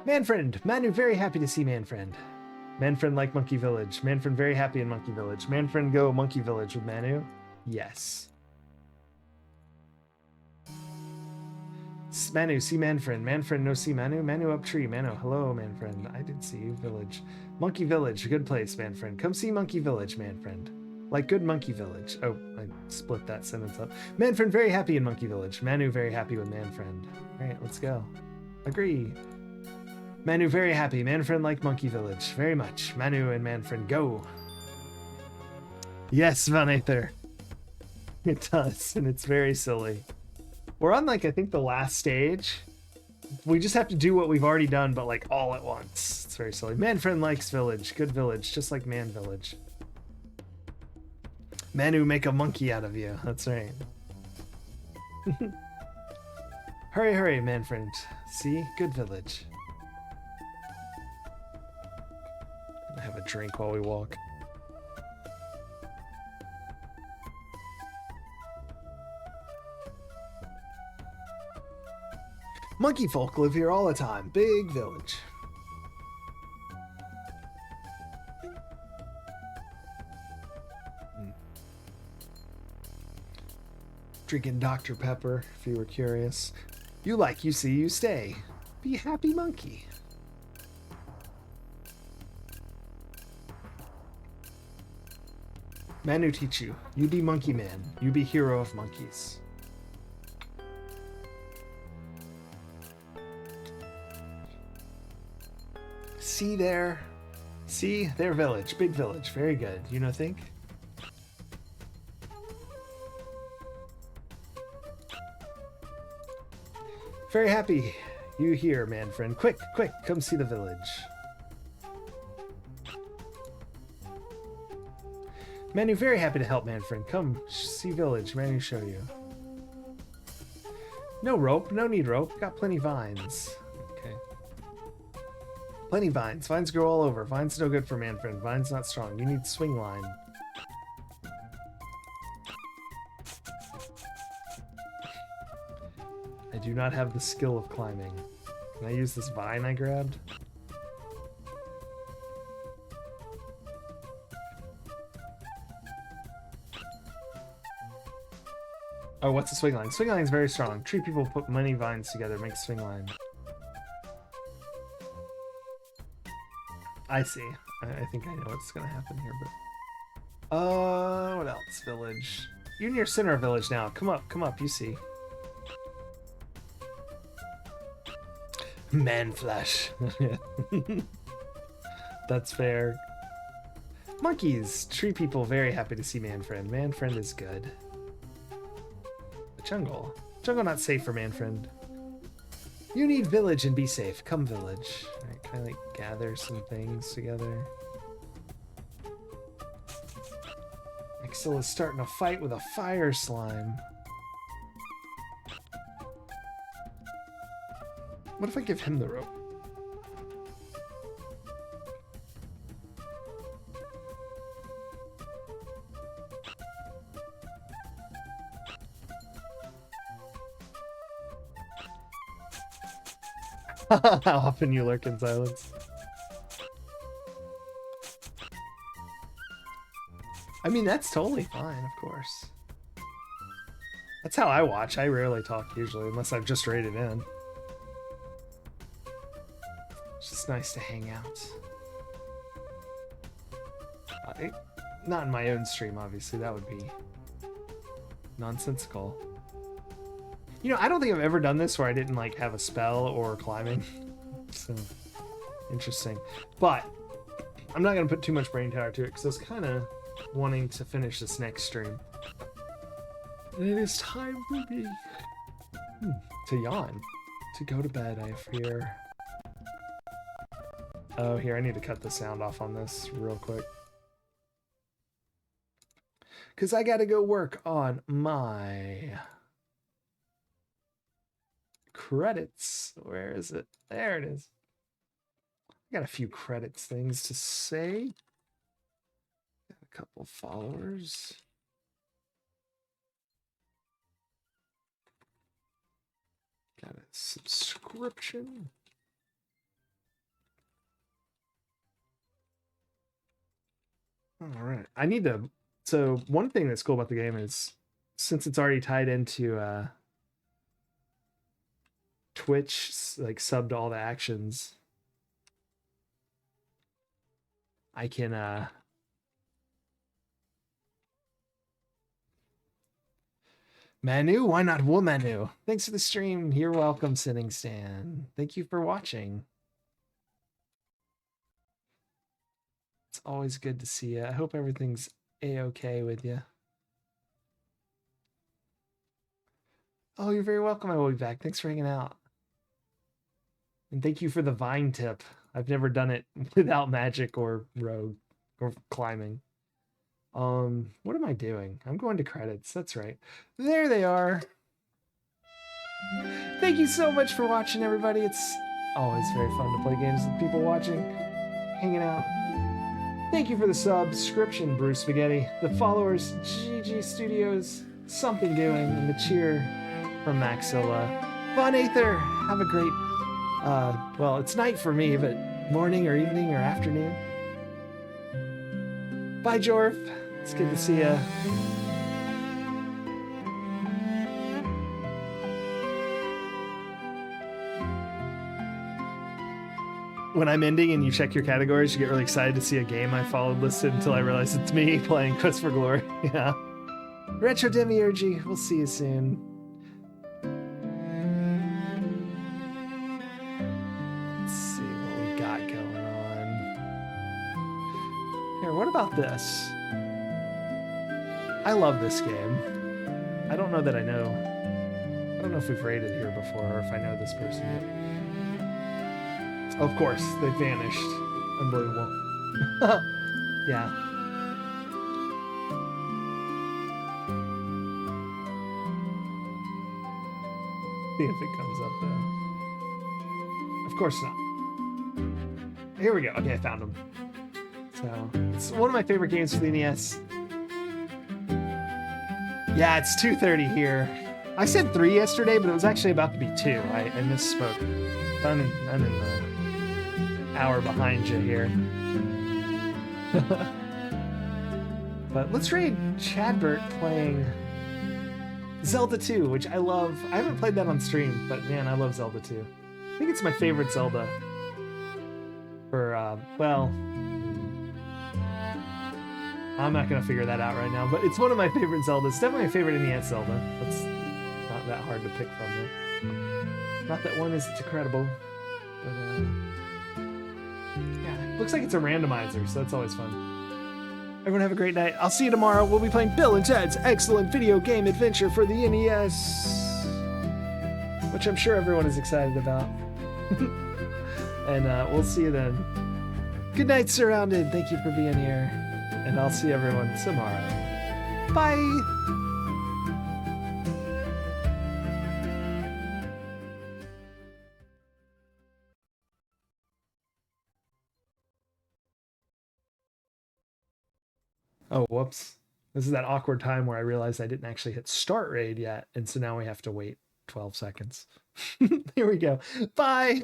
Manfriend! Manu, very happy to see Manfriend. Manfriend like Monkey Village. Manfriend very happy in Monkey Village. Manfriend go Monkey Village with Manu? Yes. Manu, see Manfriend. Manfriend, no see Manu. Manu up tree. Manu, hello, Manfriend. I did see you. Village. Monkey Village, good place, Manfriend. Come see Monkey Village, Manfriend. Like good Monkey Village. Oh, I split that sentence up. Manfriend very happy in Monkey Village. Manu very happy with Manfriend. Alright, let's go. Agree. Manu very happy. Manfriend like Monkey Village. Very much. Manu and Manfriend, go. Yes, Von Aether. It does, and it's very silly. We're on, like, I think the last stage. We just have to do what we've already done, but, like, all at once. It's very silly. Manfriend likes village. Good village. Just like Man Village. Manu, make a monkey out of you. That's right. Hurry, hurry, Manfriend. See? Good village. Have a drink while we walk. Monkey folk live here all the time. Big village. Drinking Dr. Pepper, if you were curious. You like, you see, you stay. Be happy, monkey. Manu teach you. You be monkey man. You be hero of monkeys. See there? See? Their village. Big village. Very good. You know, think? Very happy. You here, Manfriend. Quick, quick, come see the village. Manu, very happy to help, Manfriend. Come, see village. Manu, show you. No rope. No need rope. Got plenty vines. Okay. Plenty vines. Vines grow all over. Vines no good for Manfriend. Vines not strong. You need swing line. I do not have the skill of climbing. Can I use this vine I grabbed? Oh, what's a swing line? Swing line is very strong. Tree people put many vines together, make swing line. I see. I think I know what's gonna happen here, but What else? Village. You're near center of village now. Come up, you see. Man flesh. That's fair. Monkeys. Tree people very happy to see Manfriend. Manfriend is good. The jungle. Jungle not safe for Manfriend. You need village and be safe. Come village. Alright, can I like gather some things together? Axilla's starting a fight with a fire slime. What if I give him the rope? How often you lurk in silence. I mean, that's totally fine, of course. That's how I watch. I rarely talk usually, unless I've just raided in. It's just nice to hang out. Not in my own stream, obviously. That would be nonsensical. You know, I don't think I've ever done this where I didn't like have a spell or climbing. So interesting. But I'm not gonna put too much brain power to it because I was kind of wanting to finish this next stream. And it is time for me to yawn, to go to bed. I fear. Oh, here, I need to cut the sound off on this real quick. Because I got to go work on my credits. Where is it? There it is. I got a few credits things to say. Got a couple followers. Got a subscription. All right. I need to. So one thing that's cool about the game is since it's already tied into Twitch, like sub to all the actions, I can Manu, why not Womanu? Thanks for the stream. You're welcome, Sitting Stan. Thank you for watching. It's always good to see you. I hope everything's a-okay with you. Oh, you're very welcome. I will be back. Thanks for hanging out. And thank you for the vine tip. I've never done it without magic or rogue or climbing. What am I doing? I'm going to credits. That's right. There they are. Thank you so much for watching, everybody. It's always very fun to play games with people watching, hanging out. Thank you for the subscription, Bruce Spaghetti, the followers, GG Studios, Something Doing, and the cheer from Maxilla. Von Aether, have a great, well, it's night for me, but morning or evening or afternoon. Bye, Jorf. It's good to see ya. When I'm ending and you check your categories, you get really excited to see a game I followed listed until I realize it's me playing Quest for Glory. Yeah. Retro Demiurgy, we'll see you soon. Let's see what we got going on. Here, what about this? I love this game. I don't know that I know. I don't know if we've raided here before or if I know this person yet. Of course, they vanished. Unbelievable. Yeah. See if it comes up though. Of course not. Here we go. Okay, I found him. So, it's one of my favorite games for the NES. Yeah, it's 2:30 here. I said 3 yesterday, but it was actually about to be 2. I misspoke. I'm in the hour behind you here. But let's raid Chadbert playing Zelda 2, which I love. I haven't played that on stream, but man, I love Zelda 2. I think it's my favorite Zelda. For, well... I'm not gonna figure that out right now, but it's one of my favorite Zeldas. It's definitely a favorite NES Zelda. That's not that hard to pick from there. Not that one is incredible, but yeah, looks like it's a randomizer, so that's always fun. Everyone have a great night. I'll see you tomorrow. We'll be playing Bill and Ted's Excellent Video Game Adventure for the NES, which I'm sure everyone is excited about. And we'll see you then. Good night, Surrounded. Thank you for being here. And I'll see everyone tomorrow. Bye! Oh, whoops. This is that awkward time where I realized I didn't actually hit start raid yet, and so now we have to wait 12 seconds. Here we go. Bye!